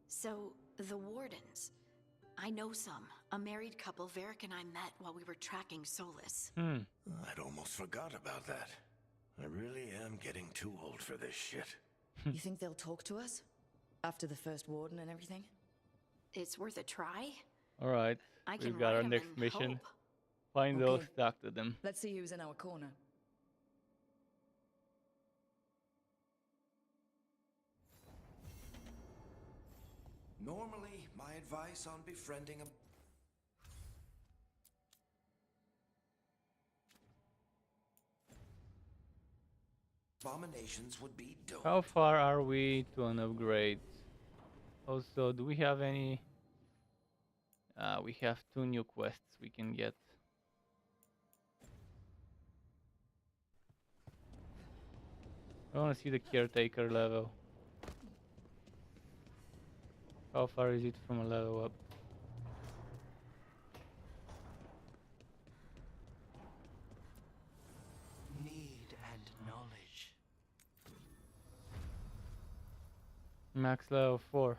So, the Wardens. I know some. A married couple Varric and I met while we were tracking Solus. I'd almost forgot about that. I really am getting too old for this shit. You think they'll talk to us? After the first warden and everything? It's worth a try. Alright, we've got our next mission. Find those, talk to them. Let's see who's in our corner. Normally, my advice on befriending a... abominations would be dope. How far are we to an upgrade? Also, do we have any... we have 2 new quests we can get. I want to see the caretaker level. How far is it from a level up? Need and knowledge. Max level 4.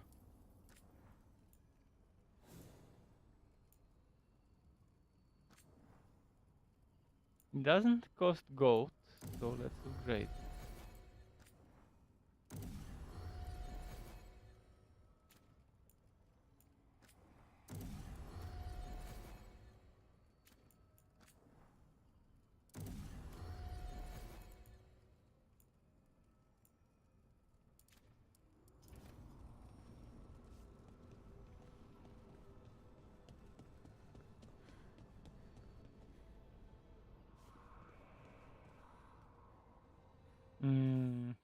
It doesn't cost gold, so that's great.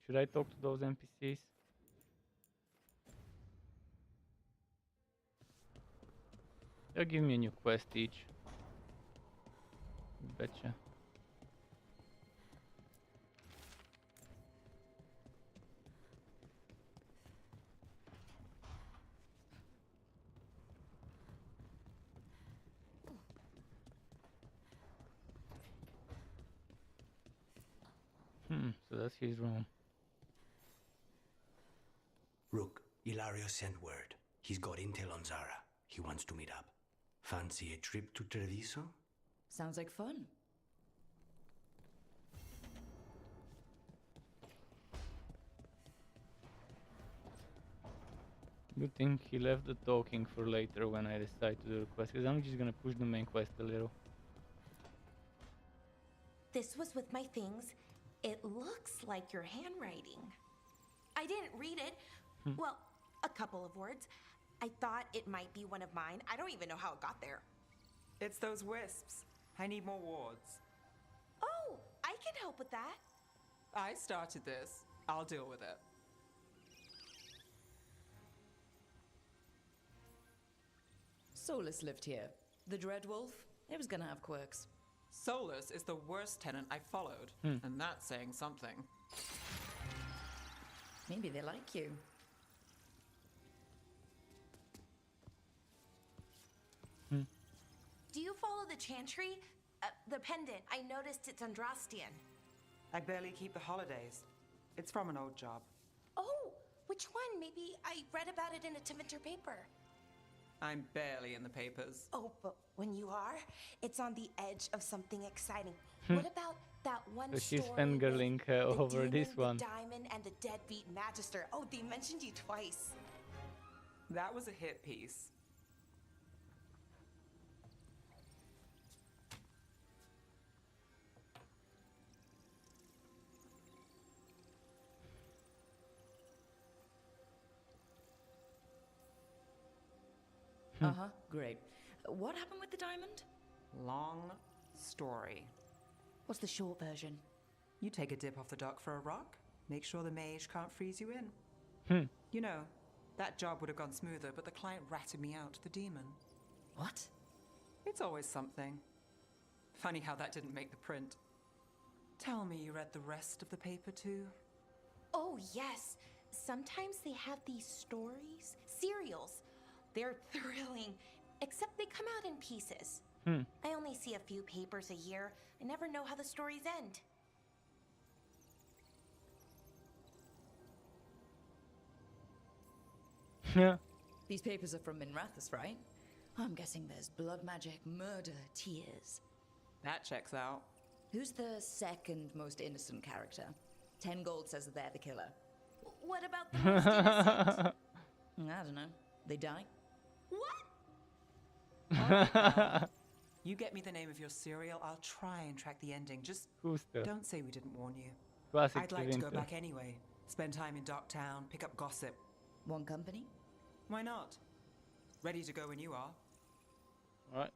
Should I talk to those NPCs? They'll give me a new quest each. Betcha. So that's his room. Rook, Ilario sent word. He's got intel on Zara. He wants to meet up. Fancy a trip to Treviso? Sounds like fun. Good thing he left the talking for later when I decide to do the quest, because I'm just gonna push the main quest a little. This was with my things. It looks like your handwriting. I didn't read it. Well, a couple of words. I thought it might be one of mine. I don't even know how it got there. It's those wisps. I need more wards. Oh, I can help with that. I started this. I'll deal with it. Solus lived here. The Dreadwolf, it was gonna have quirks. Solus is the worst tenant I followed, and that's saying something. Maybe they like you. Do you follow the chantry? The pendant. I noticed it's Andrastian. I barely keep the holidays. It's from an old job. Oh, which one? Maybe I read about it in a Timenter paper. I'm barely in the papers. Oh, but when you are, it's on the edge of something exciting. What about that one So she's story fangirling with the over demon, this one. the diamond, and the deadbeat magister? Oh, they mentioned you twice. That was a hit piece. Great. What happened with the diamond? Long story. What's the short version? You take a dip off the dock for a rock, make sure the mage can't freeze you in. You know, that job would have gone smoother, but the client ratted me out to the demon. What? It's always something. Funny how that didn't make the print. Tell me you read the rest of the paper too? Oh, yes. Sometimes they have these stories, serials. They're thrilling, except they come out in pieces. I only see a few papers a year. I never know how the stories end. Yeah. These papers are from Minrathous, right? I'm guessing there's blood magic, murder, tears. That checks out. Who's the second most innocent character? 10 gold says they're the killer. What about the most innocent? I don't know. They die? What? You get me the name of your serial, I'll try and track the ending. Just don't say we didn't warn you. Classic I'd like to go Winter. back anyway. Spend time in Darktown, pick up gossip. One company? Why not? Ready to go when you are. Alright.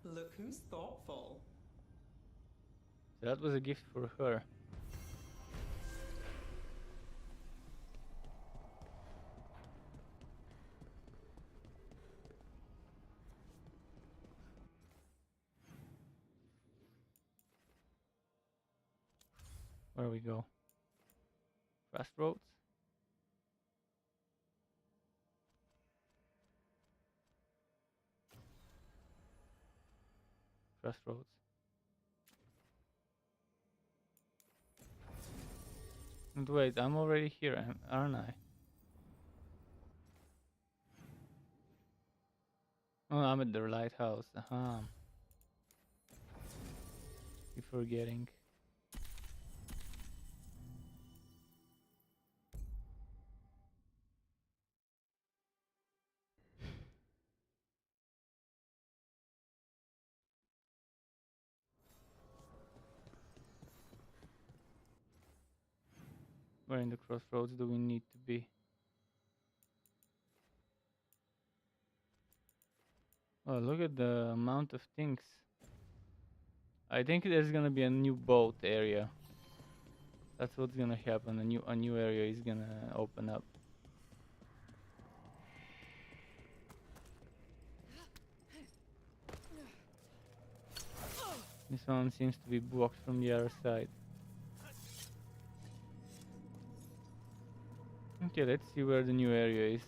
Look who's thoughtful. So that was a gift for her. Where we go? Crossroads? Crossroads. And wait, I'm already here, aren't I? Oh, I'm at the lighthouse. Keep forgetting. Where in the crossroads do we need to be? Oh, look at the amount of things. I think there's gonna be a new boat area. That's what's gonna happen. A new area is gonna open up. This one seems to be blocked from the other side. Okay, let's see where the new area is.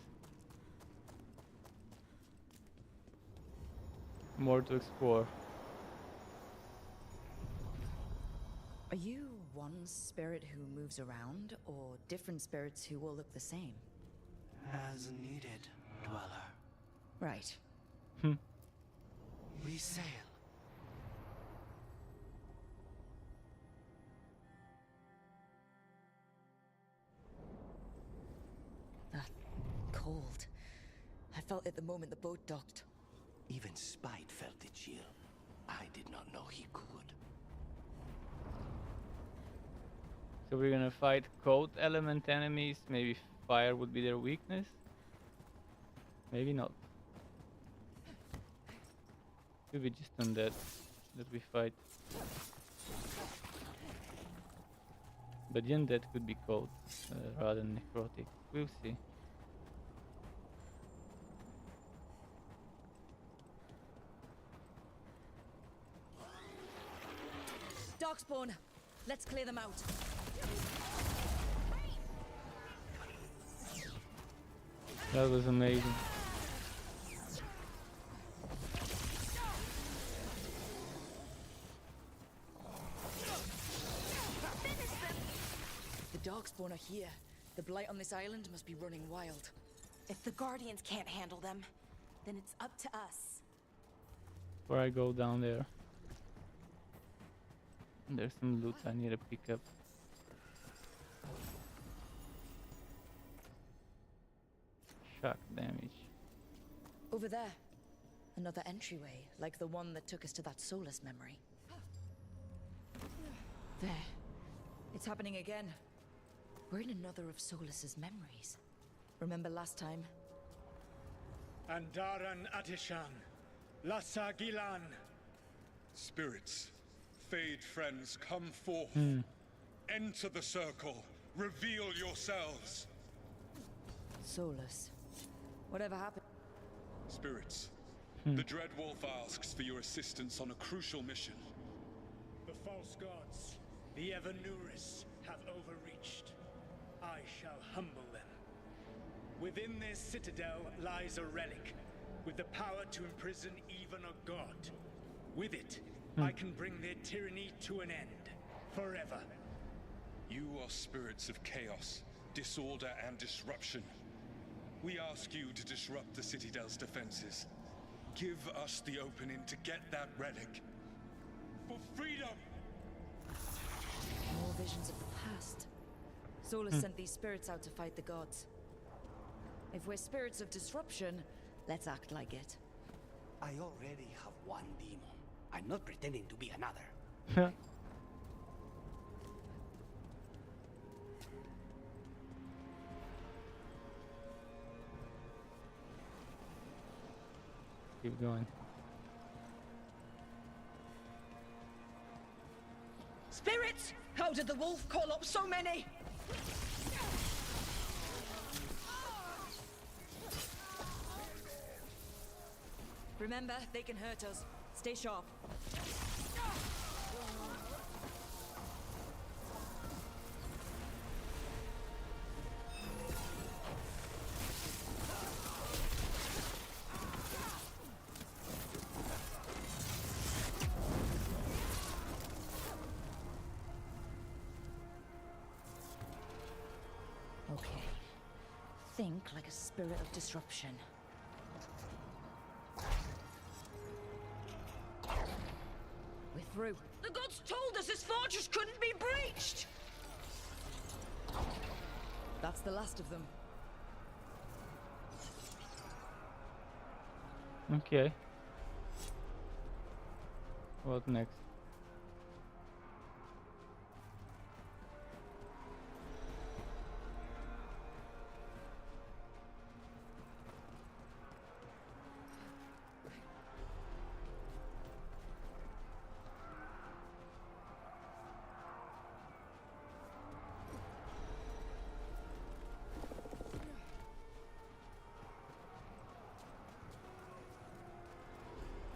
More to explore. Are you one spirit who moves around, or different spirits who all look the same? As needed, Dweller. Right. We sail. That cold. I felt it the moment the boat docked. Even Spite felt the chill. I did not know he could. So we're gonna fight cold element enemies. Maybe fire would be their weakness. Maybe not. Could be just undead that we fight. But the undead could be cold rather than necrotic. We'll see. Darkspawn! Let's clear them out. That was amazing. The Darkspawn are here. The blight on this island must be running wild. If the Guardians can't handle them, then it's up to us. Before I go down there, there's some loot I need to pick up. Shock damage. Over there. Another entryway, like the one that took us to that Solus memory. There. It's happening again. We're in another of Solus's memories. Remember last time? Andaran Atishan, Lassa Gilan, Spirits, Fade friends, come forth. Enter the circle. Reveal yourselves. Solus. Whatever happened? Spirits, the Dread Wolf asks for your assistance on a crucial mission. The false gods, the Evanuris, have overreached. I shall humble them. Within this citadel lies a relic, with the power to imprison even a god. With it, I can bring their tyranny to an end, forever. You are spirits of chaos, disorder, and disruption. We ask you to disrupt the Citadel's defenses. Give us the opening to get that relic. For freedom! More visions of the past. Solus sent these spirits out to fight the gods. If we're spirits of disruption, let's act like it. I already have one demon. I'm not pretending to be another. Keep going. Spirits! How did the wolf call up so many? Remember, they can hurt us. Stay sharp. Okay. Think like a spirit of disruption. We're through. The gods told us this fortress couldn't be breached! That's the last of them. Okay. What next?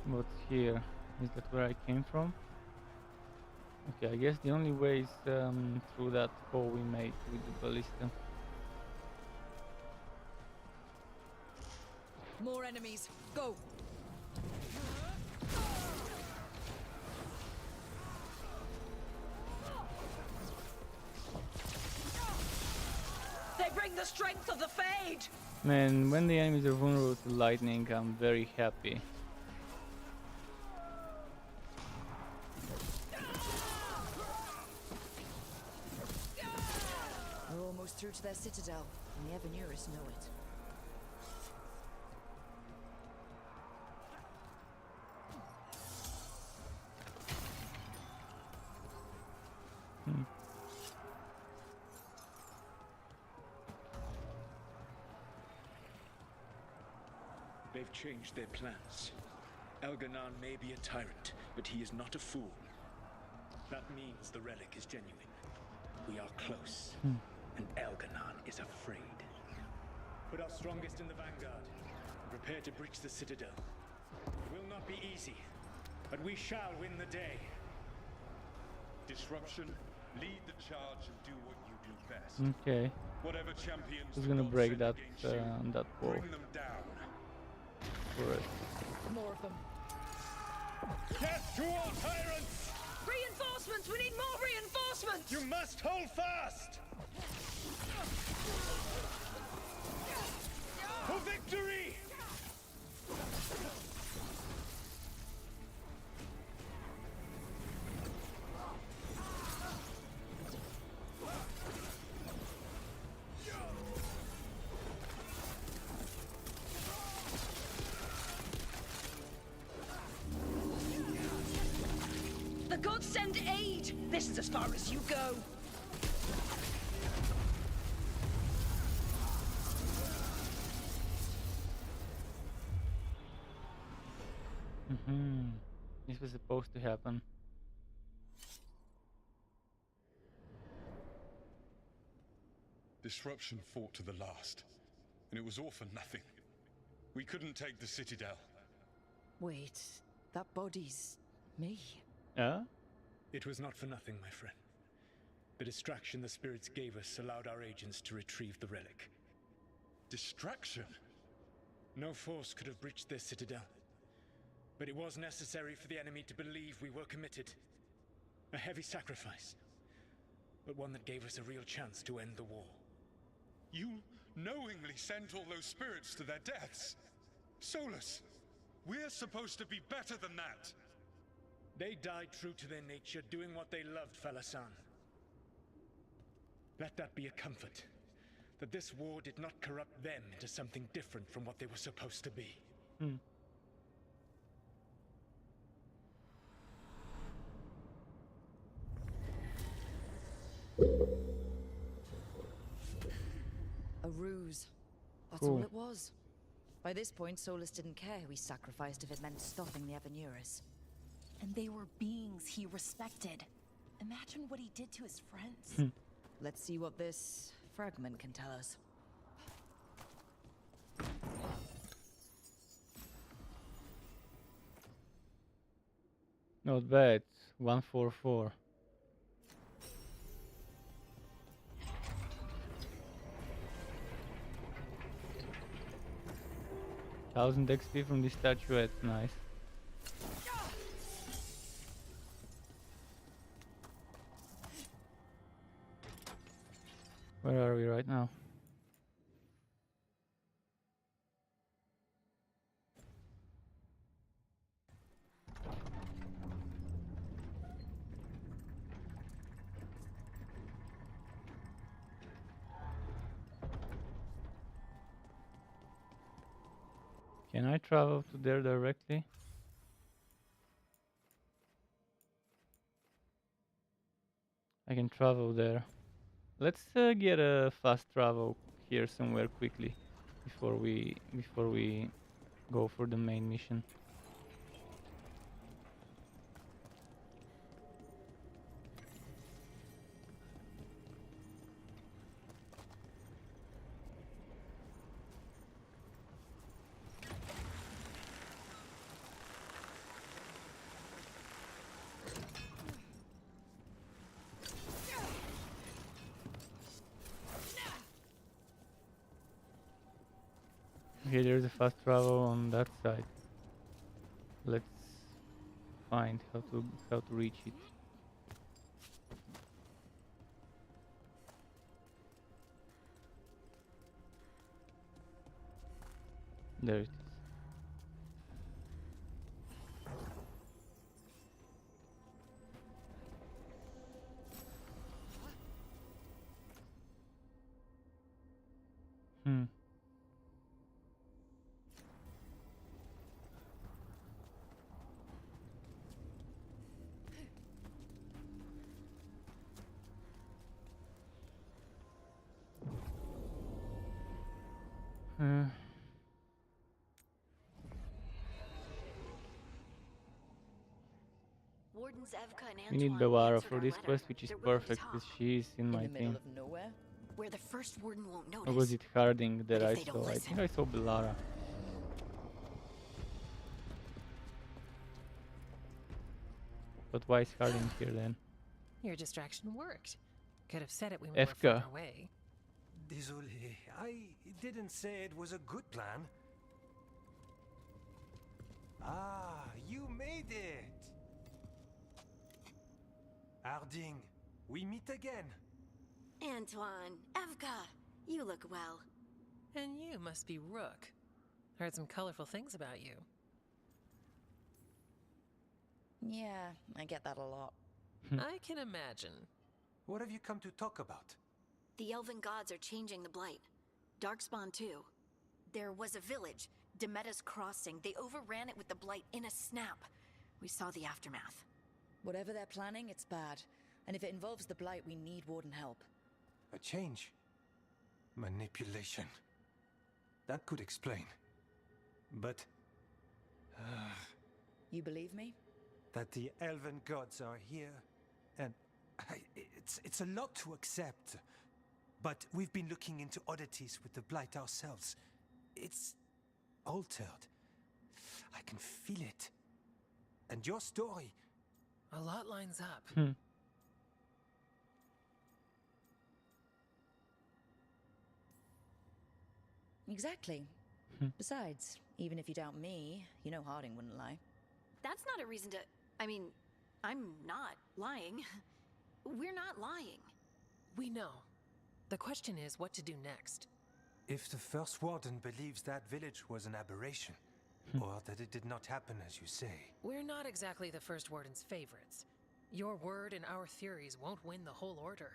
What's here? Is that where I came from? Okay, I guess the only way is through that hole we made with the ballista. More enemies. Go! They bring the strength of the Fade! Man, when the enemies are vulnerable to lightning, I'm very happy. We're almost through to their citadel, and the Evanuris know it. They've changed their plans. Elganon may be a tyrant, but he is not a fool. That means the relic is genuine. We are close, and Elganon is afraid. Put our strongest in the vanguard, and prepare to breach the citadel. It will not be easy, but we shall win the day. Disruption, lead the charge and do what you do best. Okay. Whatever champions Who's the gonna gods break send that against you, that wall? bring them down. For us. More of them. Death to all tyrants! Reinforcements! We need more reinforcements! You must hold fast! For victory! The gods send aid! This is as far as you go! This was supposed to happen. Disruption fought to the last, and it was all for nothing. We couldn't take the Citadel. Wait, that body's me. Yeah? It was not for nothing, my friend. The distraction the spirits gave us allowed our agents to retrieve the relic. Distraction? No force could have breached this Citadel. But it was necessary for the enemy to believe we were committed. A heavy sacrifice, but one that gave us a real chance to end the war. You knowingly sent all those spirits to their deaths. Solus, we're supposed to be better than that. They died true to their nature, doing what they loved, Falasan. Let that be a comfort, that this war did not corrupt them into something different from what they were supposed to be. A ruse. That's Cool. all it was. By this point, Solus didn't care who he sacrificed if it meant stopping the Evanurus. And they were beings he respected. Imagine what he did to his friends. Let's see what this fragment can tell us. Not bad. 144. Thousand XP from this statuette, nice. Where are we right now? Can I travel to there directly? I can travel there. Let's get a fast travel here somewhere quickly before we go for the main mission. Okay, there's a fast travel on that side. Let's find how to reach it. There it is. Wardens Evka and We need Antoine Bavara answered for our this letter. quest, which is They're willing to perfect talk. because she's in my In the team. middle of nowhere? Where the first warden won't notice. Or was it Harding that But I if they don't saw? I listen- think I saw Belara. But why is Harding here then? Your distraction worked. Could have said it when we Efka. were further away. Désolé, I didn't say it was a good plan. Ah, you made it! Harding, we meet again. Antoine, Evka, you look well. And you must be Rook. Heard some colorful things about you. Yeah, I get that a lot. I can imagine. What have you come to talk about? The elven gods are changing the blight. Darkspawn too. There was a village, Demeta's Crossing. They overran it with the blight in a snap. We saw the aftermath. Whatever they're planning, it's bad. And if it involves the Blight, we need Warden help. A change? Manipulation. That could explain. But... You believe me? that the elven gods are here, and it's a lot to accept. But we've been looking into oddities with the blight ourselves. It's altered. I can feel it. And your story, A lot lines up. Exactly. Besides, even if you doubt me, you know Harding wouldn't lie. That's not a reason to... I mean, I'm not lying. We're not lying. We know. The question is what to do next. if the First Warden believes that village was an aberration, or that it did not happen as you say. We're not exactly the First Warden's favorites. Your word and our theories won't win the whole order.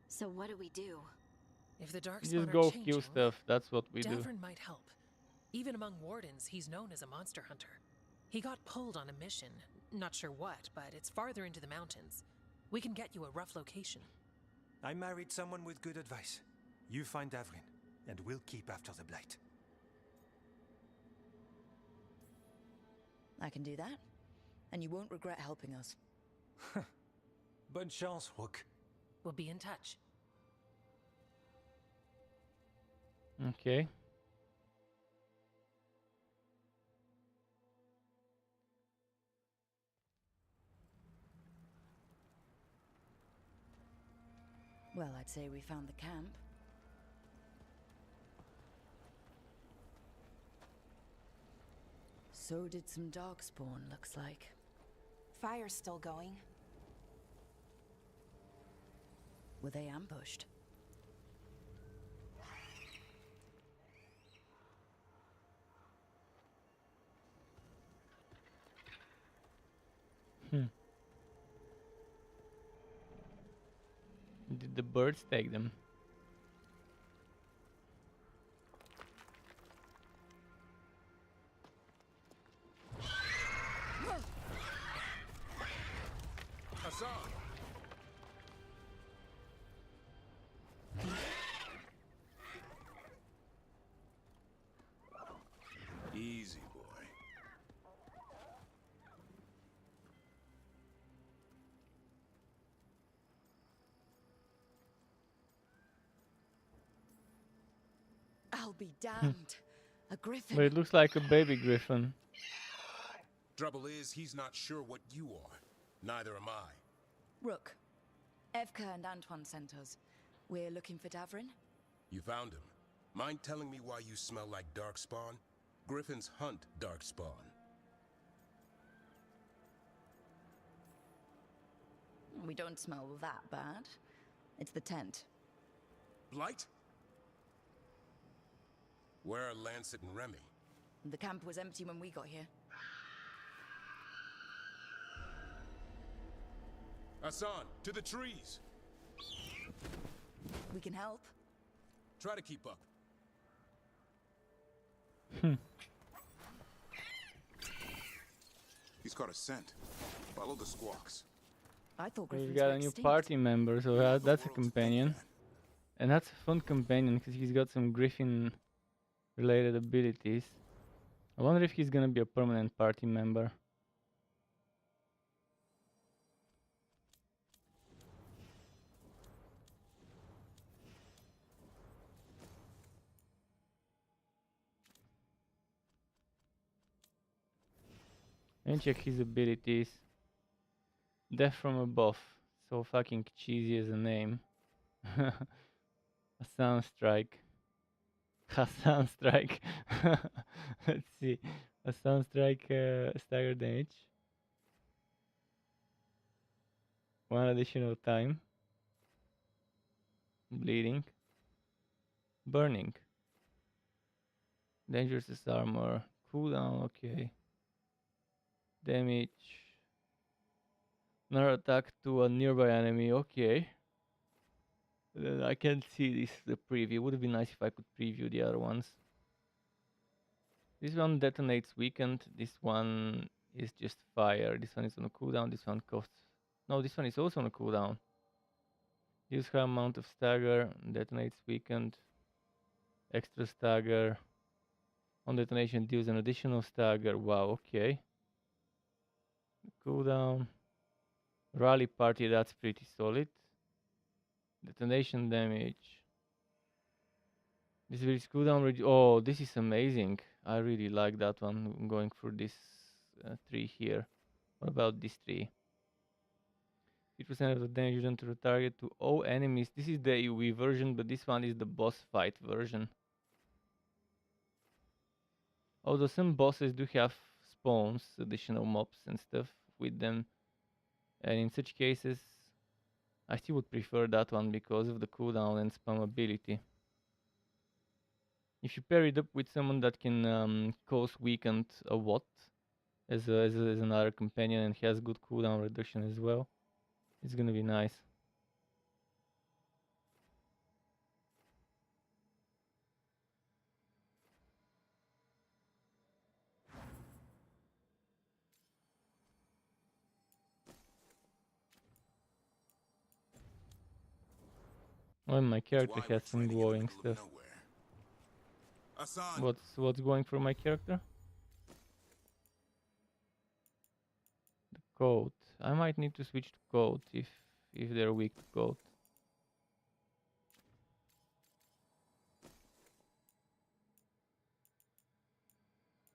So what do we do? If the Darkspawn Just are go changing, kill stuff, that's what we do. Davrin might help. Even among wardens, he's known as a monster hunter. He got pulled on a mission. Not sure what, but it's farther into the mountains. We can get you a rough location. I married someone with good advice. You find Davrin, and we'll keep after the Blight. I can do that, and you won't regret helping us. Bonne chance, Rook. We'll be in touch. Okay. Well, I'd say we found the camp. So did some Darkspawn, looks like. Fire's still going. Were they ambushed? Did the birds take them? Easy, boy. I'll be damned. A griffin. But it looks like a baby griffin. Trouble is, he's not sure what you are. Neither am I. Rook. Evka and Antoine sent us. We're looking for Davrin. You found him. Mind telling me why you smell like Darkspawn? Griffins hunt Darkspawn. We don't smell that bad. It's the tent. Blight? Where are Lancet and Remy? The camp was empty when we got here. Hassan, to the trees! We can help. Try to keep up. He's got a scent. Follow the squawks. I thought We've griffins got were a new extinct. party member, so that's a companion. And that's a fun companion because he's got some griffin related abilities. I wonder if he's gonna be a permanent party member. And check his abilities. Death from above. So fucking cheesy as a name. Hassan strike. Hassan strike. Let's see. Hassan strike stagger damage. 1 additional time. Bleeding. Burning. Dangerous armor. Cooldown, okay. Damage. Another attack to a nearby enemy, okay. I can't see this the preview. Would have been nice if I could preview the other ones. This one detonates weakened. This one is just fire. This one is on a cooldown. This one costs. No, this one is also on a cooldown. Use high amount of stagger. Detonates weakened. Extra stagger. On detonation, deals an additional stagger. Wow, okay. Cooldown. Rally party, that's pretty solid. Detonation damage. This will cooldown. Oh, this is amazing. I really like that one. I'm going for this tree here. What about this tree? 50% of the damage done to the target to all enemies. This is the AoE version, but this one is the boss fight version. Although some bosses do have spawns, additional mobs and stuff with them. And in such cases, I still would prefer that one because of the cooldown and spam ability. If you pair it up with someone that can cause weakened a watt as another companion and has good cooldown reduction as well, it's gonna be nice. Well, my character has some glowing stuff. What's going for my character? The code. I might need to switch to code if they're weak to code.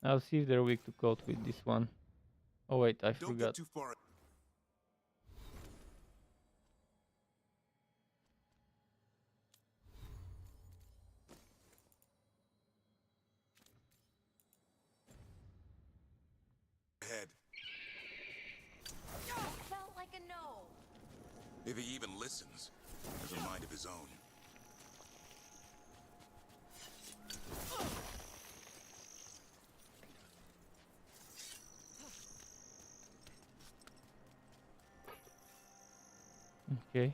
I'll see if they're weak to code with this one. Oh wait, I forgot. Head. Felt like a no. If he even listens, has a mind of his own. Okay.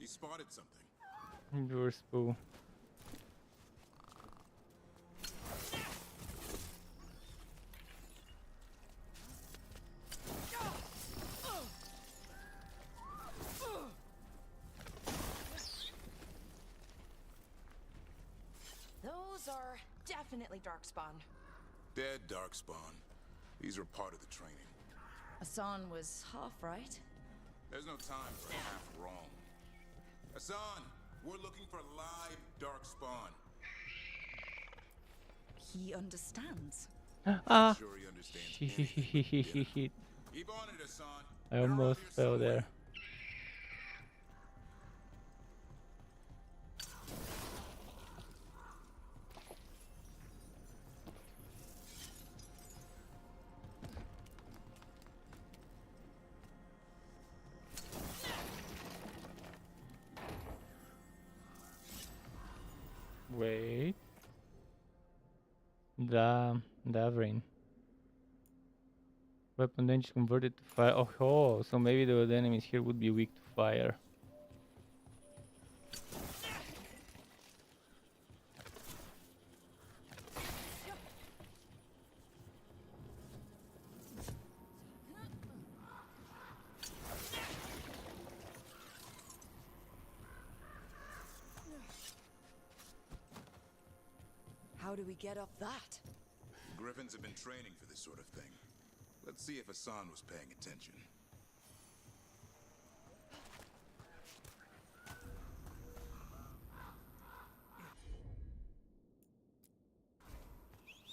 He spotted something. Your spool. Those are definitely Darkspawn. Dead Darkspawn. These are part of the training. Hassan was half right. There's no time for half wrong. Hassan, we're looking for live Darkspawn. He understands. Ah! Sure he understands. Keep on it, Hassan. I almost fell there. Wait. Davrin. Weapon damage converted to fire. Oh, so maybe the enemies here would be weak to fire. How do we get up that? Griffins have been training for this sort of thing. Let's see if Hassan was paying attention.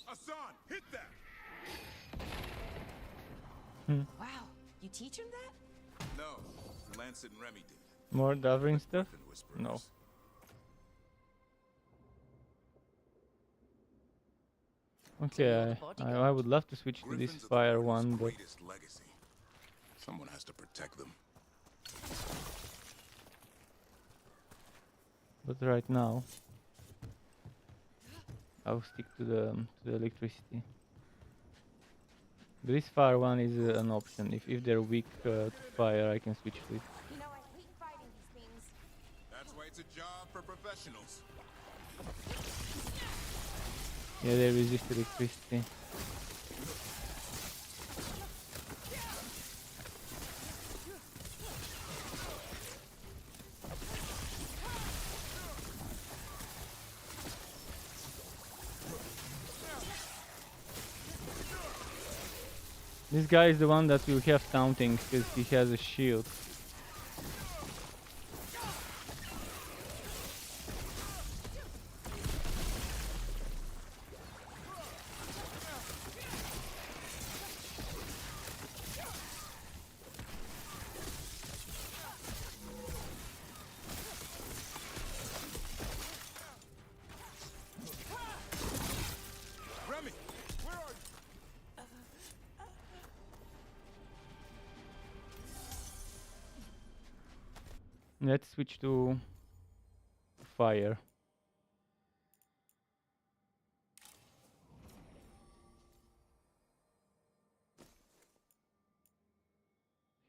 Hassan, hit that! Wow, you teach him that? No, Lancet and Remy did. More Davrin stuff? No. Okay, I would love to switch to this fire one, but someone has to protect them. Right now I'll stick to the electricity. This fire one is an option. If they're weak to fire, I can switch to it. You know, I hate fighting these things. That's why it's a job for professionals. Yeah, they resist electricity. This guy is the one that will have taunting because he has a shield. Let's switch to fire.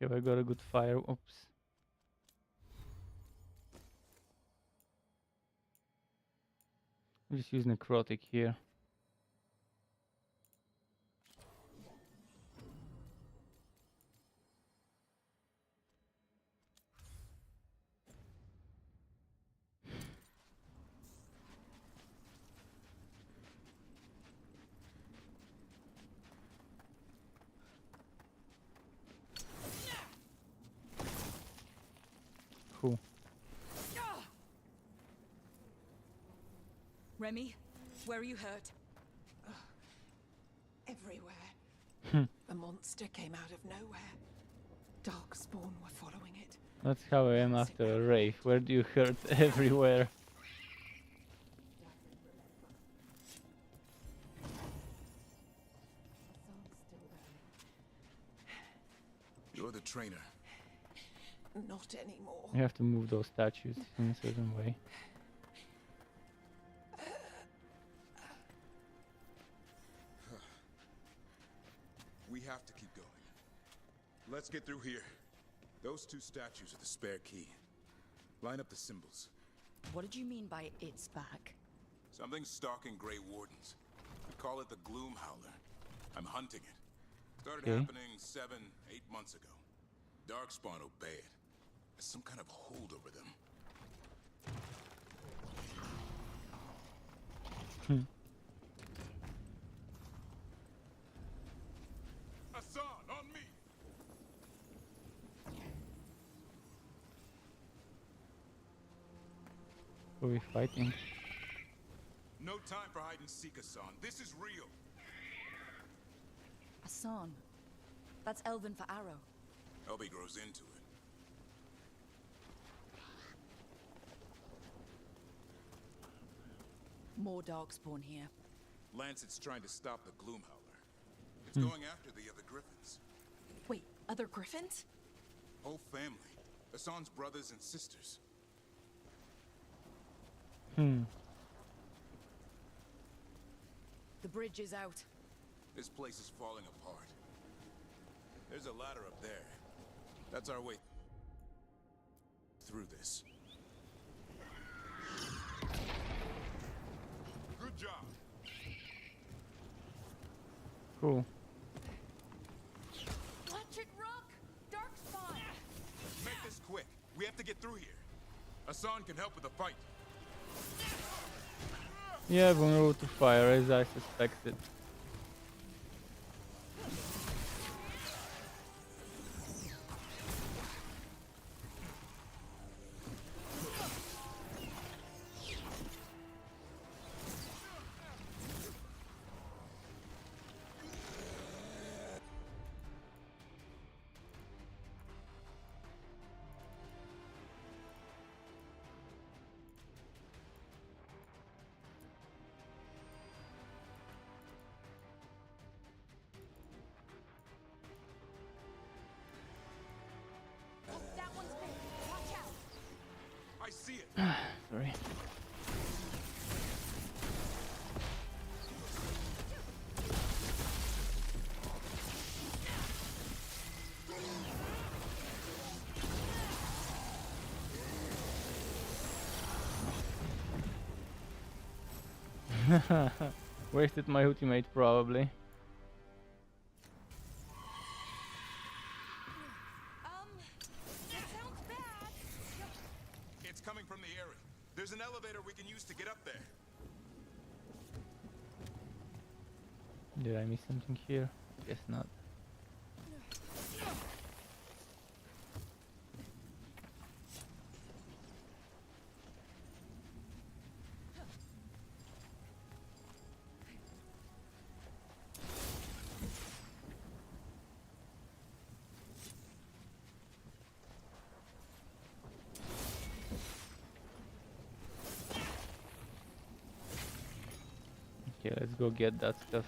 Have I got a good fire? Oops. Just use necrotic here. Cool. Remy, where are you hurt? Everywhere. A monster came out of nowhere. Darkspawn were following it. That's how I am after a rave. Where do you hurt? Everywhere. You're the trainer. Not anymore. You have to move those statues in a certain way. We have to keep going. Let's get through here. Those two statues are the spare key. Line up the symbols. What did you mean by it's back? Something's stalking Grey Wardens. We call it the Gloom Howler. I'm hunting it. Started happening 7, 8 months ago. Darkspawn obey it. There's some kind of hold over them. Hassan, on me! Are we fighting? No time for hide and seek, Hassan. This is real. Hassan. That's Elven for arrow. Elby grows into it. More Darkspawn here. Lancet's trying to stop the Gloom Howler. It's going after the other Griffins. Wait, other Griffins? Whole family. Hassan's brothers and sisters. The bridge is out. This place is falling apart. There's a ladder up there. That's our way through this. Good job. Cool. Electric Rock! Darkspawn! Make this quick. We have to get through here. Hassan can help with the fight. Yeah, vulnerable to fire, as I suspected. See it. Sorry. Wasted my ultimate probably. Coming from the area. There's an elevator we can use to get up there. Did I miss something here? Guess not. Okay, let's go get that stuff.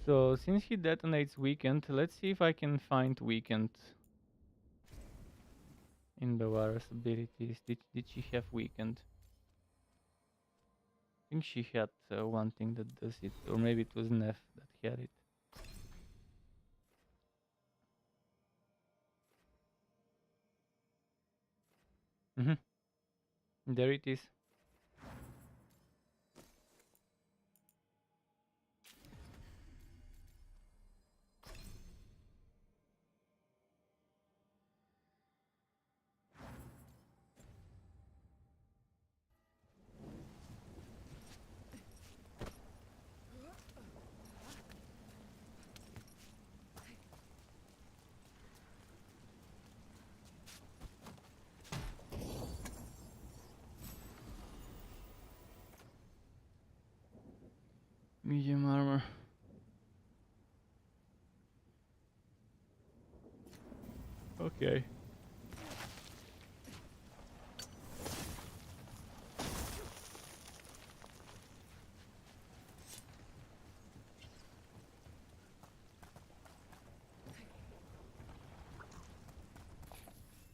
So since he detonates weakened, let's see if I can find weakened in Bavara's abilities. Did she have weakened? I think she had one thing that does it, or maybe it was Neff that had it. There it is. Medium armor. Okay.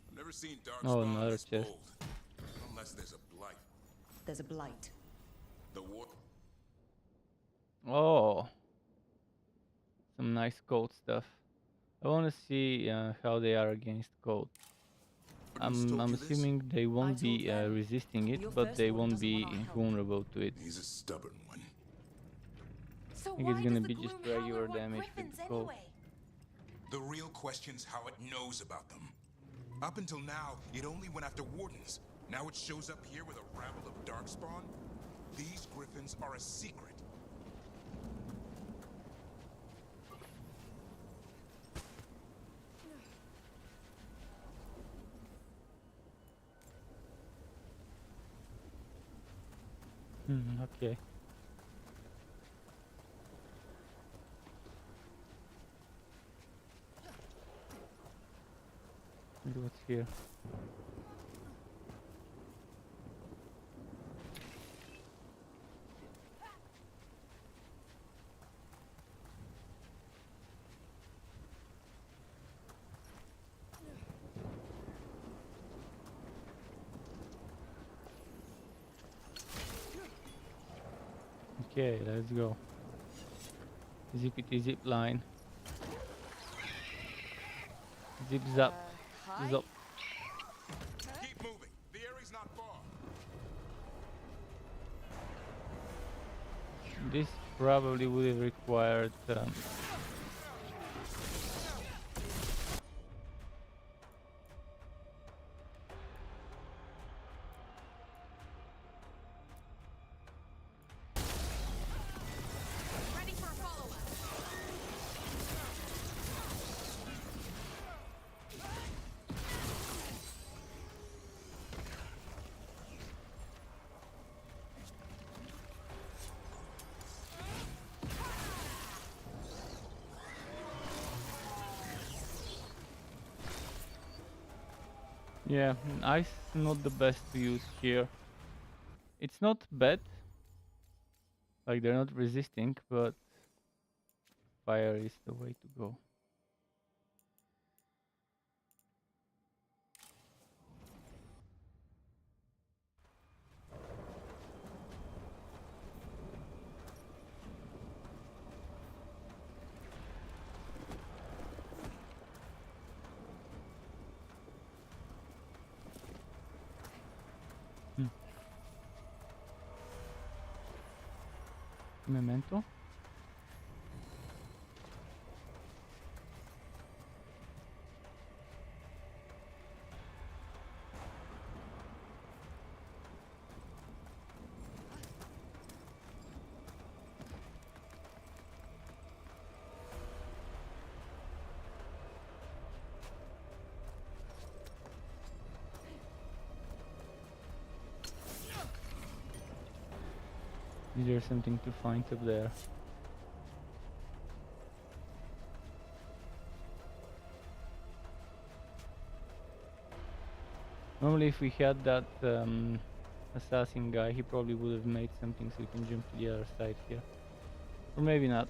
I've never seen dark Oh, spawn another this chest. bold. Unless there's a blight. There's a blight. The war. Oh, some nice code stuff. I want to see how they are against code. I'm assuming they won't be resisting it, but they won't be vulnerable to it. He's a stubborn one. So I think it's gonna be just regular damage with the code. The real question's how it knows about them. Up until now, it only went after wardens. Now it shows up here with a rabble of darkspawn. These griffins are a secret. Okay. Look what's here. Okay, let's go. Zippity zip line. Zip zap. Zop. Keep moving. The area's not far. This probably would have required yeah, ice not the best to use here. It's not bad, like they're not resisting, but fire is the way to go. Memento. Is there something to find up there? Normally if we had that assassin guy, he probably would have made something so we can jump to the other side here. Or maybe not.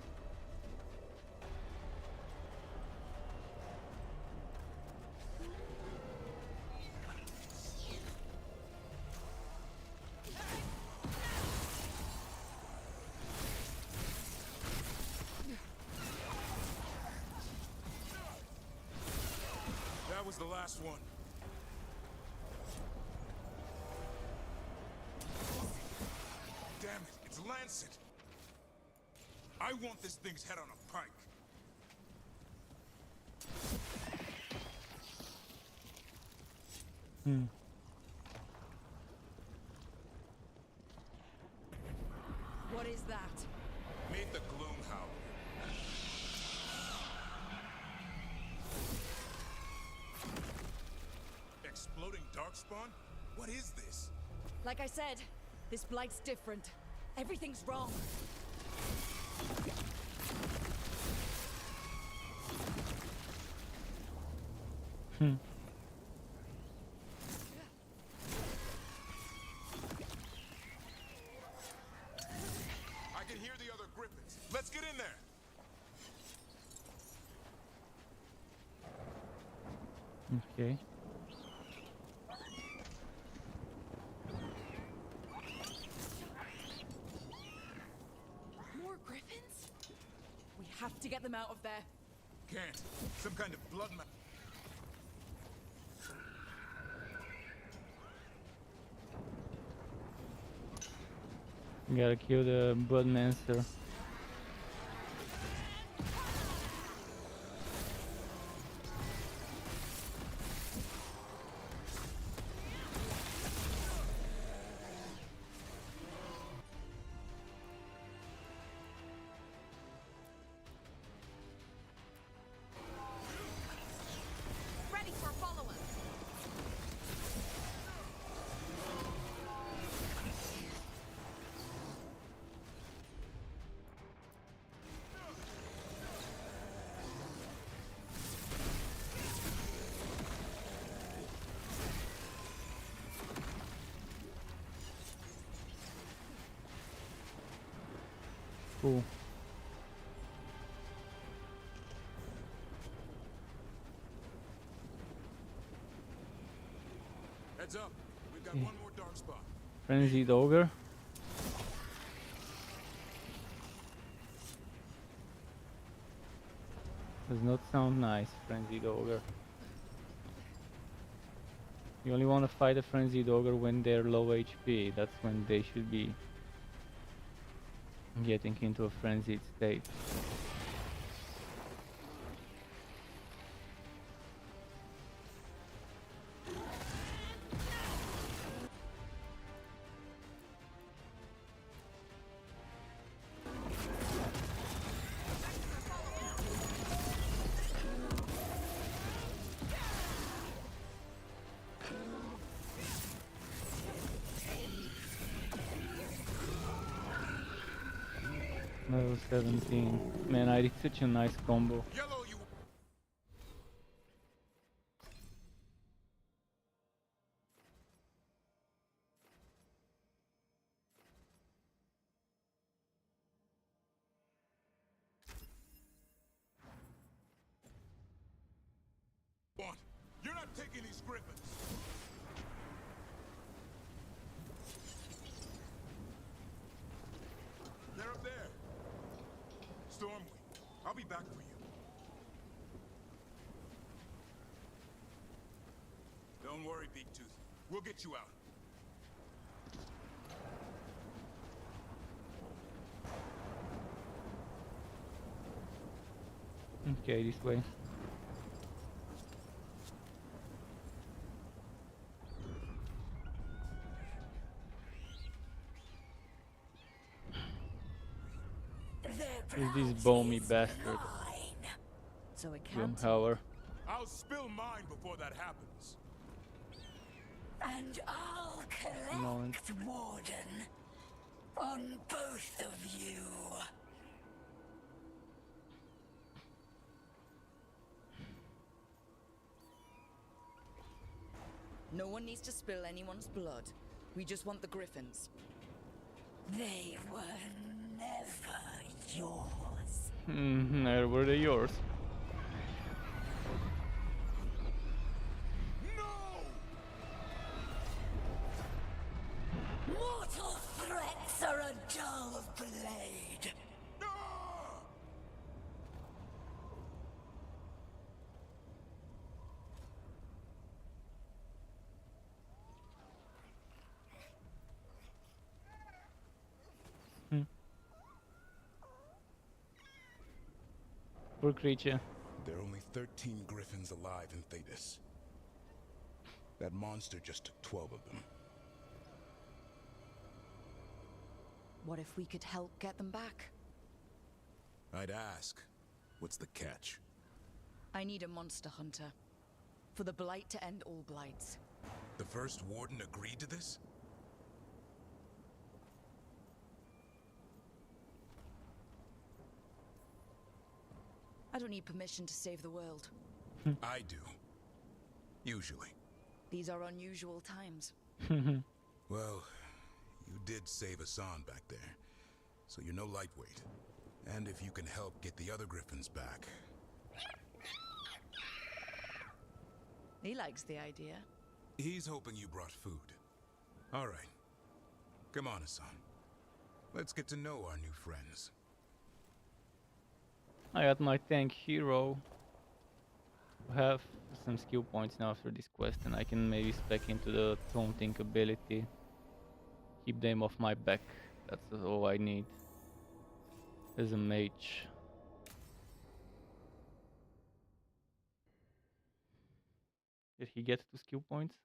That was the last one. Damn it, it's Lancet. I want this thing's head on a pike. What is that? Meet the Gloomhowler. Exploding darkspawn? What is this? Like I said, this blight's different. Everything's wrong. I can hear the other Griffins. Let's get in there. Okay. More griffins? We have to get them out of there. Can't. Some kind of blood map. Gotta kill the Bloodmancer. Ready for follow-up. Cool. Heads up. We've got one more dark spot. Frenzied Ogre. Does not sound nice, Frenzied Ogre. You only want to fight a Frenzied Ogre when they're low HP. That's when they should be getting into a frenzied state. Level 17. Man, I did such a nice combo. Yellow, you. Want? You're not taking these Griffins. They're up there. Stormwing, I'll be back for you. Don't worry, Big Tooth. We'll get you out. Okay, this way. Who's this balmy bastard? So it can't. Gloomhowler. I'll spill mine before that happens. And I'll Moment. collect Warden on both of you. No one needs to spill anyone's blood. We just want the griffins. They were never yours. Never were they yours. Mortal threats are a dull blade. Poor creature. There are only 13 griffins alive in Thetis. That monster just took 12 of them. What if we could help get them back? I'd ask, what's the catch? I need a monster hunter. For the Blight to end all blights. The first warden agreed to this? I don't need permission to save the world. I do. Usually. These are unusual times. Well, you did save Hassan back there, so you're no lightweight. And if you can help get the other griffins back... He likes the idea. He's hoping you brought food. All right. Come on, Hassan. Let's get to know our new friends. I got my tank hero. I have some skill points now after this quest, and I can maybe spec into the taunting ability. Keep them off my back. That's all I need. As a mage. Did he get 2 skill points?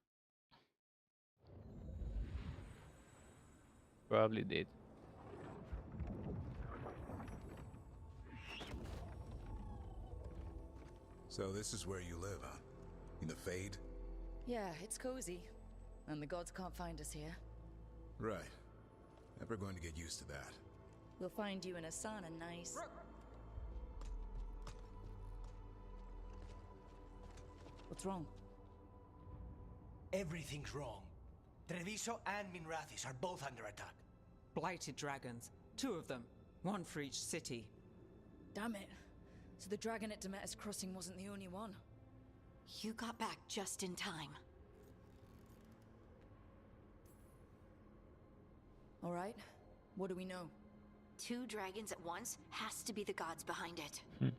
Probably did. So this is where you live, huh? In the Fade? Yeah, it's cozy. And the gods can't find us here. Right. Never going to get used to that. We'll find you in a sauna nice. What's wrong? Everything's wrong. Treviso and Minrathis are both under attack. Blighted dragons. 2 of them. 1 for each city. Damn it. So the dragon at Demeter's Crossing wasn't the only one. You got back just in time. All right. What do we know? 2 dragons at once has to be the gods behind it.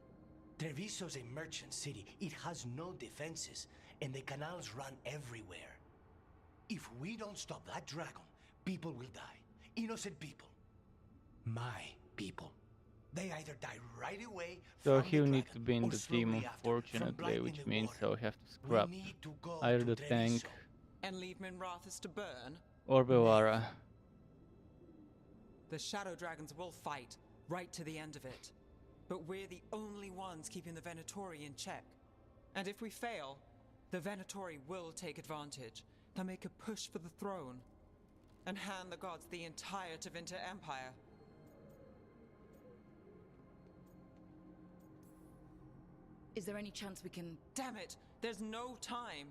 Treviso's a merchant city. It has no defenses, and the canals run everywhere. If we don't stop that dragon, people will die. Innocent people. My people. They either die right away. So he'll need to be in the team, unfortunately, which means I'll have to scrap either the tank And leave Minrathis to burn? or Belara. The Shadow Dragons will fight, right to the end of it. But we're the only ones keeping the Venatori in check. And if we fail, the Venatori will take advantage. They'll make a push for the throne, and hand the gods the entire Tevinter Empire. Is there any chance we can... Damn it! There's no time!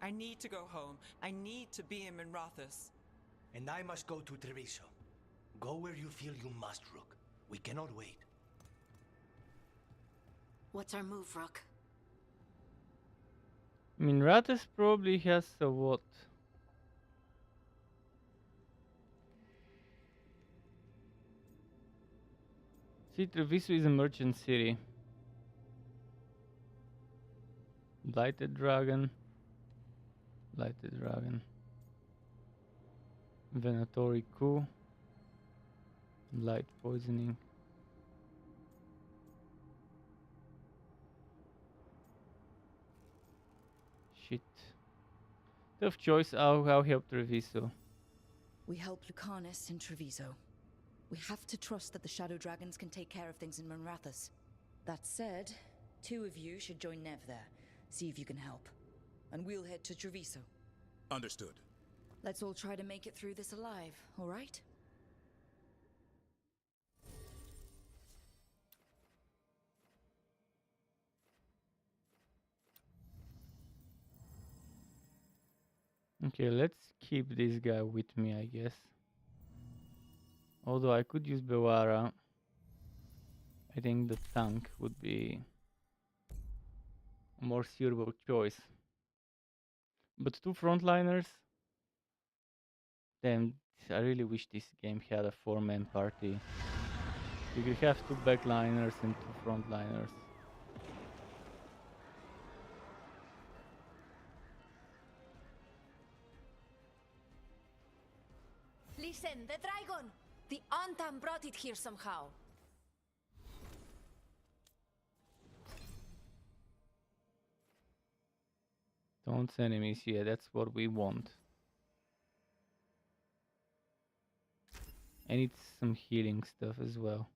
I need to go home. I need to be in Minrathis. And I must go to Treviso. Go where you feel you must, Rook. We cannot wait. What's our move, Rook? Minrathis probably has a what? See, Treviso is a merchant city. Blighted dragon. Blighted dragon. Venatori coup. Light poisoning. Shit. Tough choice. I'll help Treviso. We help Lucanus in Treviso. We have to trust that the Shadow Dragons can take care of things in Minrathis. That said, 2 of you should join Nev there. See if you can help. And we'll head to Treviso. Understood. Let's all try to make it through this alive, all right? Okay, let's keep this guy with me, I guess. Although I could use Bewara. I think the tank would be a more suitable choice. But 2 frontliners? Damn, I really wish this game had a 4-man party. You could have 2 backliners and 2 frontliners. Listen, the dragon! The Antam brought it here somehow. Don't enemies, yeah, that's what we want. I need some healing stuff as well.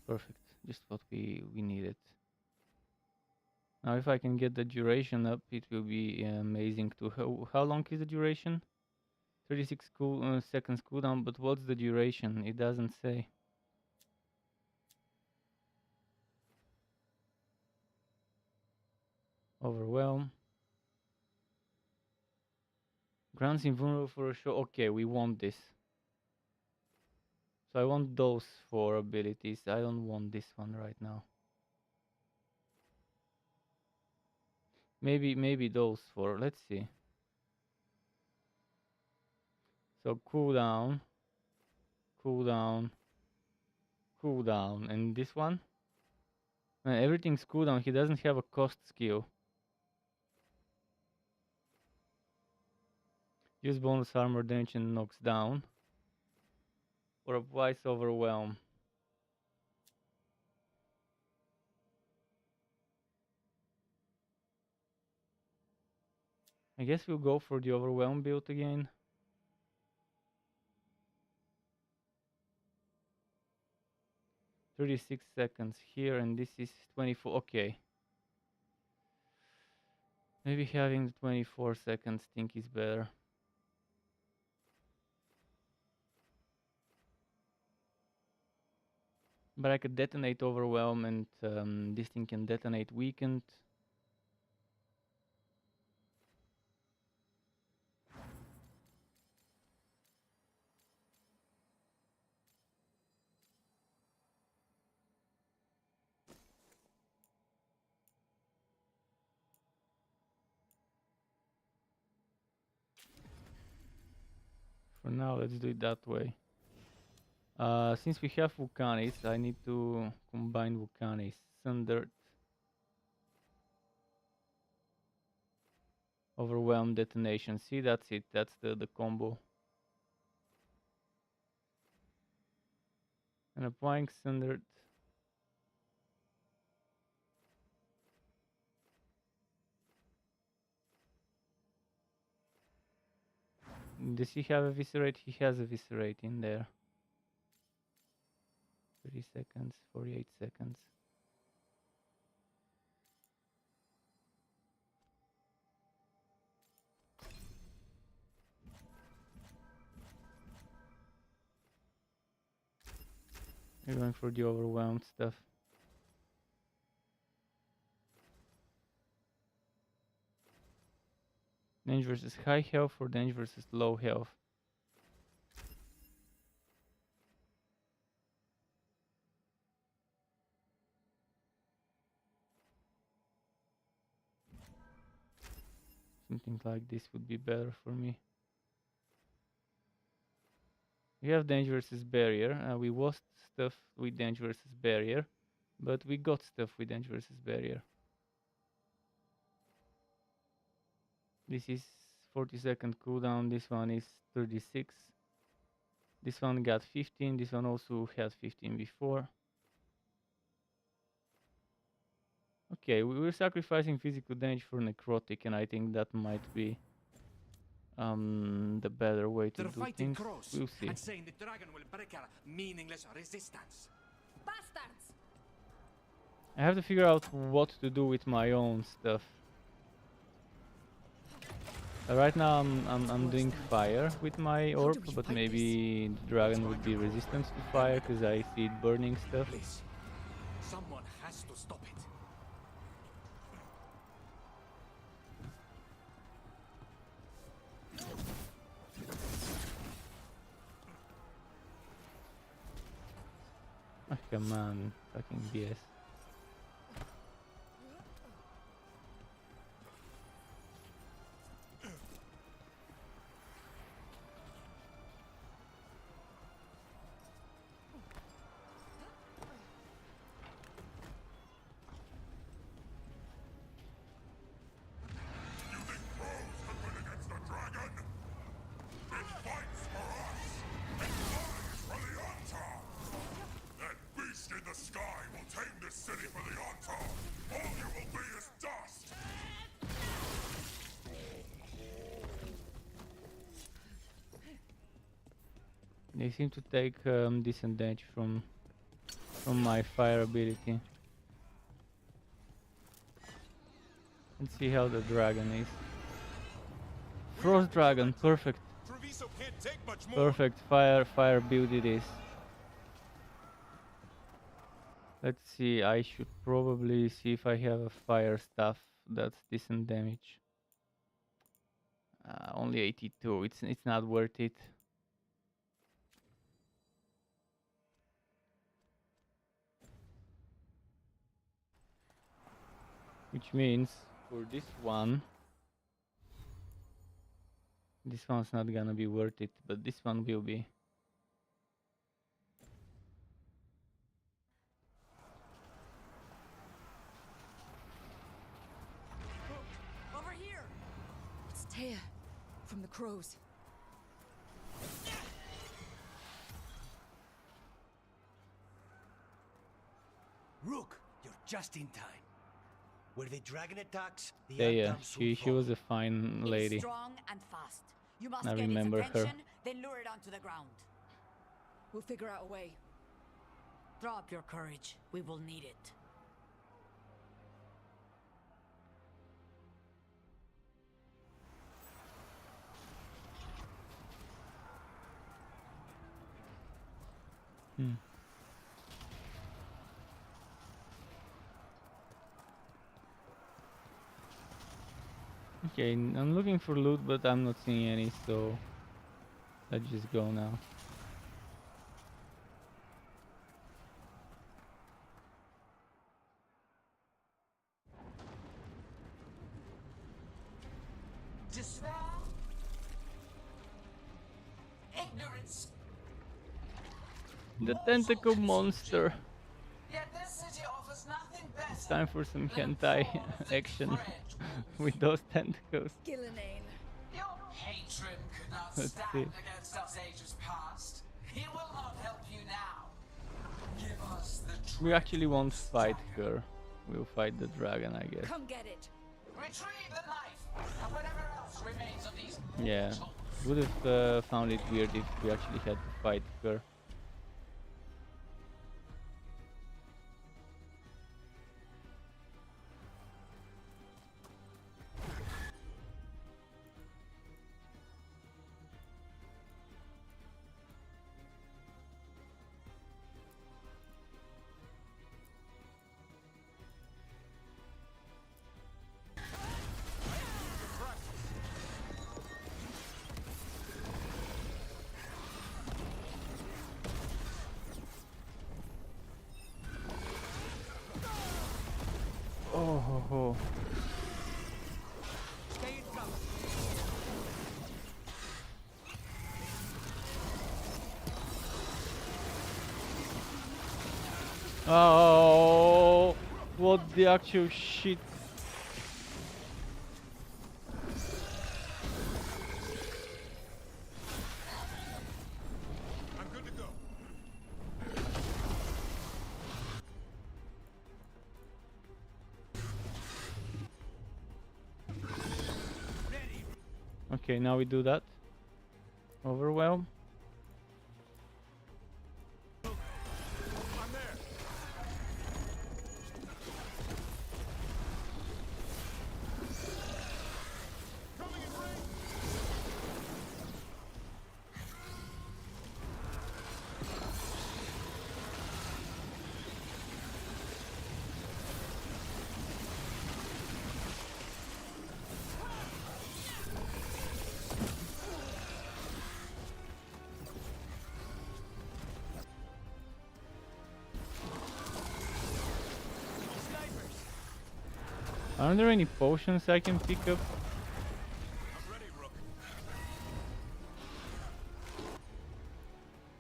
Perfect, just what we needed. Now if I can get the duration up, it will be amazing too. How long is the duration? 36 seconds cooldown, but what's the duration? It doesn't say. Overwhelm. Grants invulnerable for a show. Okay, we want this. So I want those 4 abilities. I don't want this one right now. Maybe those 4. Let's see. So cooldown, cooldown, cooldown, and this one. Everything's cooldown. He doesn't have a cost skill. Use bonus armor damage and knocks down. Or applies overwhelm. I guess we'll go for the overwhelm build again. "36 seconds here, and this is 24. Okay. Maybe having the 24 seconds think is better. But I could detonate overwhelm, and this thing can detonate weakened. For now, let's do it that way. Since we have Vulcanis, I need to combine Vulcanis. Sundered. Overwhelm detonation. See, that's it. That's the combo. And applying Sundered. Does he have Eviscerate? He has Eviscerate in there. 30 seconds, 48 seconds. We're going for the overwhelmed stuff. Damage versus high health or damage versus low health? Something like this would be better for me. We have damage versus barrier. We lost stuff with damage versus barrier, but we got stuff with damage versus barrier. This is 40-second cooldown. This one is 36. This one got 15. This one also had 15 before. Okay, we're sacrificing physical damage for necrotic, and I think that might be the better way to do things. We'll see. And saying the dragon will break our meaningless resistance. Bastards! I have to figure out what to do with my own stuff. Right now I'm doing fire with my orb, but maybe the dragon would be resistant to fire because I see it burning stuff. Please, someone has to stop it. Come on, fucking BS. They seem to take decent damage from my fire ability. Let's see how the dragon is. Frost dragon, perfect. Perfect fire build it is. Let's see, I should probably see if I have a fire stuff that's decent damage. Only 82, it's not worth it. Which means for this one's not gonna be worth it, but this one will be. Over here! It's Taya from the crows. Rook, you're just in time. Where the dragon attacks, the Yeah, Antams will she was a fine lady. It's strong and fast. You must I get remember its her. attention, then lure it onto the ground. We'll figure out a way. Drop your courage. We will need it. Okay, I'm looking for loot, but I'm not seeing any, so let's just go now. Despair, ignorance. The tentacle monster. Yet this city offers nothing better. It's time for some hentai action with those tentacles. Gillenane. Your patron could not Let's stand see. against us ages past. He will not help you now. Give us the We actually won't fight her. We'll fight the dragon, I guess. Come get it. retrieve the knife and whatever else remains of these. Yeah, would have found it weird if we actually had to fight her. Oh ho ho. Stay in cover. Oh, what the actual shit. I'm good to go. Okay, now we do that. Overwhelm. Are there any potions I can pick up?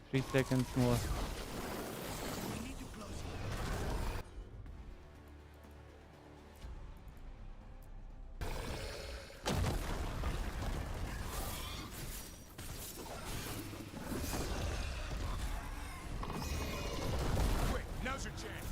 3 seconds more. Quick, now's your chance.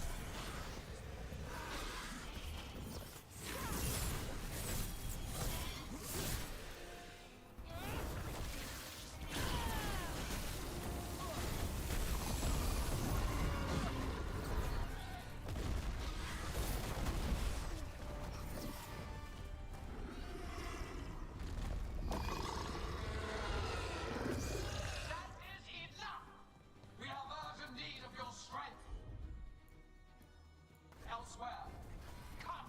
We have urgent need of your strength. Elsewhere. Come.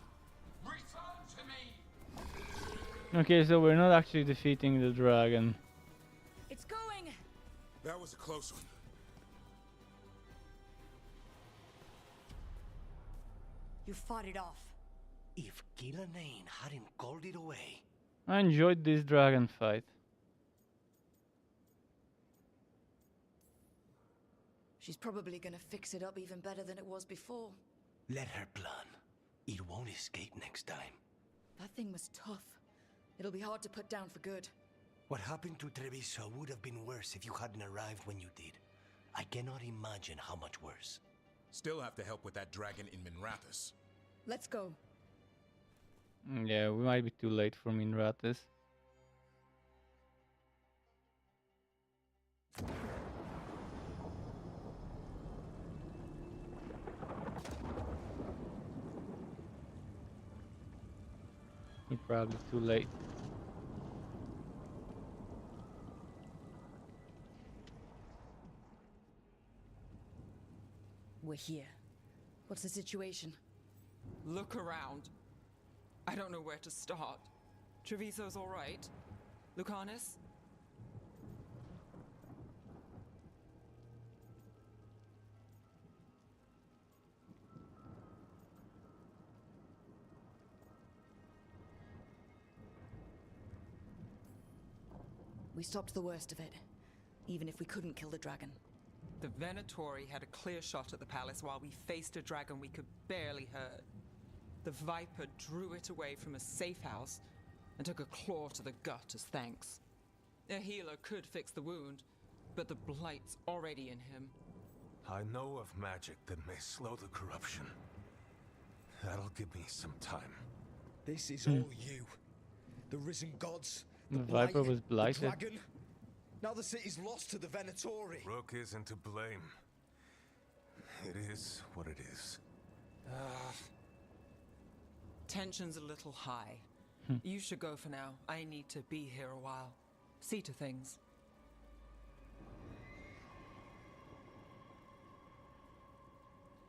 Return to me. Okay, so we're not actually defeating the dragon. It's going. That was a close one. You fought it off. If Gillenane hadn't called it away. I enjoyed this dragon fight. She's probably gonna fix it up even better than it was before. Let her plan. It won't escape next time. That thing was tough. It'll be hard to put down for good. What happened to Treviso would have been worse if you hadn't arrived when you did. I cannot imagine how much worse. Still have to help with that dragon in Minrathous. Let's go. Yeah, we might be too late for Minrathous. We're probably too late. We're here. What's the situation? Look around. I don't know where to start. Treviso's all right. Lucanus? We stopped the worst of it, even if we couldn't kill the dragon. The Venatori had a clear shot at the palace while we faced a dragon we could barely hurt. The Viper drew it away from a safe house and took a claw to the gut as thanks. A healer could fix the wound, but the Blight's already in him. I know of magic that may slow the corruption. That'll give me some time. This is all you. The risen gods. The Viper was the blighted. dragon. Now the city's lost to the Venatori. Rook isn't to blame. It is what it is. Tension's a little high. You should go for now. I need to be here a while. See to things.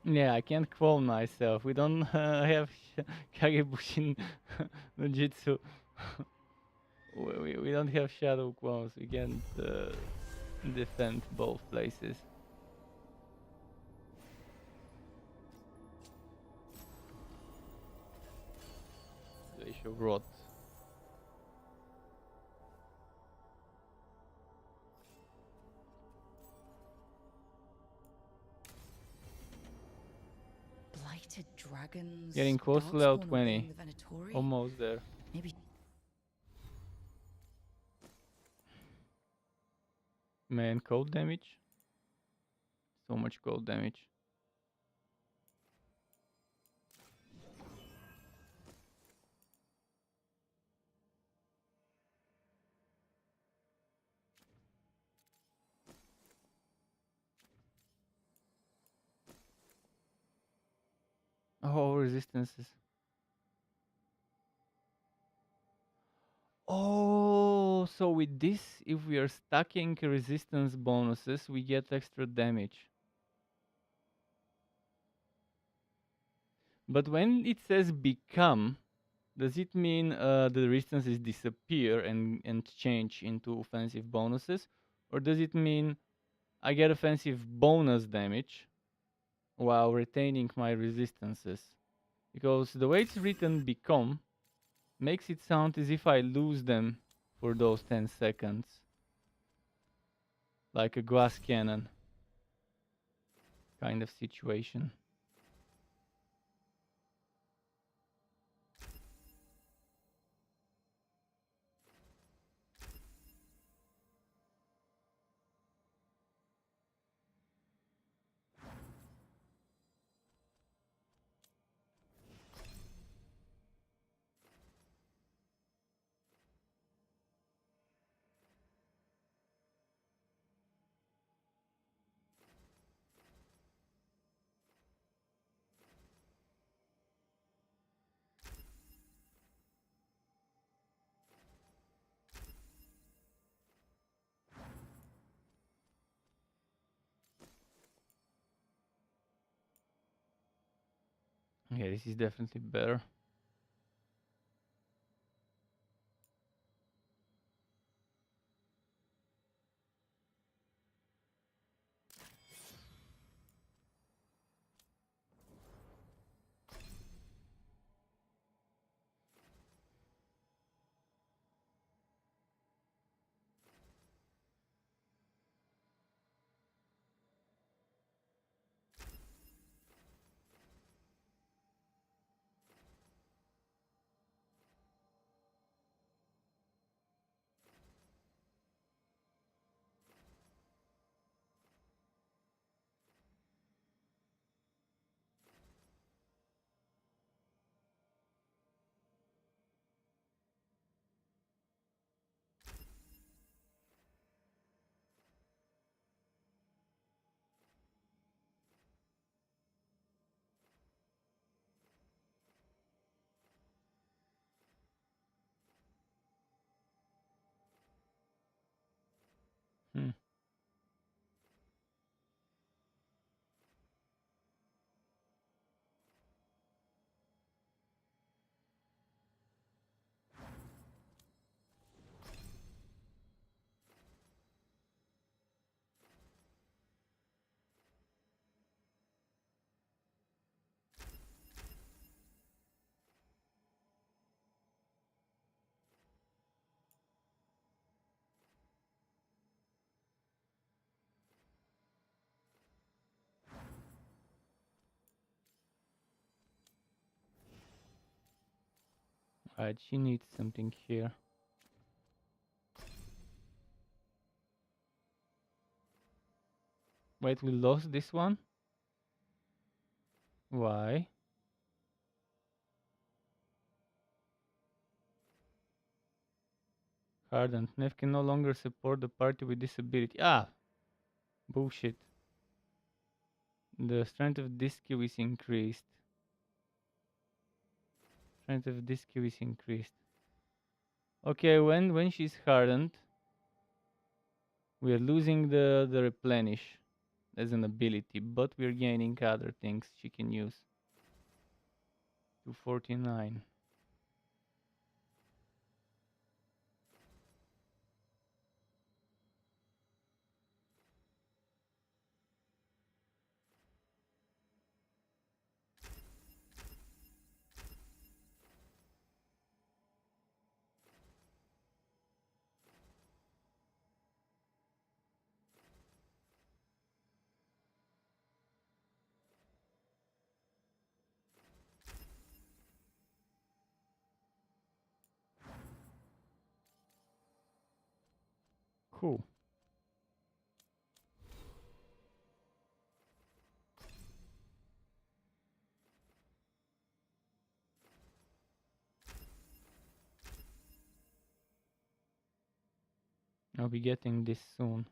Yeah, I can't clone myself. We don't have Kagebushin no Jutsu. we don't have shadow clones. We can't defend both places. Glacial Rot. Blighted dragons. Getting close to level 20. Almost there. Maybe. Man, cold damage. So much cold damage. Oh, resistances. Oh, so with this, if we are stacking resistance bonuses, we get extra damage. But when it says become, does it mean the resistances disappear and change into offensive bonuses? Or does it mean I get offensive bonus damage while retaining my resistances? Because the way it's written, become, makes it sound as if I lose them for those 10 seconds. Like a glass cannon kind of situation. Yeah, this is definitely better. Hmm. Right, she needs something here. Wait, we lost this one? Why? Hardened. Nev can no longer support the party with disability. Ah! Bullshit. The strength of this skill is increased. Strength of this skill is increased. Okay, when she's hardened, we are losing the replenish as an ability, but we're gaining other things she can use. 249. Cool. I'll be getting this soon.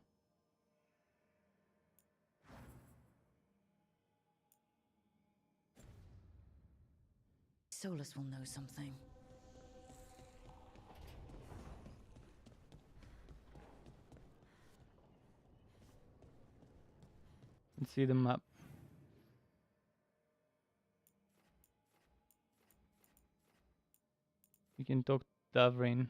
Solus will know something. Let's see the map. We can talk to Davrin.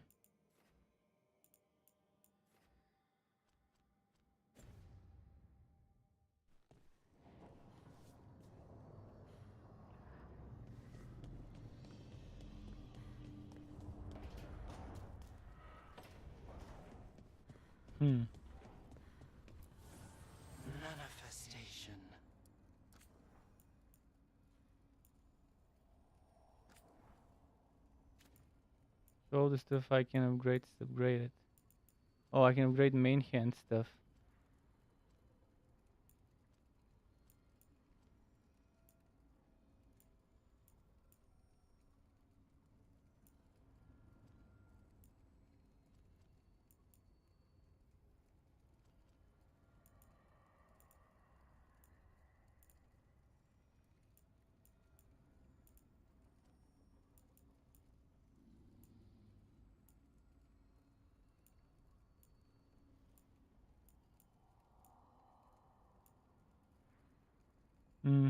Manifestation. So all the stuff I can upgrade is upgraded. Oh, I can upgrade main hand stuff. Hmm.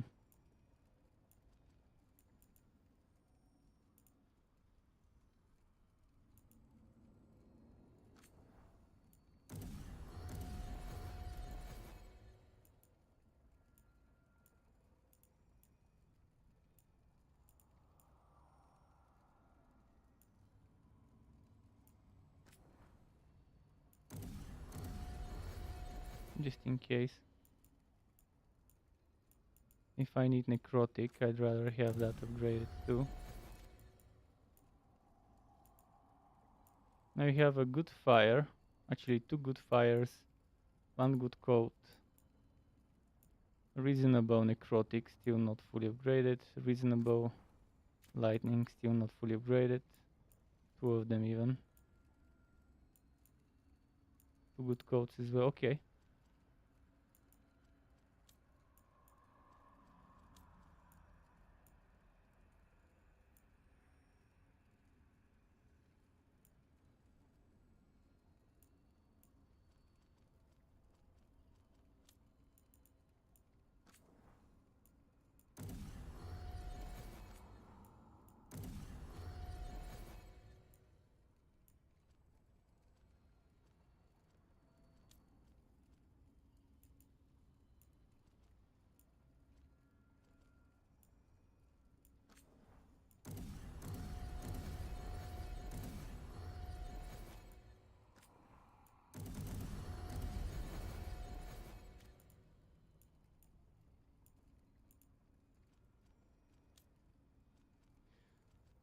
Just in case. If I need necrotic, I'd rather have that upgraded too. Now you have a good fire, actually 2 good fires, 1 good coat. Reasonable necrotic, still not fully upgraded. Reasonable lightning, still not fully upgraded. 2 of them even. 2 good coats as well, okay.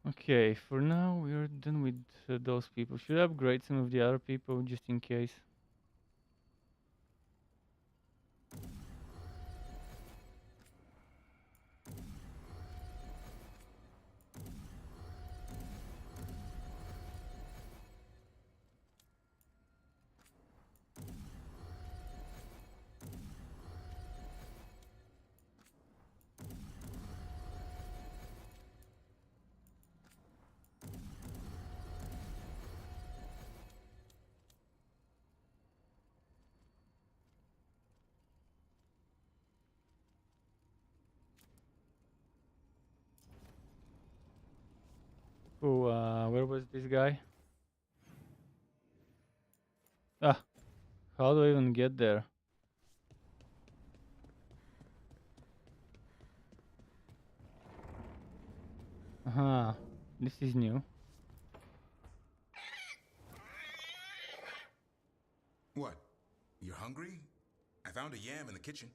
Okay, for now we're done with those people. Should I upgrade some of the other people just in case? Oh, where was this guy? Ah, how do I even get there? Aha, this is new. What? You're hungry? I found a yam in the kitchen.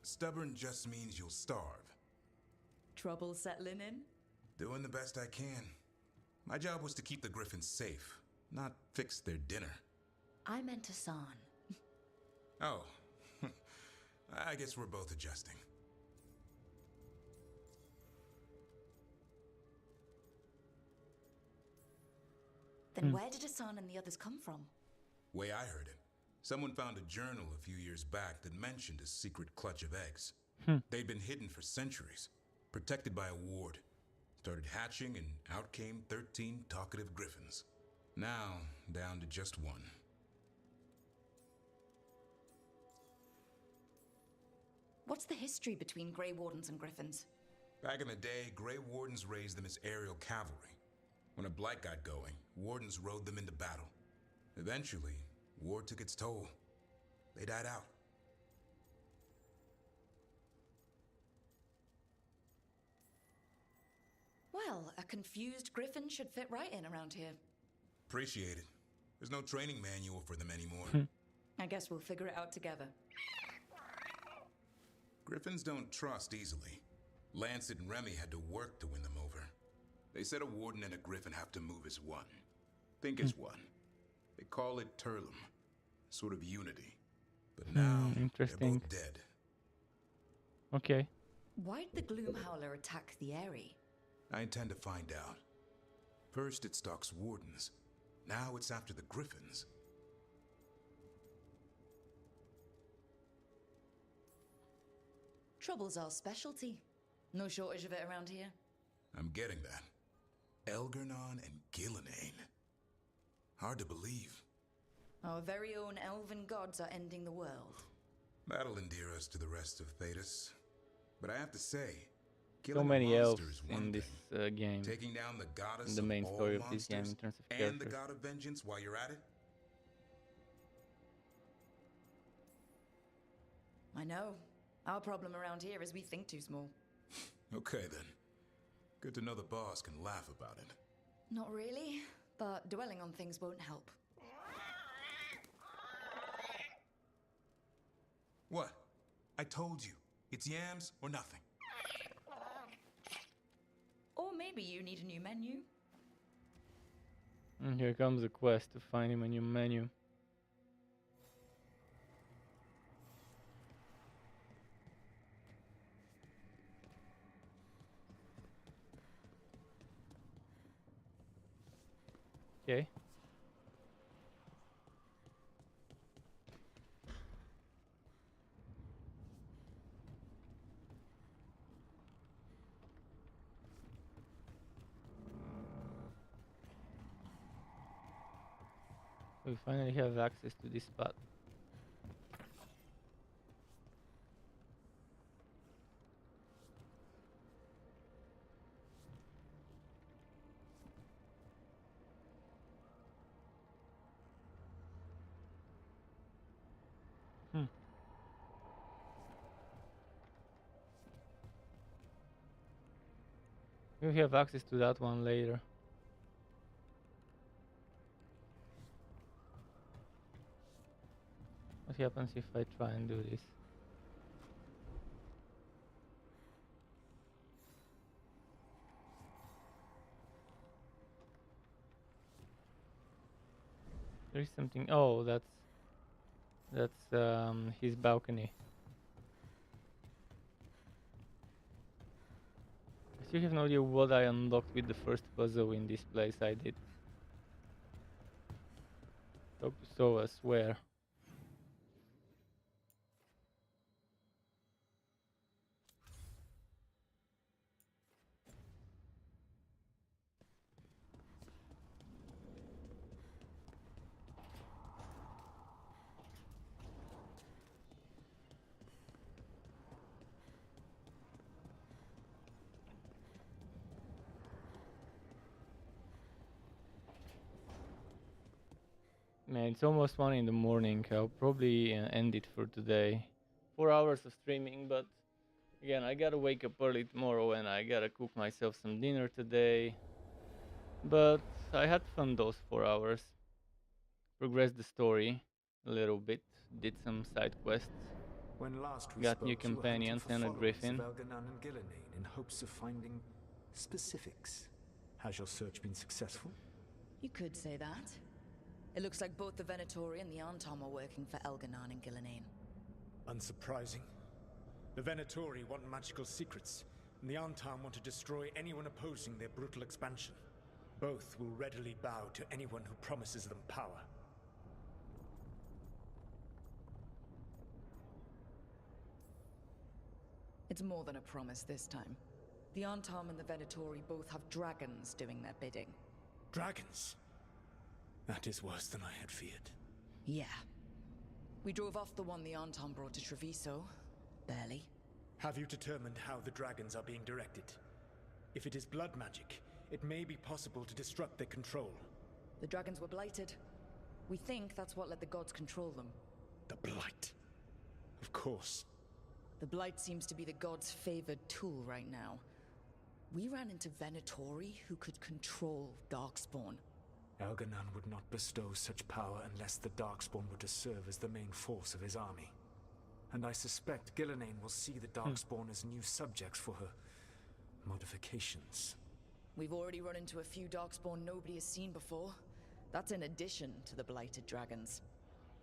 Stubborn just means you'll starve. Trouble settling in? Doing the best I can. My job was to keep the Griffins safe, not fix their dinner. I meant Hassan. Oh, I guess we're both adjusting. Then where did Hassan and the others come from? Way I heard it, someone found a journal a few years back that mentioned a secret clutch of eggs. They'd been hidden for centuries, protected by a ward. Started hatching and out came 13 talkative griffins. Now, down to just 1. What's the history between Grey Wardens and Griffins? Back in the day, Grey Wardens raised them as aerial cavalry. When a blight got going, Wardens rode them into battle. Eventually, war took its toll. They died out. Well, a confused Griffin should fit right in around here. Appreciate it. There's no training manual for them anymore. I guess we'll figure it out together. Griffins don't trust easily. Lancet and Remy had to work to win them over. They said a warden and a griffin have to move as one. Think as one. They call it Turlum. Sort of unity. But now, they're both dead. Okay. Why'd the Gloomhowler attack the Eyrie? I intend to find out. First it stalks wardens. Now it's after the griffins. Trouble's our specialty. No shortage of it around here. I'm getting that. Elgar'nan and Gillenane. Hard to believe. Our very own elven gods are ending the world. That'll endear us to the rest of Thedas. But I have to say, So many elves in this game. Taking down the goddess in the main of story all of this game in terms of characters. and the god of vengeance while you're at it? I know. Our problem around here is we think too small. Okay then. Good to know the boss can laugh about it. Not really, but dwelling on things won't help. What? I told you. It's yams or nothing. Or maybe you need a new menu. And here comes the quest to find him a new menu. Okay. We finally have access to this spot. We'll have access to that one later. What happens if I try and do this? There is something. Oh, that's his balcony. I still have no idea what I unlocked with the first puzzle in this place. I did. Talk to Sova, swear. Man, it's almost 1 in the morning. I'll probably end it for today. 4 hours of streaming, but again, I gotta wake up early tomorrow and I gotta cook myself some dinner today. But I had fun those 4 hours. Progressed the story a little bit, did some side quests. When last we got spoke, new you were hunting companions for and a followers griffin. of Elgar'nan and Gillenane in hopes of finding specifics. Has your search been successful? You could say that. It looks like both the Venatori and the Arntom are working for Elgar'nan and Gillenane. Unsurprising. The Venatori want magical secrets, and the Arntom want to destroy anyone opposing their brutal expansion. Both will readily bow to anyone who promises them power. It's more than a promise this time. The Arntom and the Venatori both have dragons doing their bidding. Dragons? That is worse than I had feared. Yeah. We drove off the one the Arntom brought to Treviso. Barely. Have you determined how the dragons are being directed? If it is blood magic, it may be possible to disrupt their control. The dragons were blighted. We think that's what let the gods control them. The Blight. Of course. The Blight seems to be the gods' favored tool right now. We ran into Venatori who could control Darkspawn. Elganon would not bestow such power unless the Darkspawn were to serve as the main force of his army. And I suspect Gillenane will see the Darkspawn as new subjects for her modifications. We've already run into a few Darkspawn nobody has seen before. That's in addition to the Blighted Dragons.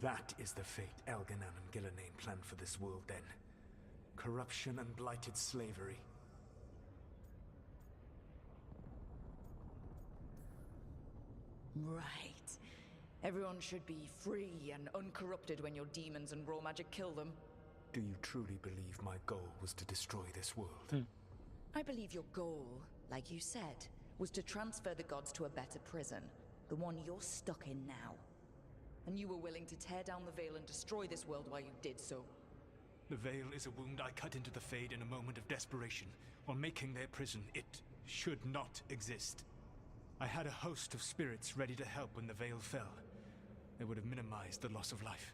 That is the fate Elganon and Gillenane planned for this world then. Corruption and blighted slavery. Right. Everyone should be free and uncorrupted when your demons and raw magic kill them. Do you truly believe my goal was to destroy this world? I believe your goal, like you said, was to transfer the gods to a better prison. The one you're stuck in now. And you were willing to tear down the veil and destroy this world while you did so. The veil is a wound I cut into the Fade in a moment of desperation, while making their prison. It should not exist. I had a host of spirits ready to help when the veil fell. They would have minimized the loss of life.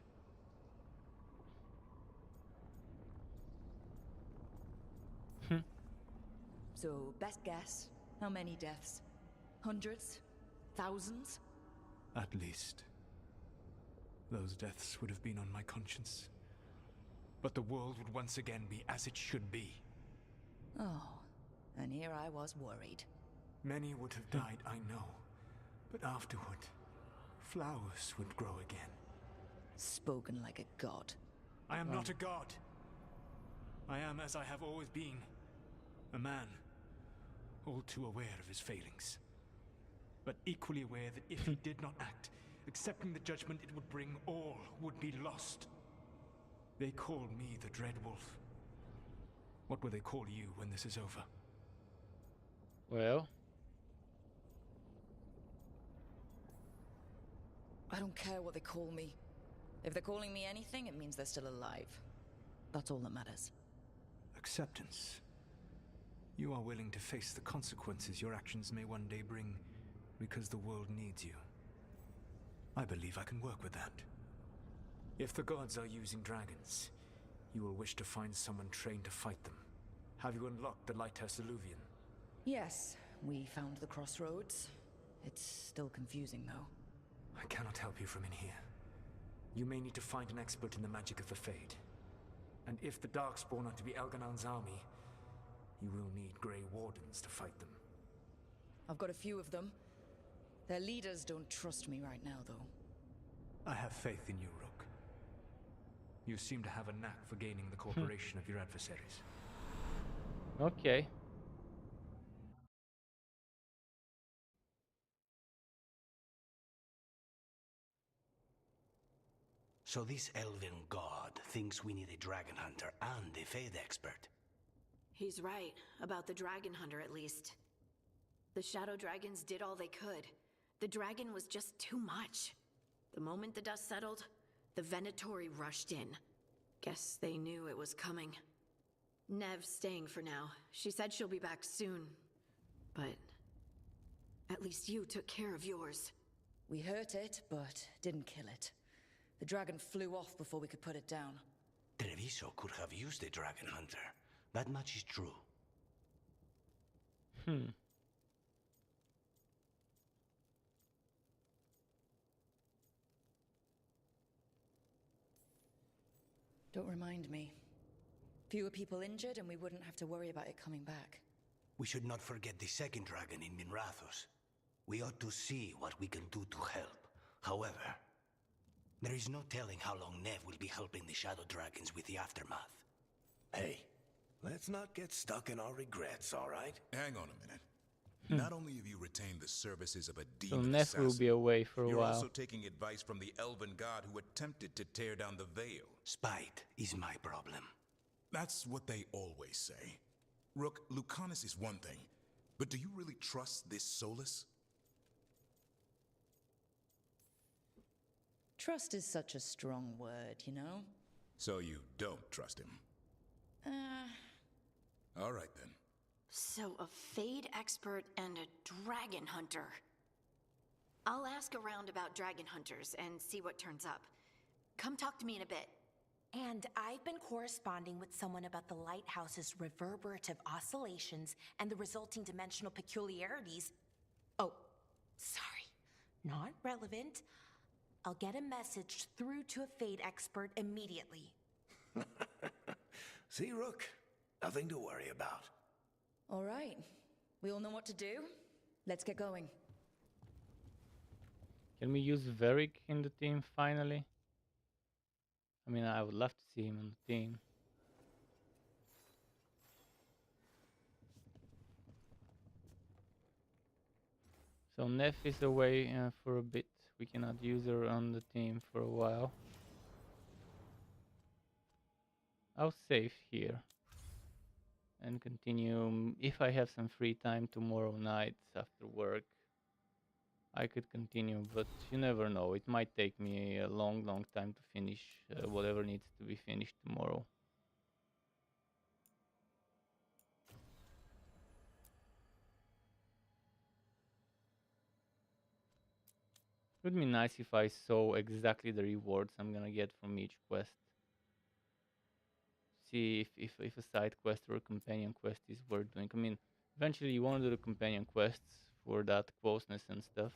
So, best guess, how many deaths? Hundreds? Thousands? At least. Those deaths would have been on my conscience. But the world would once again be as it should be. Oh, and here I was worried. Many would have died, I know. But afterward, flowers would grow again. Spoken like a god. I am not a god. I am as I have always been. A man. All too aware of his failings. But equally aware that if he did not act, accepting the judgment it would bring, all would be lost. They call me the Dread Wolf. What will they call you when this is over? Well, I don't care what they call me. If they're calling me anything, it means they're still alive. That's all that matters. Acceptance. You are willing to face the consequences your actions may one day bring because the world needs you. I believe I can work with that. If the gods are using dragons, you will wish to find someone trained to fight them. Have you unlocked the Lighthouse Illuvian? Yes, we found the crossroads. It's still confusing, though. I cannot help you from in here. You may need to find an expert in the magic of the Fade. And if the Darkspawn are to be Elganon's army, you will need Grey Wardens to fight them. I've got a few of them. Their leaders don't trust me right now, though. I have faith in you, Rook. You seem to have a knack for gaining the cooperation of your adversaries. okay. So this elven god thinks we need a dragon hunter and a Fade expert. He's right, about the dragon hunter at least. The shadow dragons did all they could. The dragon was just too much. The moment the dust settled, the Venatori rushed in. Guess they knew it was coming. Nev's staying for now. She said she'll be back soon. But at least you took care of yours. We hurt it, but didn't kill it. The dragon flew off before we could put it down. Treviso could have used a dragon hunter. That much is true. Don't remind me. Fewer people injured and we wouldn't have to worry about it coming back. We should not forget the second dragon in Minrathos. We ought to see what we can do to help. However, there is no telling how long Nev will be helping the Shadow Dragons with the aftermath. Hey, let's not get stuck in our regrets, all right? Hang on a minute. Not only have you retained the services of a So demon Neff will be away for a you're while. also taking advice from the elven god who attempted to tear down the veil. Spite is my problem. That's what they always say. Rook, Lucanus is one thing, but do you really trust this Solus? Trust is such a strong word, you know? So you don't trust him? All right then. So a Fade expert and a dragon hunter. I'll ask around about dragon hunters and see what turns up. Come talk to me in a bit. And I've been corresponding with someone about the lighthouse's reverberative oscillations and the resulting dimensional peculiarities. Oh, sorry. Not relevant. I'll get a message through to a fate expert immediately. See, Rook? Nothing to worry about. All right. We all know what to do. Let's get going. Can we use Varric in the team finally? I mean, I would love to see him on the team. So Neff is away for a bit. We cannot use her on the team for a while. I'll save here and continue. If I have some free time tomorrow night after work, I could continue, but you never know. It might take me a long time to finish whatever needs to be finished tomorrow. Would be nice if I saw exactly the rewards I'm gonna get from each quest. See if a side quest or a companion quest is worth doing. I mean, eventually you want to do the companion quests for that closeness and stuff.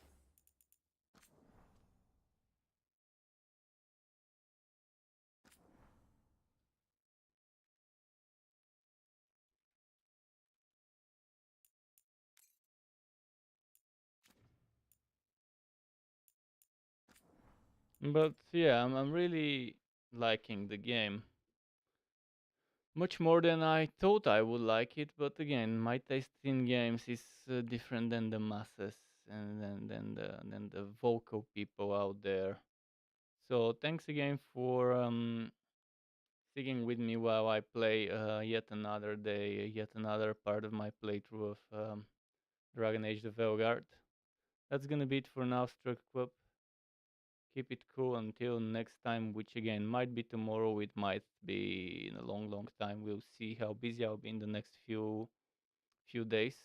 But yeah, I'm really liking the game. Much more than I thought I would like it, but again, my taste in games is different than the masses and than the vocal people out there. So thanks again for sticking with me while I play yet another day, yet another part of my playthrough of Dragon Age: The Veilguard. That's gonna be it for now, Struck Club. Keep it cool until next time, which again might be tomorrow, it might be in a long time. We'll see how busy I'll be in the next few days.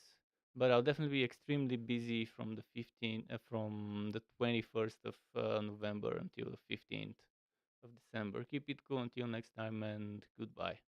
But I'll definitely be extremely busy from the 21st of November until the 15th of December. Keep it cool until next time, and goodbye.